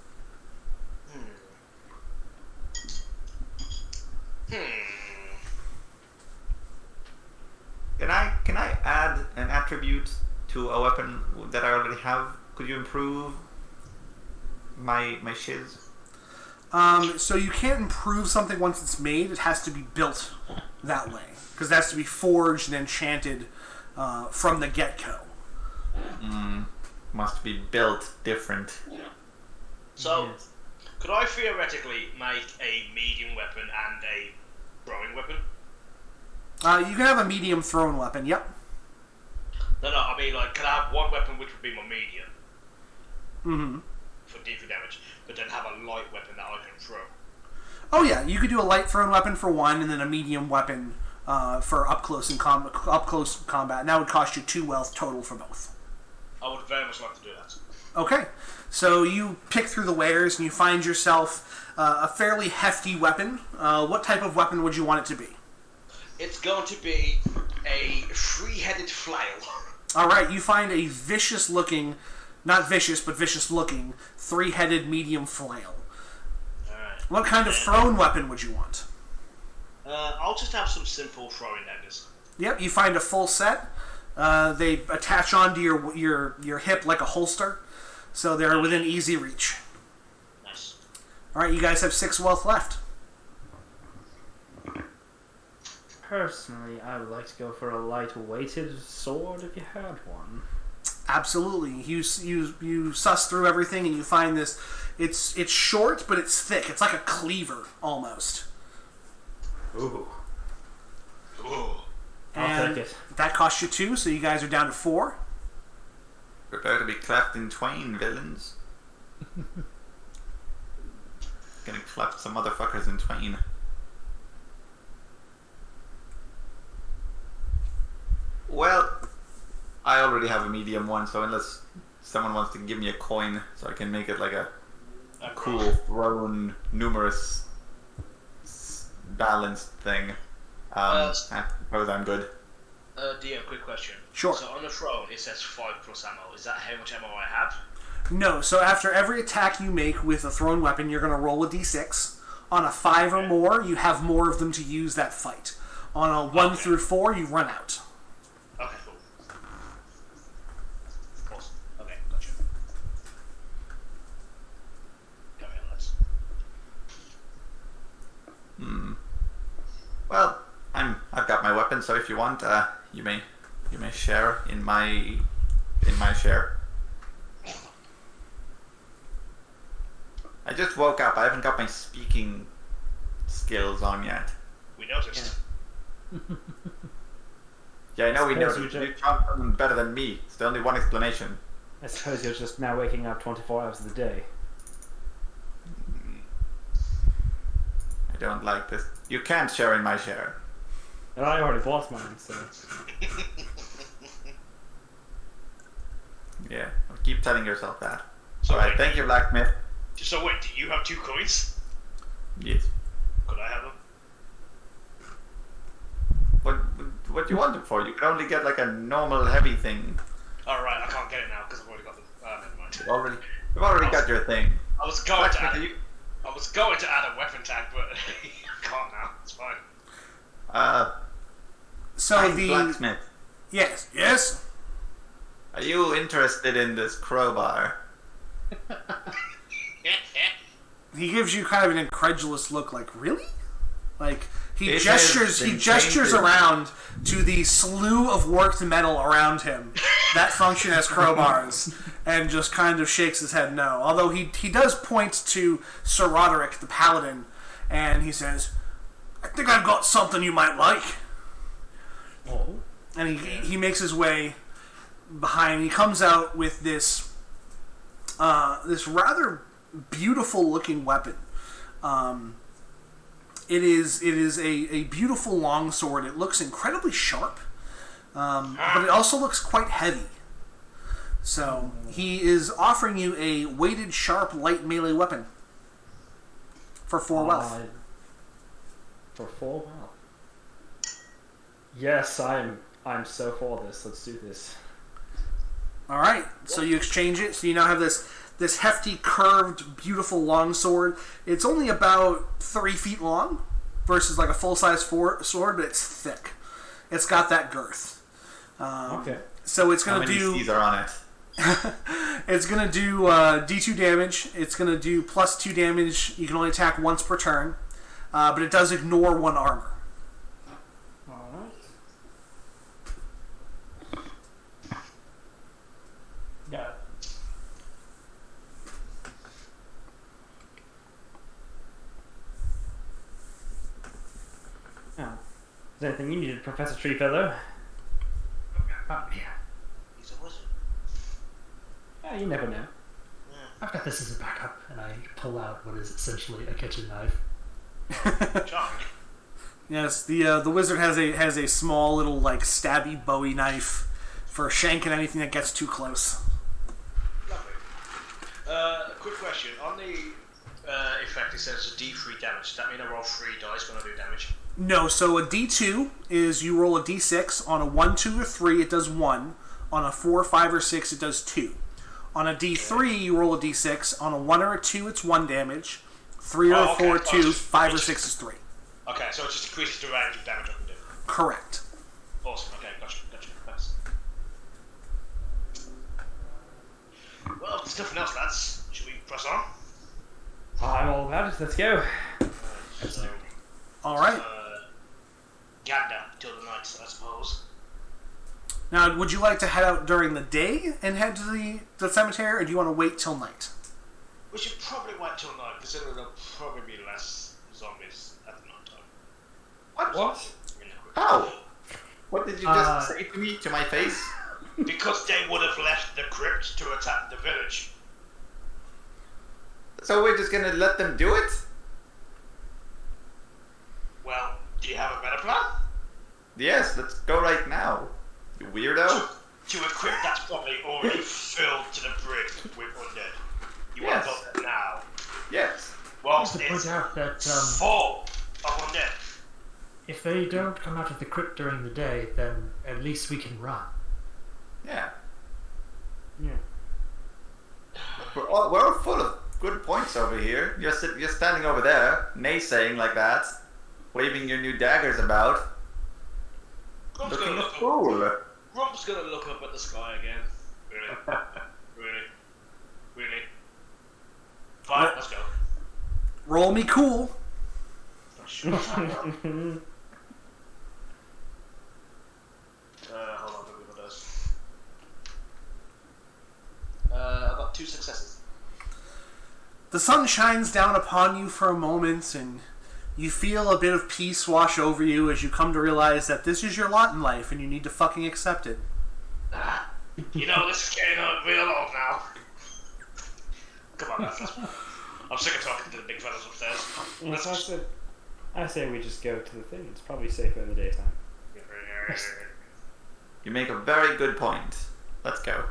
Can I add an attribute to a weapon that I already have? Could you improve my shiz? So you can't improve something once it's made. It has to be built that way. Because it has to be forged and enchanted from the get-go. Must be built different. So, could I theoretically make a medium weapon and a throwing weapon? You can have a medium thrown weapon, yep. No, I mean, like, can I have one weapon which would be my medium Mm-hmm. for deeper damage, but then have a light weapon that I can throw? Oh yeah, you could do a light thrown weapon for one, and then a medium weapon for up close combat. And that would cost you 2 wealth total for both. I would very much like to do that. Okay, so you pick through the wares and you find yourself a fairly hefty weapon. What type of weapon would you want it to be? It's going to be a 3-headed flail. Alright, you find a vicious looking, not vicious, but vicious looking, 3-headed medium flail. Alright. What kind of thrown weapon would you want? I'll just have some simple throwing daggers. Yep, you find a full set. They attach onto your hip like a holster, so they're within easy reach. Nice. Alright, you guys have 6 wealth left. Personally, I would like to go for a light-weighted sword if you had one. Absolutely. You suss through everything and you find this. It's short, but it's thick. It's like a cleaver, almost. Ooh. Ooh. I'll take it. That costs you 2, so you guys are down to 4. Prepare to be cleft in twain, villains. Gonna cleft some motherfuckers in twain. Well, I already have a medium one, so unless someone wants to give me a coin so I can make it like a cool, thrown, numerous, balanced thing, I suppose I'm good. DM, quick question. Sure. So on the throne, it says 5 plus ammo. Is that how much ammo I have? No, so after every attack you make with a thrown weapon, you're going to roll a d6. On a 5 or more, you have more of them to use that fight. On a 1 through 4, you run out. Okay, cool. Awesome. Okay, gotcha. Carry on, lads. Well, I've got my weapon, so if you want, you may share in my share. I just woke up. I haven't got my speaking skills on yet. We noticed. Yeah, I know we know. Suppose You found something better than me. It's the only one explanation. I suppose you're just now waking up 24 hours of the day. don't like this. You can't share in my share. And I already bought mine, so. Yeah, keep telling yourself that. So Alright, wait, thank you, blacksmith. So wait, do you have 2 coins? Yes. Could I have them? What do you want it for? You can only get like a normal heavy thing. Alright, I can't get it now because I've already got them. Never mind. We've already got your thing. I was going to add Blacksmith, I was going to add a weapon tag, but I can't now. It's fine. So I'm the blacksmith. yes. Are you interested in this crowbar? He gives you kind of an incredulous look, like, really? Like, he It gestures has been gestures painted. around to the slew of worked metal around him that function as crowbars, and just kind of shakes his head no. Although he does point to Sir Roderick, the paladin, and he says, I think I've got something you might like. Oh. And he makes his way behind. He comes out with this rather beautiful looking weapon. It is a beautiful longsword. It looks incredibly sharp, but it also looks quite heavy. So he is offering you a weighted, sharp, light melee weapon for 4 wealth. For 4 wealth. Yes, I'm so for this. Let's do this. All right. So you exchange it. So you now have this hefty, curved, beautiful longsword. It's only about 3 feet long versus like a full-size sword, but it's thick. It's got that girth. Okay. So it's How going to many do. C's are on it? It's going to do D2 damage. It's going to do plus 2 damage. You can only attack once per turn, but it does ignore 1 armor. Alright. Got it. Oh. Is there anything you needed, Professor Treefellow? Yeah. He's a wizard. Yeah, you never know. I've got this as a backup, and I pull out what is essentially a kitchen knife. Chuck. Yes, the wizard has a small little like stabby Bowie knife for shanking anything that gets too close. Lovely. Quick question. On the effect, it says a D3 damage. Does that mean I roll 3 dice when I do damage? No, so a D2 is you roll a D6. On a 1, 2, or 3, it does 1. On a 4, 5, or 6, it does 2. On a D3, you roll a D6. On a 1 or a 2, it's 1 damage. 3 or a 4, 2, 5 or 6 is 3. Okay, so it just increases the range of damage I can do. Correct. Awesome. Okay, gotcha. Thanks. Well, if there's nothing else, lads, should we press on? I'm all about it. Let's go. So, All right. gander till the night, I suppose. Now, would you like to head out during the day and head to the cemetery, or do you want to wait till night? We should probably wait till night, considering there'll probably be less zombies at the night time. What? How? What did you just say to me, to my face? Because they would have left the crypt to attack the village. So we're just gonna let them do it? Well, do you have a better plan? Yes, let's go right now. You weirdo. To a crypt that's probably already filled to the brim with undead. You Yes. want to go there now? Yes. Whilst To point it's out that full of undead. if they don't come out of the crypt during the day, then at least we can run. Yeah. Yeah. We're all full of good points over here. You're standing over there, naysaying like that, waving your new daggers about, Grump's looking gonna a look up. fool. Grump's gonna look up at the sky again. Really? Really? Fine, let's go. Roll me cool. Hold on, let me look at those. I've got 2 successes. The sun shines down upon you for a moment, and you feel a bit of peace wash over you as you come to realize that this is your lot in life, and you need to fucking accept it. You know, this is getting real old now. Come on, lads. I'm sick of talking to the big fellas upstairs. That's it. I say we just go to the thing. It's probably safer in the daytime. You make a very good point. Let's go.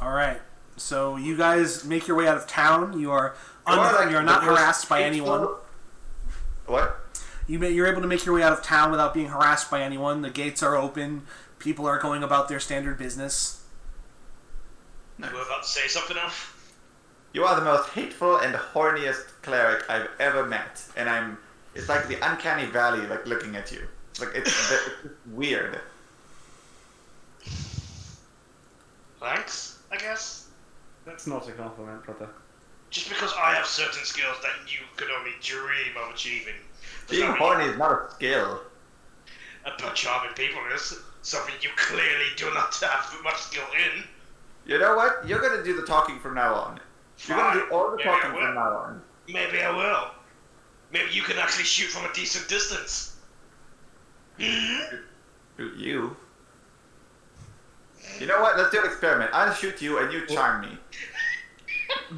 All right. So you guys make your way out of town. You're like not the most harassed by hateful- anyone. What? You're able to make your way out of town without being harassed by anyone. The gates are open. People are going about their standard business. You were about to say something else? You are the most hateful and horniest cleric I've ever met, and it's like the uncanny valley, like looking at you. Like it's weird. Thanks, I guess. That's not a compliment, brother. Just because I have certain skills that you could only dream of achieving. Being horny is not a skill. But charming people is something you clearly do not have much skill in. You know what? You're gonna do the talking from now on. You're gonna do all the Maybe I talking will. from now on. Maybe I will. Maybe you can actually shoot from a decent distance. Shoot you. You know what? Let's do an experiment. I'll shoot you and you charm me.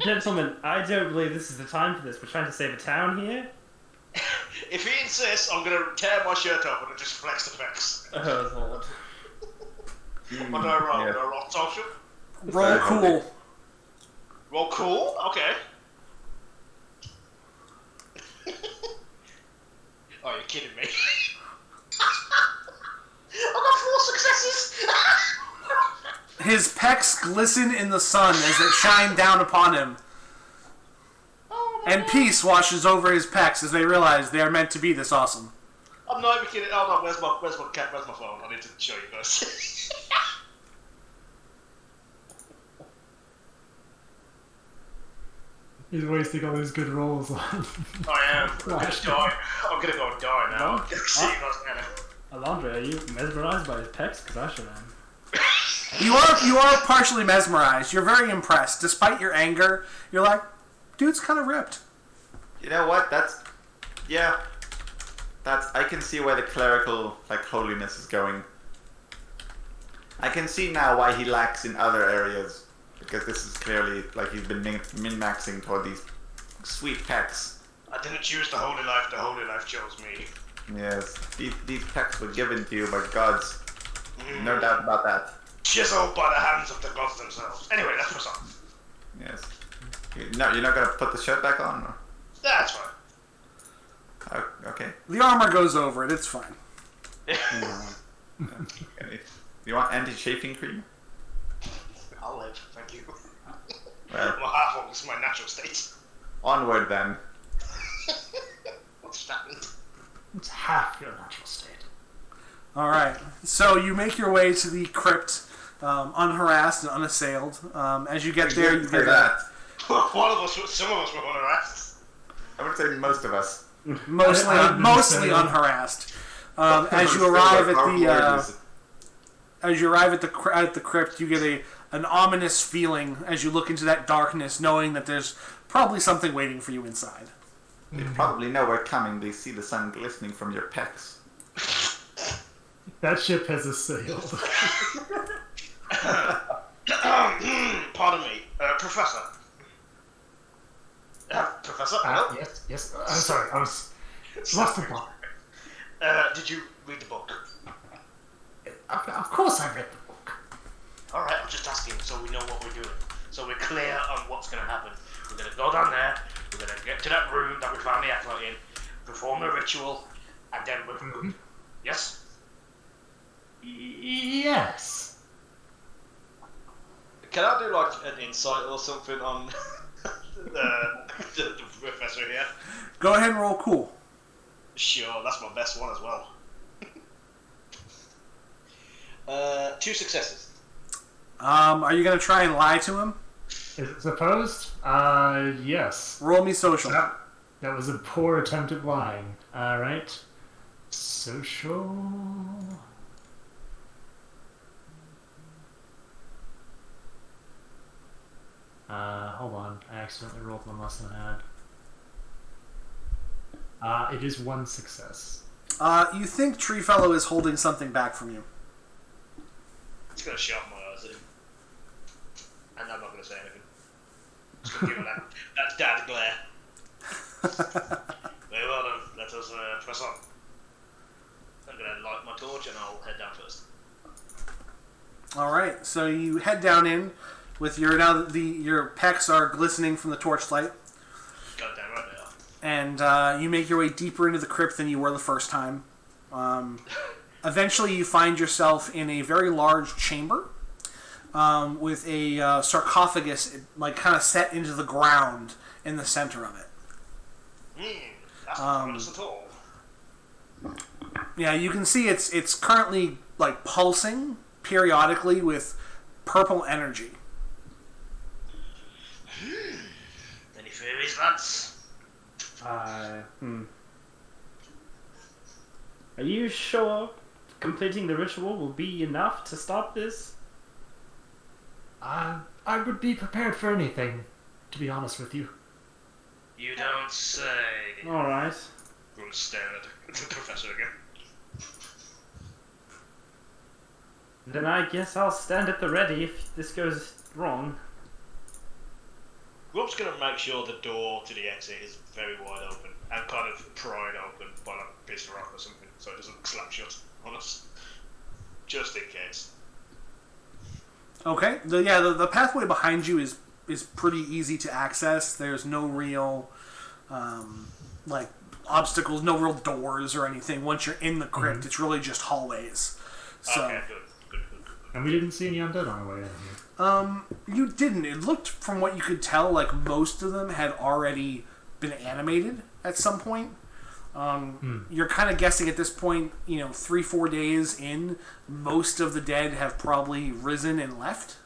Gentlemen, I don't believe this is the time for this. We're trying to save a town here. If he insists, I'm gonna tear my shirt off and just flex the pecs. Oh, Lord. What do I roll? Yeah. Do I roll social? Roll cool. Roll cool? Okay. Oh, you're kidding me. I got 4 successes! His pecs glisten in the sun as they shine down upon him. Oh, And peace washes over his pecs as they realize they are meant to be this awesome. I'm not even kidding. Hold on, where's my cat? Where's my phone? I need to show you guys. He's wasting all his good rolls on. I am. I'm gonna die. I'm gonna go and die now. No. See you guys later. Alondra, are you mesmerized by his pecs? Because I sure am. You are partially mesmerized. You're very impressed. Despite your anger, you're like, dude's kind of ripped. You know what? I can see where the clerical holiness is going. I can see now why he lacks in other areas, because this is clearly he's been min-maxing toward these sweet pecs. I didn't choose the holy life. The holy life chose me. Yes, these pecs were given to you by gods. No doubt about that. Chiseled by the hands of the gods themselves. Anyway, that's what's up. Yes. No, you're not gonna put the shirt back on? Or? That's fine. Oh, okay. The armor goes over it. It's fine. Okay. You want anti-chafing cream? I'll live, thank you. Well, I'm a half-orc, this is my natural state. onward then. What's happened? It's half your natural state. All right. So you make your way to the crypt, unharassed and unassailed. As you get there, you say get that. Some of us were unharassed. I would say most of us. mostly unharassed. As you arrive at the crypt, you get an ominous feeling as you look into that darkness, knowing that there's probably something waiting for you inside. You probably know we're coming. They see the sun glistening from your pecs. That ship has assailed. Pardon me, Professor. Professor? Hello? Yes. I'm sorry. I was lost in thought. Did you read the book? Of course, I read the book. Alright, I'm just asking so we know what we're doing. So we're clear on what's going to happen. We're going to go down there, we're going to get to that room that we found the acolyte in, perform the ritual, and then we're good. Yes? Yes. Can I do an insight or something on the professor here? Go ahead and roll cool. Sure, that's my best one as well. 2 successes. Are you going to try and lie to him? Is it supposed? Yes. Roll me social. That was a poor attempt at lying. Alright. Social. Hold on. I accidentally rolled one less than I had. It is 1 success. You think Treefellow is holding something back from you. It's going to shut my eyes at him. And I'm not going to say anything. Just going to give him that dad glare. us press on. I'm gonna light my torch and I'll head down first. All right, so you head down in with your your pecs are glistening from the torchlight, Goddamn right they are. and you make your way deeper into the crypt than you were the first time. Eventually, you find yourself in a very large chamber with a sarcophagus, like kind of set into the ground in the center of it. That's not ominous at all. Yeah, you can see it's currently like pulsing periodically with purple energy. Any theories, lads? Are you sure completing the ritual will be enough to stop this? I would be prepared for anything, to be honest with you. You don't say. Alright. Everyone's staring at the professor again. Then I guess I'll stand at the ready if this goes wrong. Rob's gonna make sure the door to the exit is very wide open and kind of pried open by like a piece of rock or something so it doesn't slap shut on us. Just in case. Okay. The pathway behind you is pretty easy to access. There's no real like obstacles, no real doors or anything. Once you're in the crypt, it's really just hallways. So, Okay, good. And we didn't see any undead on our way in here. you didn't. It looked, from what you could tell, like most of them had already been animated at some point. You're kind of guessing at this point, 3-4 days in, most of the dead have probably risen and left.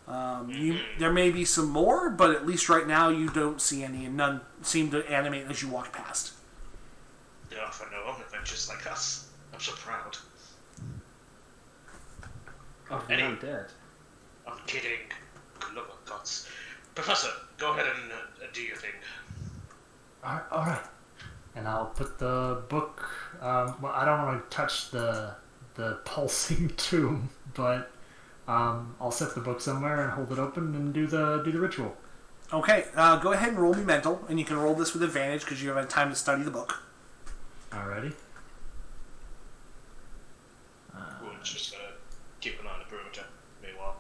There may be some more, but at least right now you don't see any, and none seem to animate as you walk past. They offer no own adventures like us. I'm so proud. Of the Any- undead. I'm kidding. Good luck with guts. Professor, go ahead and do your thing. Alright. And I'll put the book... well, I don't want to touch the pulsing tomb, but I'll set the book somewhere and hold it open and do the ritual. Okay, go ahead and roll me mental, and you can roll this with advantage because you have had time to study the book. Alrighty. We'll just keep an eye on the perimeter. Meanwhile,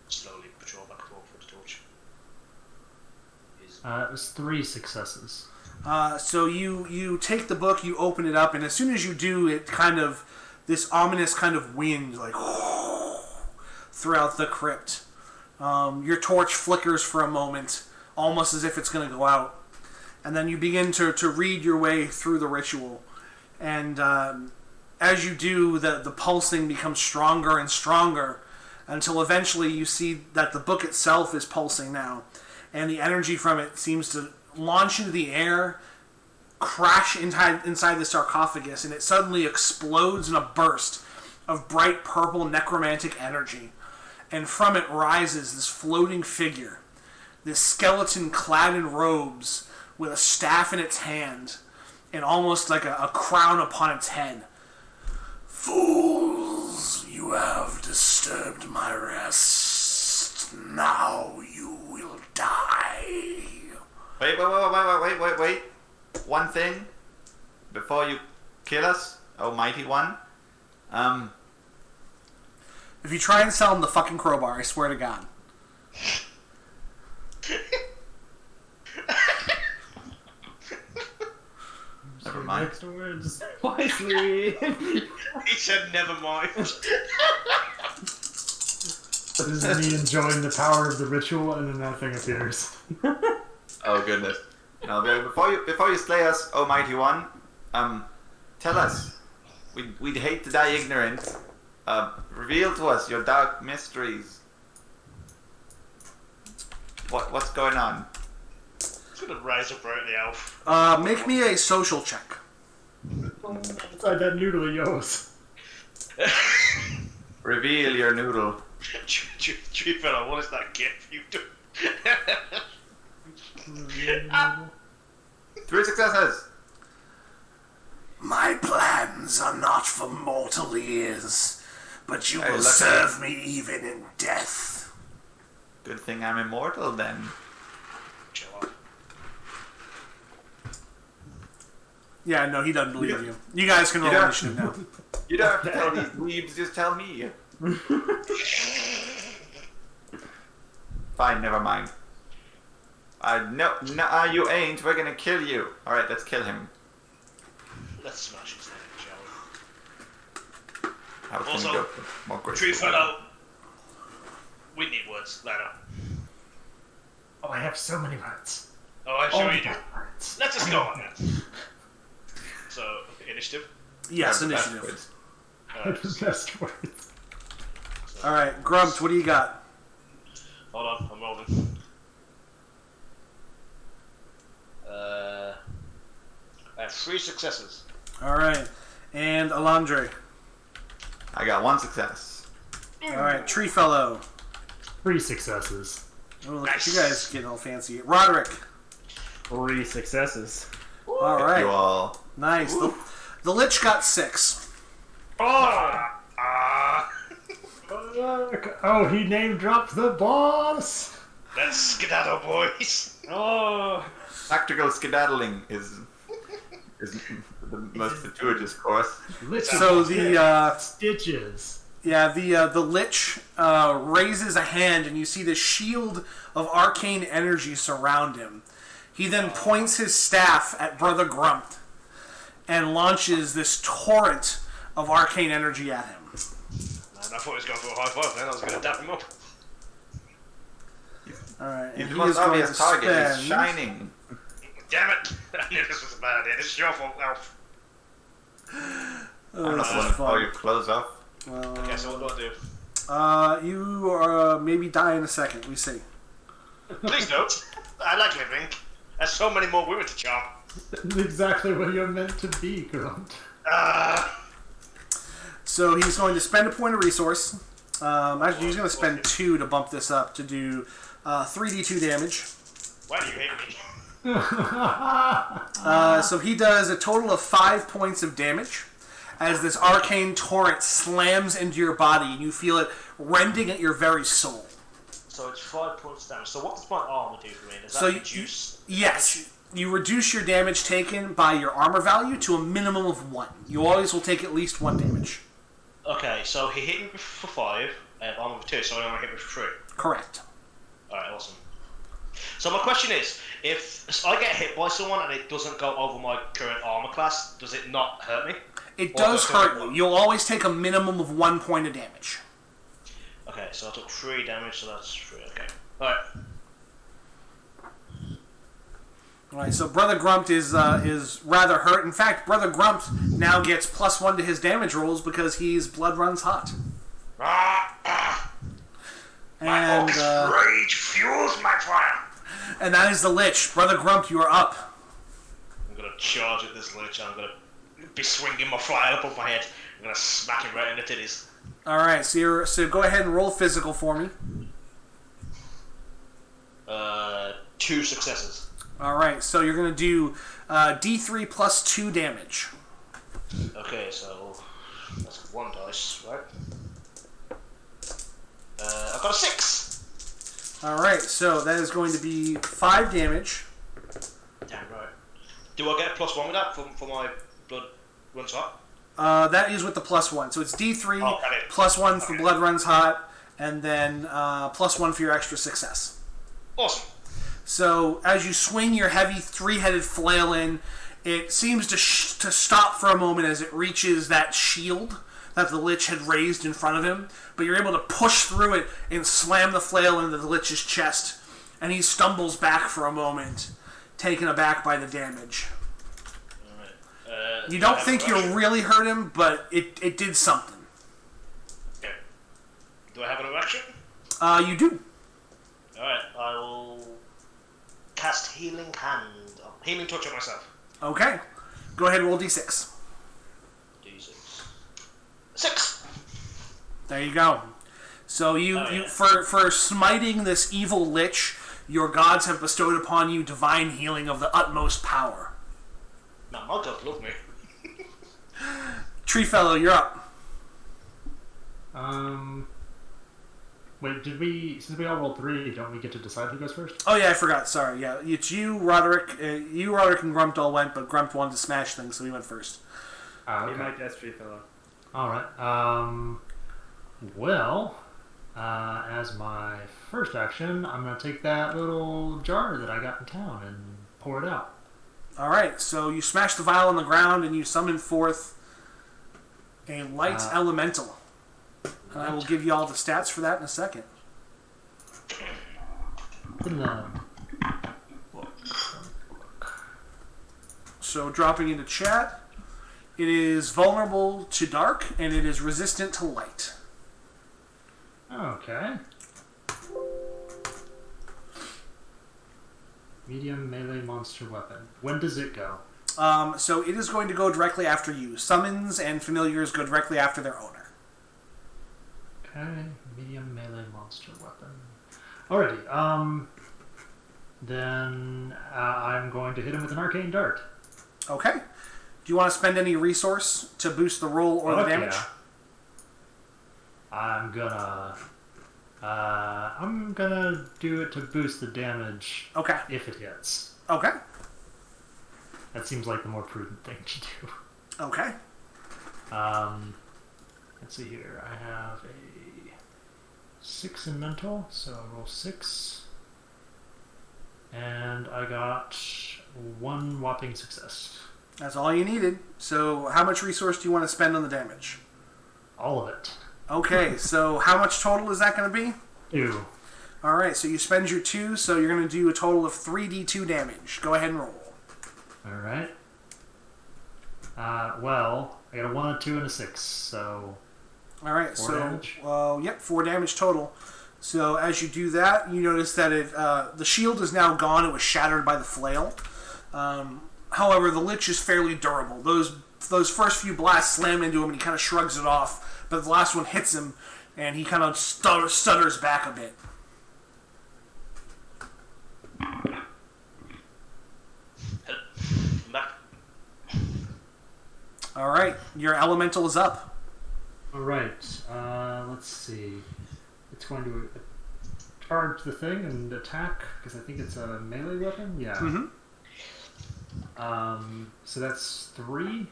slowly patrol back and forth with the torch. It was 3 successes. So you take the book, you open it up, and as soon as you do, it kind of, this ominous kind of wind, like, throughout the crypt. Your torch flickers for a moment, almost as if it's going to go out. And then you begin to read your way through the ritual. And as you do, the pulsing becomes stronger and stronger until eventually you see that the book itself is pulsing now. And the energy from it seems to launch into the air, crash inside the sarcophagus, and it suddenly explodes in a burst of bright purple necromantic energy. And from it rises this floating figure, this skeleton clad in robes with a staff in its hand and almost like a crown upon its head. Fools, you have disturbed my rest. Now you will die. Wait. One thing. Before you kill us, Almighty One. If you try and sell him the fucking crowbar, I swear to God. Never mind. Next words. Wisely! He said, never mind. This is me enjoying the power of the ritual, and then that thing appears. Oh goodness. Now, before you slay us, Almighty One, tell us. We'd hate to die ignorant. Reveal to us your dark mysteries. What's going on? It's gonna rise up right at the elf. Make me a social check. Inside that noodle of yours. Reveal your noodle. Tree fella, what is that gift you do? 3 successes. My plans are not for mortal ears, but you Hey, will lucky. serve me even in death. Good thing I'm immortal then. Chill out. Yeah, no, he doesn't believe you. You guys can roll initiative now. You don't have to tell these weebs, just tell me. Fine, never mind. No, you ain't. We're gonna kill you. Alright, let's kill him. Let's smash his head, shall we? I was Also, gonna go for more Tree graceful. fellow, we need words later. Oh, I have so many words. Oh, I'm sure you do. Words. Let us go on then. So, initiative? Yes, Yeah, initiative. backwards. The best words. All right, Grumps, what do you got? Hold on, I'm rolling. I have 3 successes. All right, and Alandre. I got 1 success. All right, Tree Fellow. 3 successes. Oh, look at you guys getting all fancy. Roderick. 3 successes. All You right, all. nice. The Lich got 6. Oh, he name dropped the boss. Let's skedaddle, boys. Oh, Tactical skedaddling is the most fortuitous course. So the stitches. the Lich raises a hand, and you see the shield of arcane energy surround him. He then points his staff at Brother Grump and launches this torrent of arcane energy at him. Man, I thought he was going for a high five then. I was going to dap him up. All right, and He's he the most is going to obvious target. spend. He's shining. Damn it! I knew this was a bad idea. It's your fault, Elf. Oh, I'm not this the one is to pull fun. your clothes off. Okay, so what do I do? You are maybe die in a second. We see. Please don't. I like living. There's so many more women to charm. That's exactly what you're meant to be, Grunt. So he's going to spend a point of resource. Actually, he's going to spend 2 to bump this up to do 3d2 damage. Why do you hate me? So he does a total of 5 points of damage as this arcane torrent slams into your body, and you feel it rending at your very soul. So it's 5 points damage. So what does my armor do for me? Does that So reduce? Yes, you reduce your damage taken by your armor value to a minimum of 1. You always will take at least 1 damage. Okay, so he hit me for 5, and armor for 2, so he only hit me for 3. Correct. Alright, awesome. So my question is, if I get hit by someone and it doesn't go over my current armor class, does it not hurt me? It Or does it hurt take you. one? You'll always take a minimum of 1 point of damage. Okay, so I took 3 damage, so that's 3, okay. Alright. Alright, so Brother Grump is rather hurt. In fact, Brother Grump now gets +1 to his damage rolls because his blood runs hot. And Rage fuels my fire! and that is the Lich. Brother Grump, you are up. I'm gonna charge at this lich, and I'm gonna be swinging my fly up my head. I'm gonna smack him right in the titties. Alright, so go ahead and roll physical for me. 2 successes. Alright, so you're going to do D3 plus 2 damage. Okay, so that's 1 dice, right? I've got a 6! Alright, so that is going to be 5 damage. Damn right. Do I get a +1 with that for my blood runs hot? That is with the +1. So it's D3 Oh, got it. +1 for Okay. blood runs hot, and then +1 for your extra success. Awesome. So as you swing your heavy 3-headed flail in, it seems to stop for a moment as it reaches that shield that the Lich had raised in front of him, but you're able to push through it and slam the flail into the Lich's chest, and he stumbles back for a moment, taken aback by the damage. Alright. You don't think you really hurt him, but it did something. Okay. Do I have an action? You do. Alright, I will cast Healing Hand. Healing Touch on myself. Okay. Go ahead and roll D6. D6. 6! There you go. So for smiting this evil Lich, your gods have bestowed upon you divine healing of the utmost power. No, my gods love me. Tree Fellow, you're up. Wait, since we all rolled 3, don't we get to decide who goes first? Oh yeah, I forgot. Sorry. Yeah, it's you, Roderick. Roderick, and Grumpt all went, but Grumpt wanted to smash things, so he went first. Be my guest, tree fellow. Alright. Well, as my first action, I'm going to take that little jar that I got in town and pour it out. Alright, so you smash the vial on the ground and you summon forth a light elemental. And I will give you all the stats for that in a second. In the So dropping into chat, it is vulnerable to dark and it is resistant to light. Okay. Medium melee monster weapon. When does it go? So it is going to go directly after you. Summons and familiars go directly after their owner. Okay, medium melee monster weapon. Alrighty, then I'm going to hit him with an arcane dart. Okay. Do you want to spend any resource to boost the roll or the damage? Yeah. I'm gonna do it to boost the damage. Okay. If it hits. Okay. That seems like the more prudent thing to do. Okay. Let's see here. I have a 6 in mental, so I roll 6. And I got 1 whopping success. That's all you needed. So how much resource do you want to spend on the damage? All of it. Okay, so how much total is that going to be? 2. Alright, so you spend your 2, so you're going to do a total of 3d2 damage. Go ahead and roll. Alright. Well, I got a 1, a 2, and a 6, so... Alright, 4 damage? Yep, 4 damage total. So as you do that, you notice that the shield is now gone. It was shattered by the flail. However, the lich is fairly durable. Those first few blasts slam into him, and he kind of shrugs it off. But the last one hits him, and he kind of stutters back a bit. Back. Alright, your elemental is up. Alright, let's see. It's going to charge the thing and attack, because I think it's a melee weapon? Yeah. Mm-hmm. So that's 3.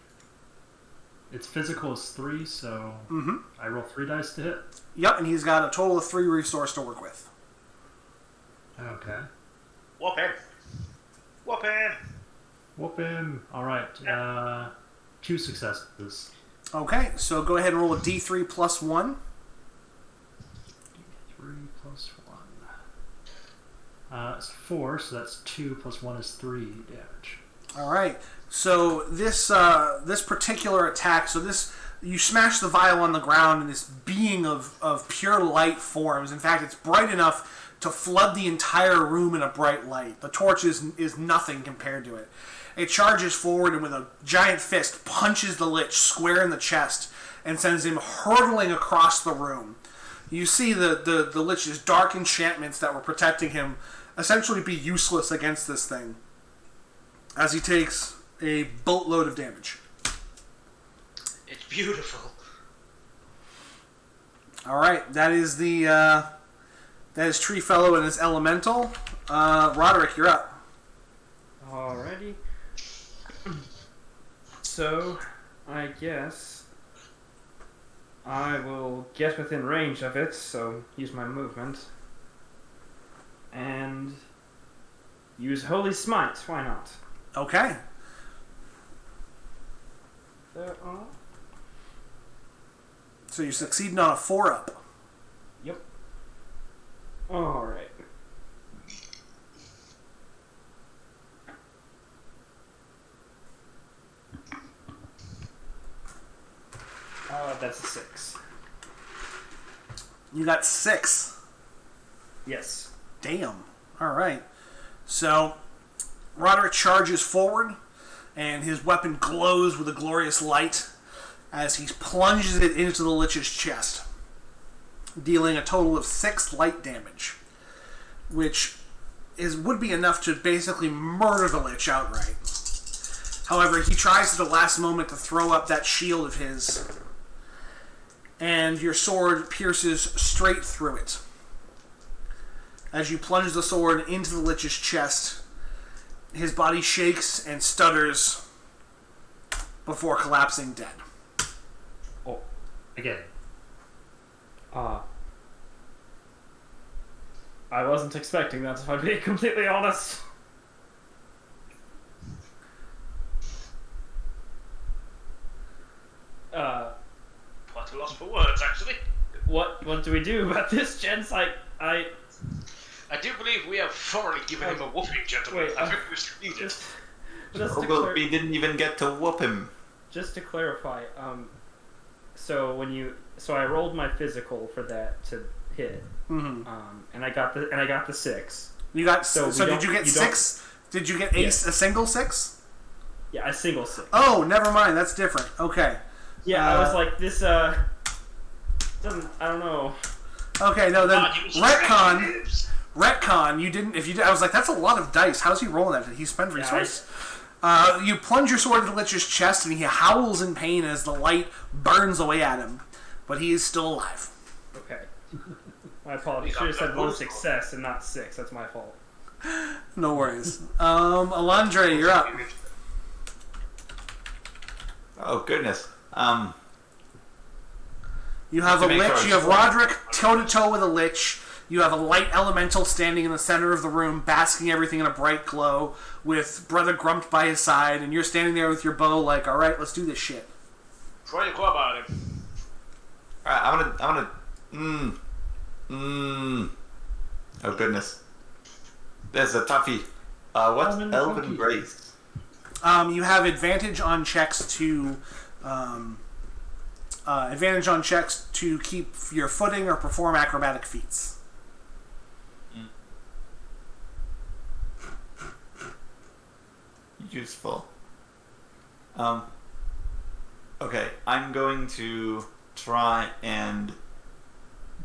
Its physical is 3, so I roll 3 dice to hit. Yep, and he's got a total of 3 resource to work with. Okay. Whoop him! Whoop him! Whoop him. Alright, 2 successes. Okay, so go ahead and roll a d3 plus 1. 3 plus 1. It's 4, so that's 2 plus 1 is 3 damage. Alright, so this particular attack, you smash the vial on the ground and this being of pure light forms. In fact, it's bright enough to flood the entire room in a bright light. The torch is nothing compared to it. It charges forward and with a giant fist punches the lich square in the chest and sends him hurtling across the room. You see the lich's dark enchantments that were protecting him essentially be useless against this thing as he takes a boatload of damage. It's beautiful. Alright, that is Tree Fellow and his elemental. Roderick, you're up. Alrighty. So, I guess I will get within range of it, so use my movement. And use Holy Smite, why not? Okay. So you're succeeding on a 4-up. Yep. Alright. That's a 6. You got 6. Yes. Damn. Alright. So, Roderick charges forward, and his weapon glows with a glorious light as he plunges it into the lich's chest, dealing a total of 6 light damage, which would be enough to basically murder the lich outright. However, he tries at the last moment to throw up that shield of his, and your sword pierces straight through it. as you plunge the sword into the Lich's chest. His body shakes and stutters before collapsing dead. Oh, again. I wasn't expecting that, if I'm being completely honest. Quite a loss for words, actually. What do we do about this, gents? I do believe we have thoroughly given him a whooping, gentlemen. Wait, I think we've succeeded. just to Ogleby didn't even get to whoop him. Just to clarify, so I rolled my physical for that to hit, and I got the 6. You got So did you get 6? Did you get a single 6? Yeah, a single 6. Oh, never mind. That's different. Okay. Yeah, I was like, this doesn't. I don't know. Okay, no, then retcon. You didn't. If you did, I was like, that's a lot of dice. How's he rolling that? Did he spend resources? You plunge your sword into the Lich's chest, and he howls in pain as the light burns away at him, but he is still alive. Okay. My apologies. Should have said 1 success and not 6. That's my fault. No worries. Alondre, you're up. Oh goodness. You have a Lich. You have Roderick toe to toe with a Lich. You have a light elemental standing in the center of the room, basking everything in a bright glow, with Brother Grump by his side, and you're standing there with your bow, like, all right, let's do this shit. Throw your club at him. All right, I'm gonna. Oh goodness. There's a toughie. What's Elven Grace? You have advantage on checks to keep your footing or perform acrobatic feats. Useful. Okay, I'm going to try and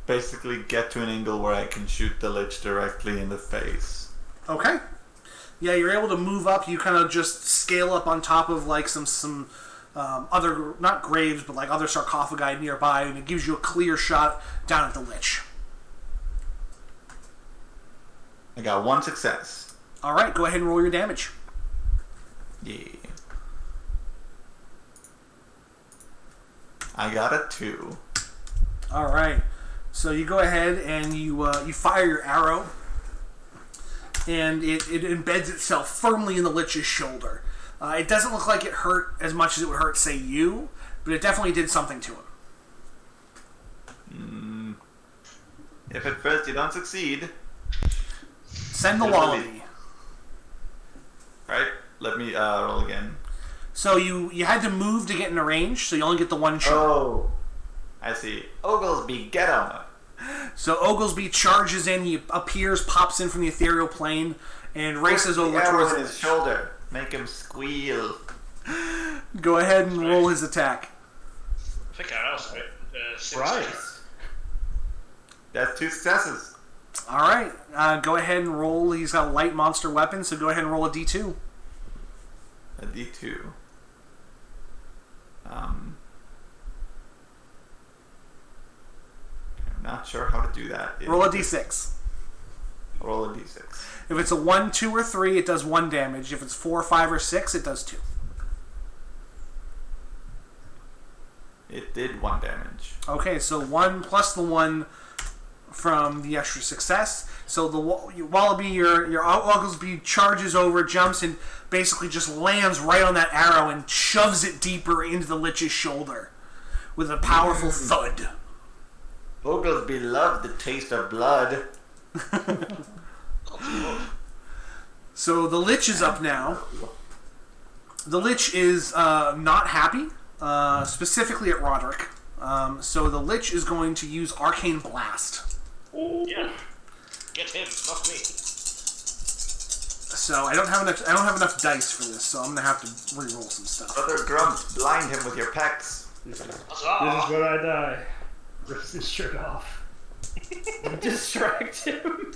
basically get to an angle where I can shoot the Lich directly in the face. Okay. Yeah, you're able to move up. You kind of just scale up on top of like some other, not graves, but like other sarcophagi nearby, and it gives you a clear shot down at the Lich. I got 1 success. All right, go ahead and roll your damage. Yeah. I got a 2. All right. So you go ahead and you fire your arrow, and it embeds itself firmly in the Lich's shoulder. It doesn't look like it hurt as much as it would hurt, say, you, but it definitely did something to him. If at first you don't succeed, send the wallaby. Right? Let me roll again. So you had to move to get in a range, so you only get the 1 shot. Oh, I see. Ogleby, get him! So Ogleby charges in, he appears, pops in from the ethereal plane, and races over towards his shoulder. Make him squeal. Go ahead and roll his attack. I think I also hit 6. Right. That's 2 successes. Alright, go ahead and roll. He's got a light monster weapon, so go ahead and roll a d2. A d2. I'm not sure how to do that. Roll a d6. Roll a d6. If it's a 1, 2, or 3, it does 1 damage. If it's 4, 5, or 6, it does 2. It did 1 damage. Okay, so 1 plus the 1 from the extra success. So the wallaby, your Ogleby charges over, jumps, and basically just lands right on that arrow and shoves it deeper into the Lich's shoulder with a powerful thud. Ogleby loved the taste of blood. So the Lich is up now. The Lich is not happy, specifically at Roderick. So the Lich is going to use Arcane Blast. Yeah. Get him, not me. So I don't have enough dice for this, so I'm gonna have to re-roll some stuff. Brother Grump, blind him with your pecs. This is where I die. Rips his shirt off. Distract him.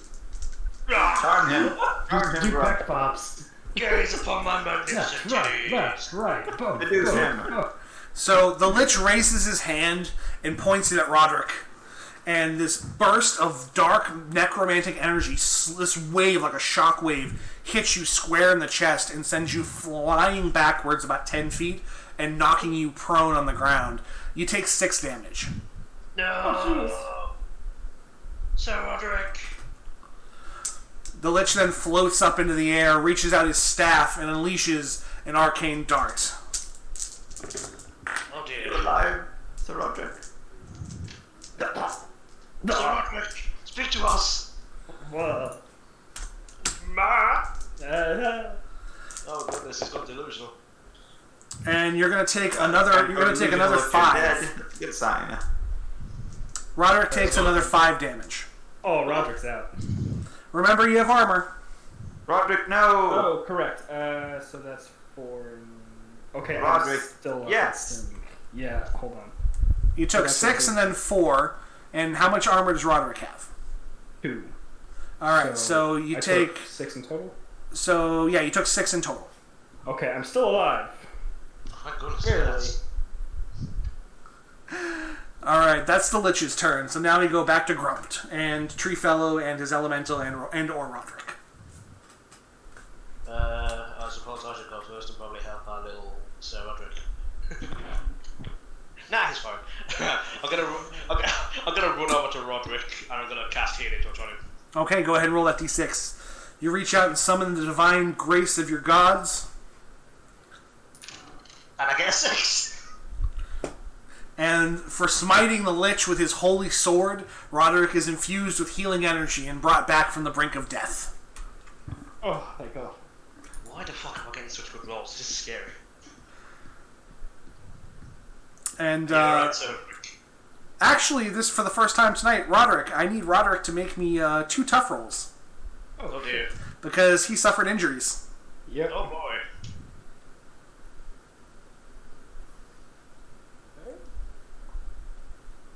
Charm him. Charm him, Do Grump. peck pops. Gaze upon my magnificent Left, right, boom. Seduce him. So the Lich raises his hand and points it at Roderick, and this burst of dark necromantic energy, this wave like a shock wave, hits you square in the chest and sends you flying backwards about 10 feet and knocking you prone on the ground. You take 6 damage. No. Sir Roderick. The Lich then floats up into the air, reaches out his staff, and unleashes an arcane dart. Oh dear. You're alive, Sir Roderick. Sir Roderick, speak to us. Whoa. Ma. Oh goodness, he's got delusional. And you're gonna take another. You're gonna take another 5. That's a good sign. Roderick takes another 5 damage. Oh, Roderick's out. Remember, you have armor. Roderick, no. Oh, correct. So that's 4. Okay, Roderick, I'm still yes. Yeah, hold on. You took That's 6 and okay. then 4. And how much armor does Roderick have? 2. All right, so you I take. took 6 in total. So yeah, you took 6 in total. Okay, I'm still alive. Thank goodness. Barely. Yes. All right, that's the Lich's turn. So now we go back to Grumped and Treefellow and his elemental and or Roderick. I suppose I should go first and probably help our little Sir Roderick. Nah, he's fine. I'm gonna run over to Roderick and I'm gonna cast healing touch on him. Okay, go ahead and roll that d6. You reach out and summon the divine grace of your gods. And I get a 6. And for smiting the Lich with his holy sword, Roderick is infused with healing energy and brought back from the brink of death. Oh, thank God. Why the fuck am I getting such good rolls? This is scary. And Yeah, right, so actually, this for the first time tonight, Roderick, I need Roderick to make me 2 tough rolls oh dear. because he suffered injuries. Yep. Oh boy.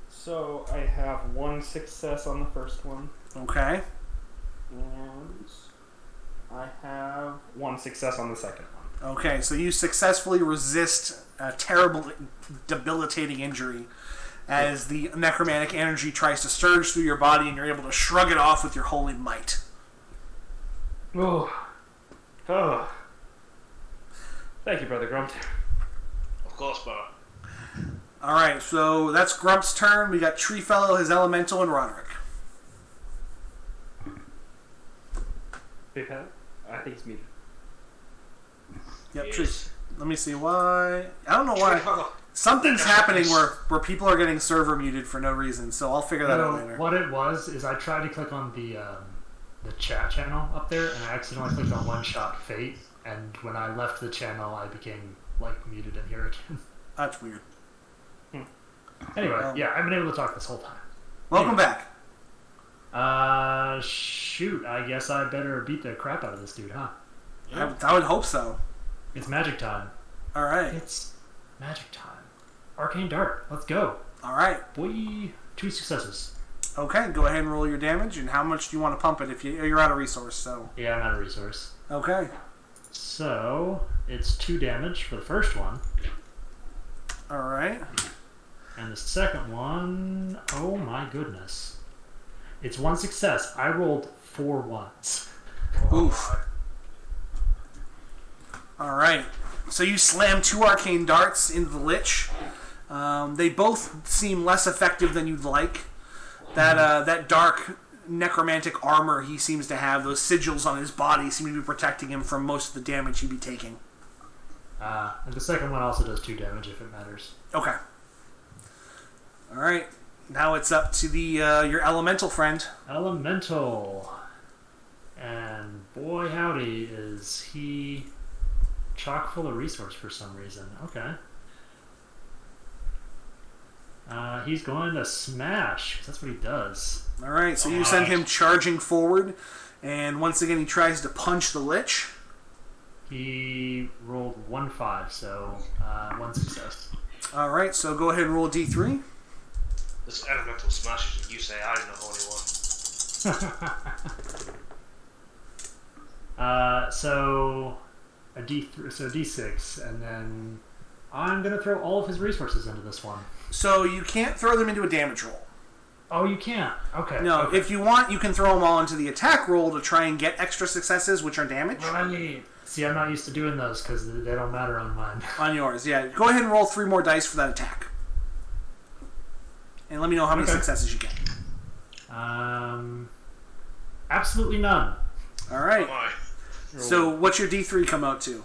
So I have 1 success on the first one, Okay. and I have 1 success on the second one. Okay, so you successfully resist a terrible, debilitating injury as the necromantic energy tries to surge through your body, and you're able to shrug it off with your holy might. Oh. Oh. Thank you, Brother Grumped. Of course, bro. All right, so that's Grump's turn. We got Treefellow, his elemental, and Roderick. Big Hat? I think he's muted. Yep, Yes. Tree. Let me see why. I don't know why. Something's happening where people are getting server muted for no reason, so I'll figure that out later. What it was is I tried to click on the chat channel up there, and I accidentally clicked on One Shot Fate, and when I left the channel, I became muted in here again. That's weird. Anyway, yeah, I've been able to talk this whole time. Welcome back. Shoot, I guess I better beat the crap out of this dude, huh? I would hope so. It's magic time. All right. It's magic time. Arcane Dart, let's go. All right. Boy, 2 successes. Okay, go ahead and roll your damage, and how much do you want to pump it if you're out of resource, so... Yeah, I'm out of resource. Okay. So, it's 2 damage for the first one. All right. And the second one, oh my goodness. It's 1 success. I rolled 4 ones. Oof. All right. So you slam 2 arcane darts into the Lich. They both seem less effective than you'd like. That dark necromantic armor he seems to have, those sigils on his body seem to be protecting him from most of the damage he'd be taking. And the second one also does 2 damage if it matters. Okay. All right. Now it's up to the your elemental friend. Elemental. And boy howdy, is he chock full of resource for some reason. Okay. He's going to smash, 'cause that's what he does. All right. So you send him charging forward, and once again he tries to punch the Lich. He rolled 1-5, so 1 success. All right. So go ahead and roll a d3. This elemental smashes and you say I'm the holy one. So a D3, so D6, and then I'm gonna throw all of his resources into this one. So you can't throw them into a damage roll. Oh, you can't. Okay. No, okay. if you want, you can throw them all into the attack roll to try and get extra successes, which are damage. Right. See, I'm not used to doing those because they don't matter on mine. On yours, yeah. Go ahead and roll 3 more dice for that attack. And let me know how many successes you get. Absolutely none. All right. Oh my. So what's your D3 come out to?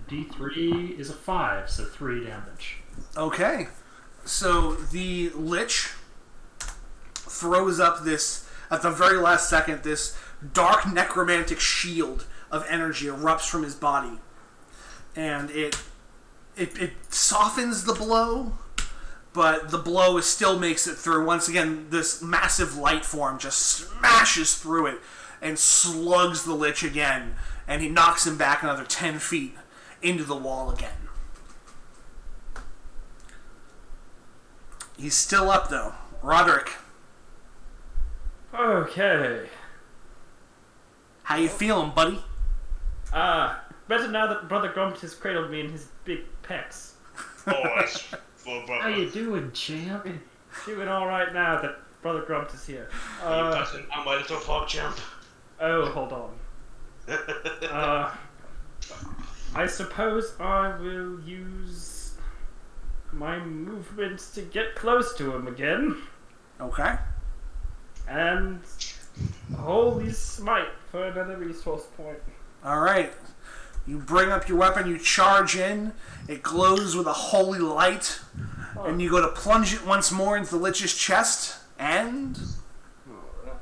D3 is a 5, so 3 damage. Okay. So the Lich throws up this, at the very last second, this dark necromantic shield of energy erupts from his body. And it softens the blow, but the blow still makes it through. Once again, this massive light form just smashes through it and slugs the Lich again, and he knocks him back another 10 feet into the wall again. He's still up, though. Roderick, Okay. how you feeling, buddy? Better now that Brother Grump has cradled me in his big pecs. Always for How brother. you doing, champ? Doing alright now that Brother Grump is here. You doesn't know my little frog champ. Oh, hold on. I suppose I will use my movement to get close to him again. Okay. And holy smite for another resource point. All right. You bring up your weapon, you charge in, it glows with a holy light, and you go to plunge it once more into the Lich's chest, and... Alright.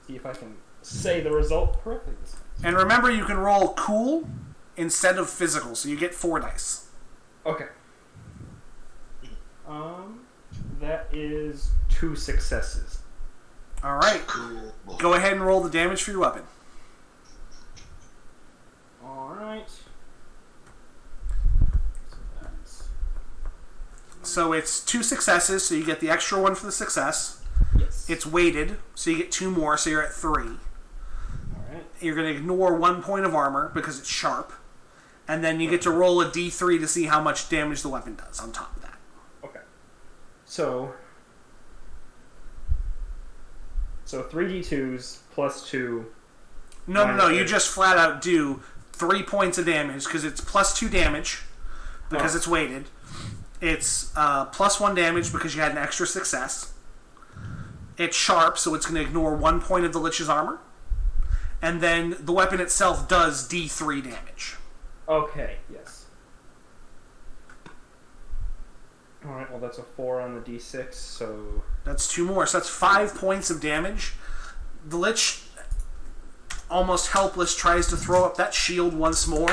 See if I can say the result correctly this time. And remember, you can roll cool instead of physical, so you get 4 dice. Okay. That is 2 successes. All right. Go ahead and roll the damage for your weapon. Alright. So that's... So it's 2 successes, so you get the extra 1 for the success. Yes. It's weighted, so you get 2 more, so you're at 3. Alright. You're going to ignore 1 point of armor because it's sharp. And then you get to roll a d3 to see how much damage the weapon does on top of that. Okay. So 3d2s plus 2. No. You just flat out do 3 points of damage because it's plus 2 damage because it's weighted. It's plus 1 damage because you had an extra success. It's sharp, so it's going to ignore 1 point of the Lich's armor. And then the weapon itself does d3 damage. Okay, yes. Alright, well that's a 4 on the d6, so... That's 2 more, so that's 5 points of damage. The Lich, almost helpless, tries to throw up that shield once more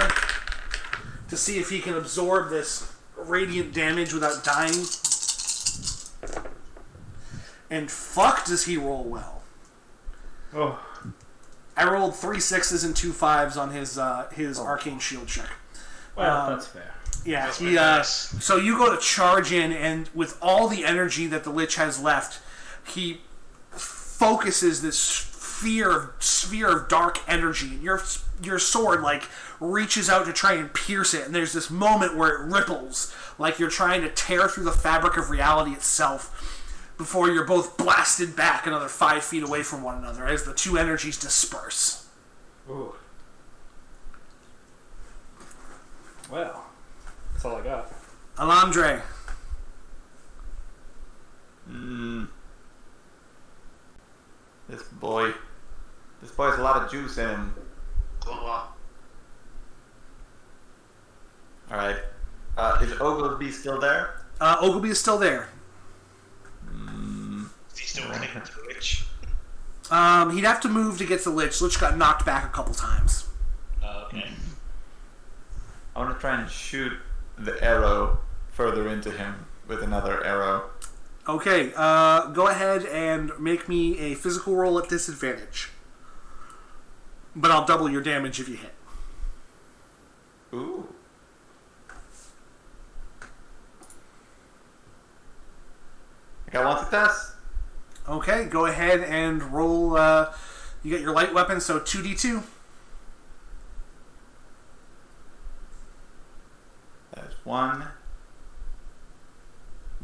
to see if he can absorb this radiant damage without dying. And fuck does he roll well. Oh. I rolled 3 6s and 2 5s on his arcane shield check. Well, that's fair. Yeah, That's he, pretty nice. so you go to charge in, and with all the energy that the Lich has left, he focuses this sphere of dark energy, and your sword like reaches out to try and pierce it, and there's this moment where it ripples, like you're trying to tear through the fabric of reality itself, before you're both blasted back another 5 feet away from one another as the 2 energies disperse. Ooh. Well, that's all I got. Alandre. This boy's a lot of juice in him. Alright. Is Ogleby still there? Ogilby is still there. Is he still clinging to the Lich? He'd have to move to get to the Lich. Lich got knocked back a couple times. Okay. I want to try and shoot the arrow further into him with another arrow. Okay, go ahead and make me a physical roll at disadvantage. But I'll double your damage if you hit. Ooh. I got 1 success. Okay, go ahead and roll, you get your light weapon, so 2d2. That is 1.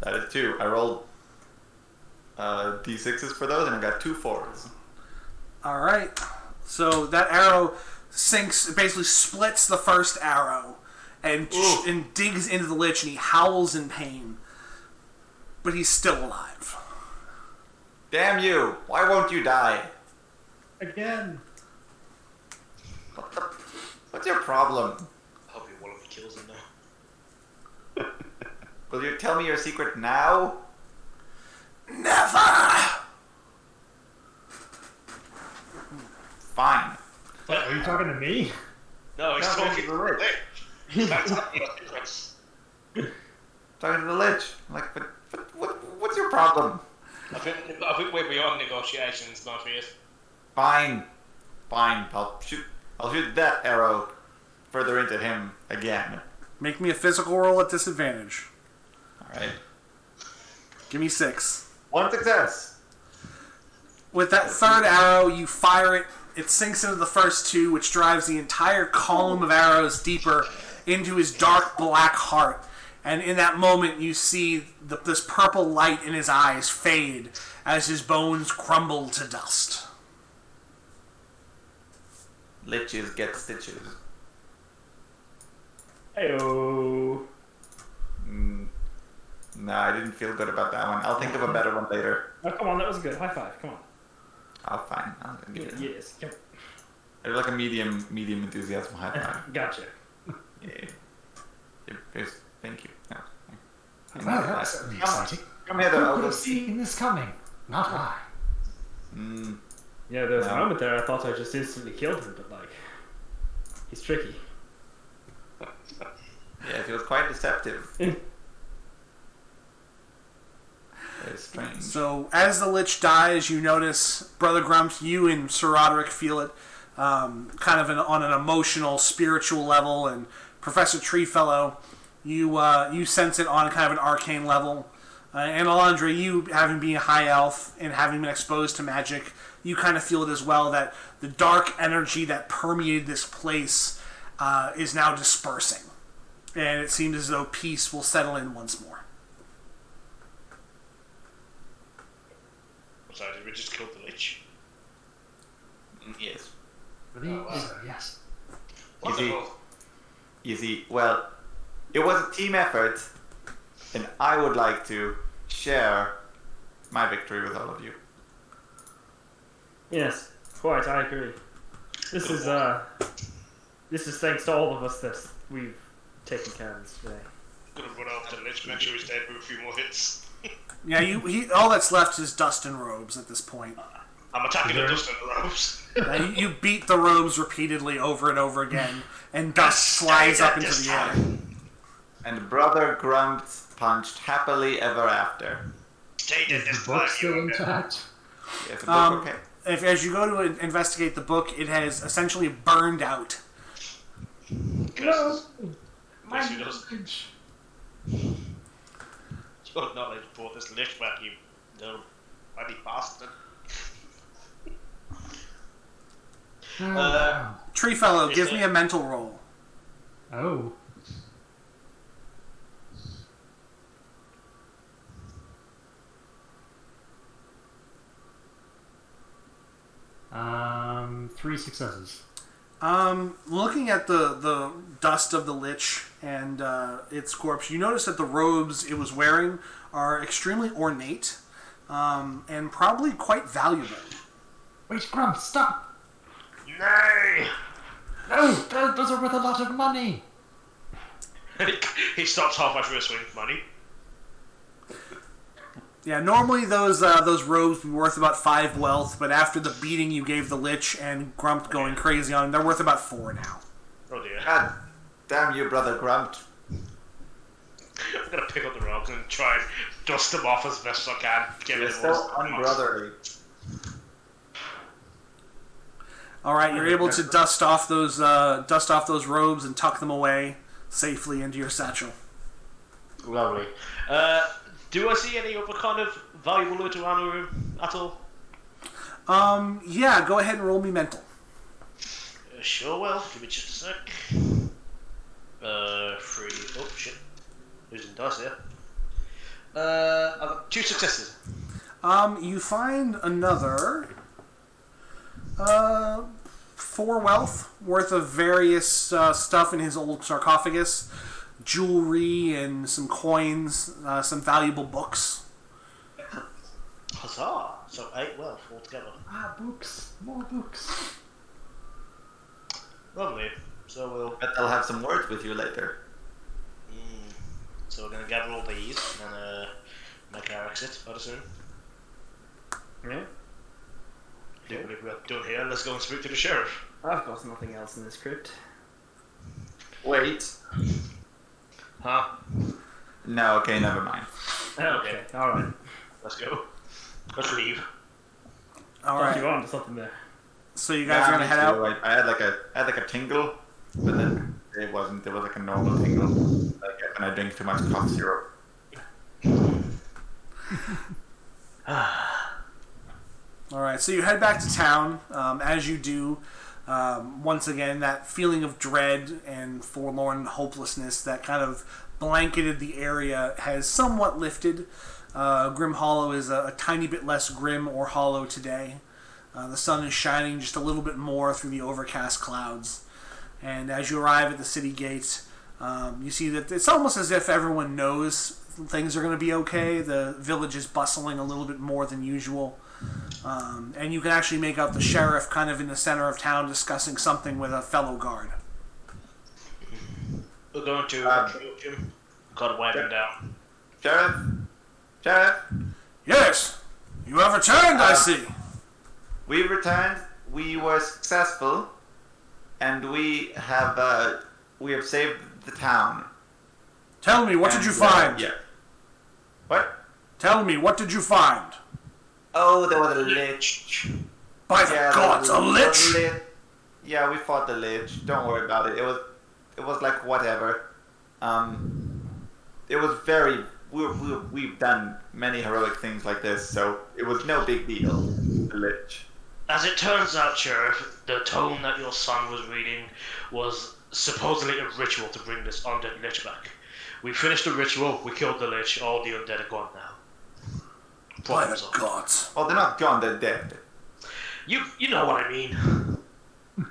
That is 2. I rolled D6s for those, and I got 2 4s. All right. So that arrow sinks, basically splits the first arrow, and digs into the Lich, and he howls in pain. But he's still alive. Damn you! Why won't you die? Again. What's your problem? I hope you're one of the kills him now. Will you tell me your secret now? Never! Fine. What, are you talking to me? No, he's No, talking to the Lich. That's yes. Talking to the Lich. Like, what's your problem? I think we're beyond negotiations, not yet. Fine. I'll shoot that arrow further into him again. Make me a physical roll at disadvantage. Alright. Give me 6. 1 success. With that third arrow, you fire it. It sinks into the first 2, which drives the entire column of arrows deeper into his dark black heart. And in that moment, you see this purple light in his eyes fade as his bones crumble to dust. Liches get stitches. Heyo. Nah, I didn't feel good about that one. I'll think of a better one later. Oh, come on, that was good. High five, come on. Oh, fine. I'll give it. Yes, come on. It's like a medium enthusiasm high five. Gotcha. Yeah. Thank you. No. Well, that was certainly exciting. Come here, Who though. could have seen this coming? Not I. Yeah, there was a No. moment there I thought I just instantly killed him, but like, he's tricky. Yeah, it feels quite deceptive. Very strange. So, as the Lich dies, you notice, Brother Grumps, you and Sir Roderick feel it kind of on an emotional, spiritual level, and Professor Treefellow, you sense it on kind of an arcane level. And Alondra, you, having been a high elf and having been exposed to magic, you kind of feel it as well, that the dark energy that permeated this place is now dispersing. And it seems as though peace will settle in once more. Sorry, did we just kill the Lich? Yes. Yes. Wonderful. You see, well, it was a team effort, and I would like to share my victory with all of you. Yes, quite, I agree. This is thanks to all of us that we've taken care of this today. Gonna run off the Lich, make sure he's dead with a few more hits. Yeah, all that's left is dust and robes at this point. I'm attacking the dust and the ropes. You beat the robes repeatedly over and over again, and dust flies up into the air. And Brother Grumps punched happily ever after. Stay dead Is this the book time, still you intact? Yes, the book okay. As you go to investigate the book, it has essentially burned out. No. My Yes, he does. message. You're not like brought this Lich back, you little bloody bastard. Treefellow, Is give it- me a mental roll. Oh. Three successes. Looking at the dust of the Lich and its corpse, you notice that the robes it was wearing are extremely ornate and probably quite valuable. Wait, Grump, stop! Nay! No, those are worth a lot of money. He stops halfway through a swing for money. Yeah, normally those robes would be worth about 5 wealth, but after the beating you gave the Lich and Grump going crazy on him, they're worth about 4 now. Oh dear. God damn you, Brother Grump. I'm gonna pick up the robes and try and dust them off as best as I can. Get You're rid of so those- unbrotherly. All right, you're able to dust off those robes and tuck them away safely into your satchel. Lovely. Do I see any other kind of valuable loot around the room at all? Yeah, go ahead and roll me mental. Sure will. Give me just a sec. 3. Oh shit. Losing dice here. I've got 2 successes. You find another 4 wealth worth of various stuff in his old sarcophagus, jewelry and some coins, some valuable books. Huzzah! So 8 wealth altogether. Books. More books. Lovely. So we'll. Bet they'll have some words with you later. So we're gonna gather all these and make our exit, I'd assume. Yeah. Do believe we're done here. Let's go and speak to the sheriff. I've got nothing else in this crypt. Wait. Huh? No, okay, never mind. Okay, alright. Let's go. Let's leave. All Thought right. you were onto something there. So you guys are gonna me head too. out. I had like a tingle, but then it wasn't. It was like a normal tingle. Like when I drink too much cough syrup. All right. So you head back to town. As you do, once again, that feeling of dread and forlorn hopelessness that kind of blanketed the area has somewhat lifted. Grimhollow is a tiny bit less grim or hollow today. The sun is shining just a little bit more through the overcast clouds. And as you arrive at the city gates, you see that it's almost as if everyone knows things are going to be okay. The village is bustling a little bit more than usual. And you can actually make out the sheriff kind of in the center of town discussing something with a fellow guard. We're going to approach him. Gotta wipe him down. Sheriff? Sheriff? Yes! You have returned, I see! We've returned. We were successful, and we have saved the town. Tell me, what did you find? Yeah. What? Tell me, what did you find? Oh, there was a lich. By the gods, a lich? Yeah, we fought the lich. Don't worry about it. It was like whatever. It was very. We've done many heroic things like this, so it was no big deal. The lich. As it turns out, Sheriff, the tome that your son was reading was supposedly a ritual to bring this undead lich back. We finished the ritual, we killed the lich, all the undead are gone now. By the gods. Well, they're not gone, they're dead. You know what I mean.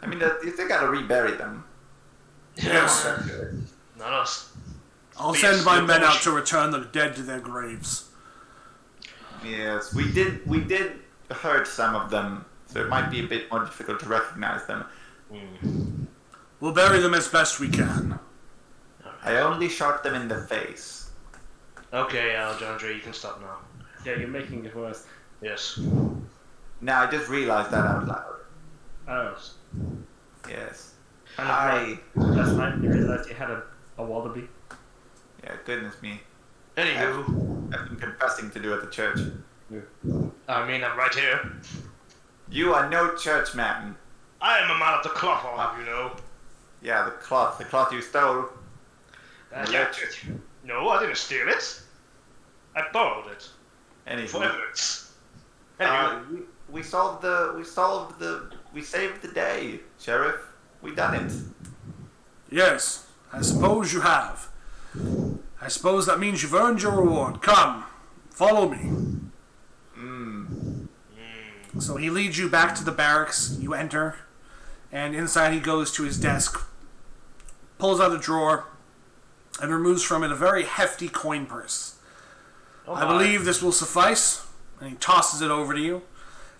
I mean, they gotta rebury them. Yes. Not us. I'll Please, send my you're men out bullshit. to return the dead to their graves. Yes, we did hurt some of them, so it might be a bit more difficult to recognize them. We'll bury them as best we can. I only shot them in the face. Okay, Alejandro, you can stop now. Yeah, you're making it worse. Yes. Now I just realized that out loud. Oh. Yes. And last night you realised you had a wallaby. Yeah, goodness me. Anywho, I've been confessing to do at the church. I mean, I'm right here. You are no churchman. I am a man of the cloth, I'll have you know. Yeah, the cloth you stole. Yeah. No, I didn't steal it. I borrowed it. For Anyway, evidence. Anyway, we saved the day, Sheriff. We done it. Yes, I suppose you have. I suppose that means you've earned your reward. Come, follow me. So he leads you back to the barracks. You enter, and inside he goes to his desk, pulls out a drawer, and removes from it a very hefty coin purse. I believe this will suffice, and he tosses it over to you.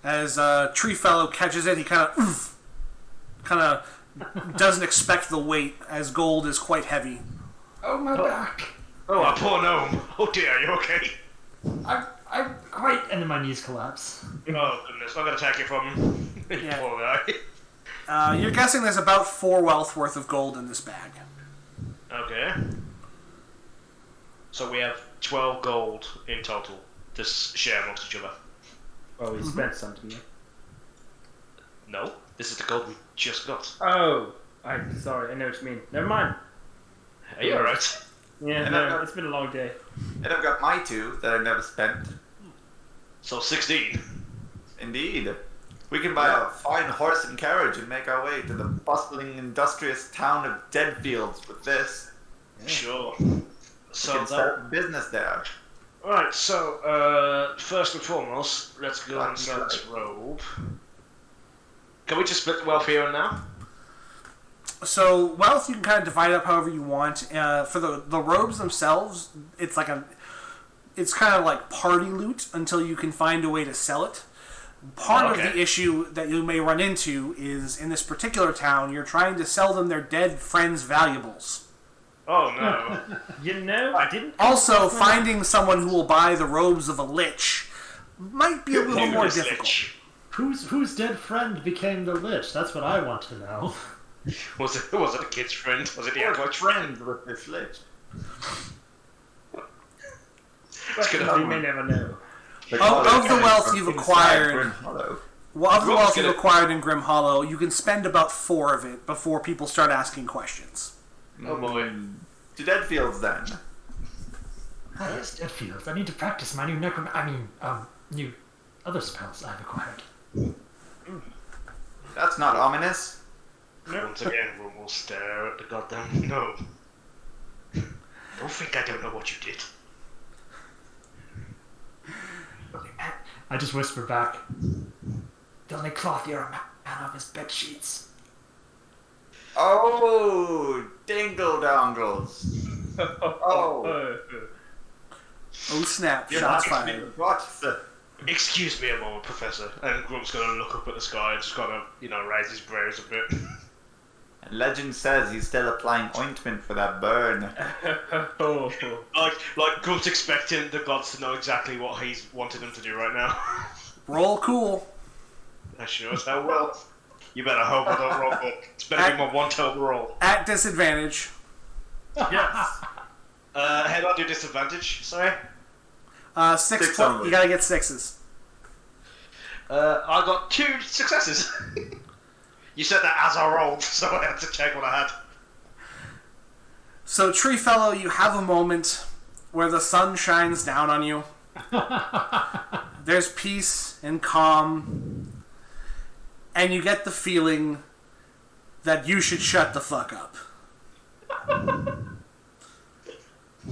As Treefellow catches it, he kind of doesn't expect the weight, as gold is quite heavy. Oh, my back. Oh, our poor gnome. Oh dear, are you okay? I'm quite, and then my knees collapse. Oh goodness, I'm gonna take it from him. Yeah. Poor guy. You're guessing there's about 4 wealth worth of gold in this bag. Okay. So we have 12 gold in total to share amongst each other. Oh, we spent something. Yeah? No, this is the gold we just got. Oh, I'm sorry. I know what you mean. Never mind. Are you alright? Yeah, And no, it's been a long day. And I've got my 2 that I never spent. So 16. Indeed. We can buy a fine horse and carriage and make our way to the bustling, industrious town of Deadfields with this. Sure. We So can that, start business there. Right, so, first and foremost, let's go and sell this robe. Can we just split the wealth here and now? So wealth you can kind of divide up however you want. For the robes themselves, it's kind of like party loot until you can find a way to sell it. Part of the issue that you may run into is in this particular town, you're trying to sell them their dead friends' valuables. Oh no. I didn't. Also, finding someone who will buy the robes of a lich might be a little more difficult. Whose dead friend became the lich? That's what I want to know. Was it a kid's friend? Was it the actual friend with this lich? We may never know. Of the wealth you've acquired, Grimhollow. In Grimhollow, you can spend about 4 of it before people start asking questions. Oh boy. To Deadfields then. Yes, Deadfield. I need to practice my new new other spells I've acquired. That's not ominous. Once again, we'll stare at the goddamn no. Don't think I don't know what you did. I just whisper back. The only cloth you're a man of is bed sheets. Oh, dingle dongles. Oh. Oh snap, You're shots not fired. What the? Excuse me a moment, Professor. And Grump's gonna look up at the sky and just gonna, raise his brows a bit. And legend says he's still applying ointment for that burn. Like Grump's expecting the gods to know exactly what he's wanted them to do right now. Roll cool. I sure as hell will. You better hope I don't roll good. It's better be my one total roll. At disadvantage. Yes. How do I do disadvantage? Sorry? 6 only. You gotta get 6s. I got 2 successes. You said that as I rolled, so I had to check what I had. So, Tree Fellow, you have a moment where the sun shines down on you. There's peace and calm. And you get the feeling that you should shut the fuck up.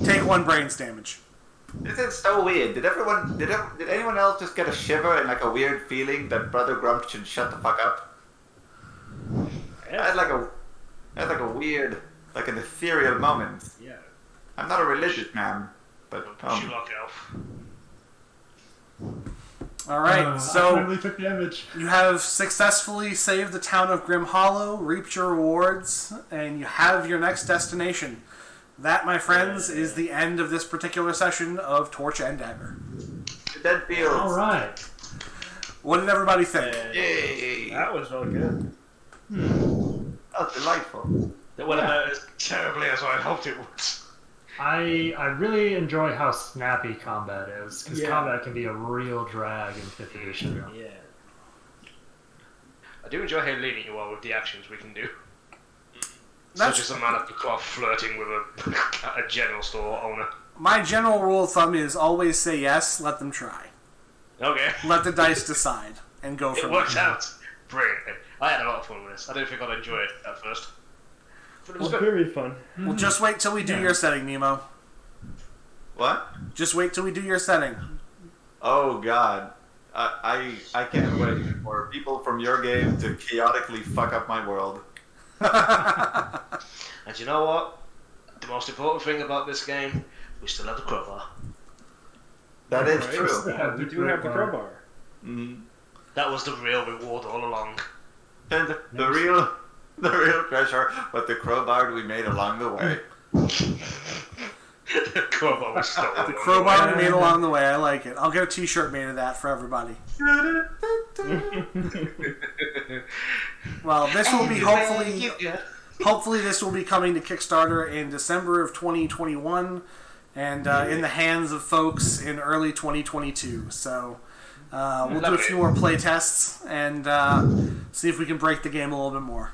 Take 1 brains damage. This is so weird. Did anyone else just get a shiver and like a weird feeling that Brother Grump should shut the fuck up? I had like a weird, like an ethereal moment. Yeah. I'm not a religious man, but Push you like elf. Alright, I so finally took damage. you have successfully saved the town of Grimhollow, reaped your rewards, and you have your next destination. That, my friends, is the end of this particular session of Torch and Dagger. Deadfields. All right. What did everybody think? Yay! That was really good. That was delightful. That went about as terribly as I hoped it would. I really enjoy how snappy combat is, because Yeah. combat can be a real drag in 5th edition. Yeah. I do enjoy how lenient you are with the actions we can do. That's- Such as a man of the cloth flirting with a general store owner. My general rule of thumb is always say yes, let them try. Okay. Let the dice decide, and go It from worked there. out. Brilliant. I had a lot of fun with this. I didn't think I'd enjoy it at first. But it was good. Very fun. Well, just wait till we do your setting, Nemo. What? Just wait till we do your setting. Oh god. I can't wait for people from your game to chaotically fuck up my world. And you know what? The most important thing about this game, we still have the crowbar. That is Right. true. Yeah, we do have the crowbar. Mm. That was the real reward all along. And the real treasure, but the crowbar we made along the way. The crowbar was stolen. The crowbar we made along the way, I like it. I'll get a t-shirt made of that for everybody. Well, this will be hopefully this will be coming to Kickstarter in December of 2021 and in the hands of folks in early 2022. So we'll do a few more play tests and see if we can break the game a little bit more.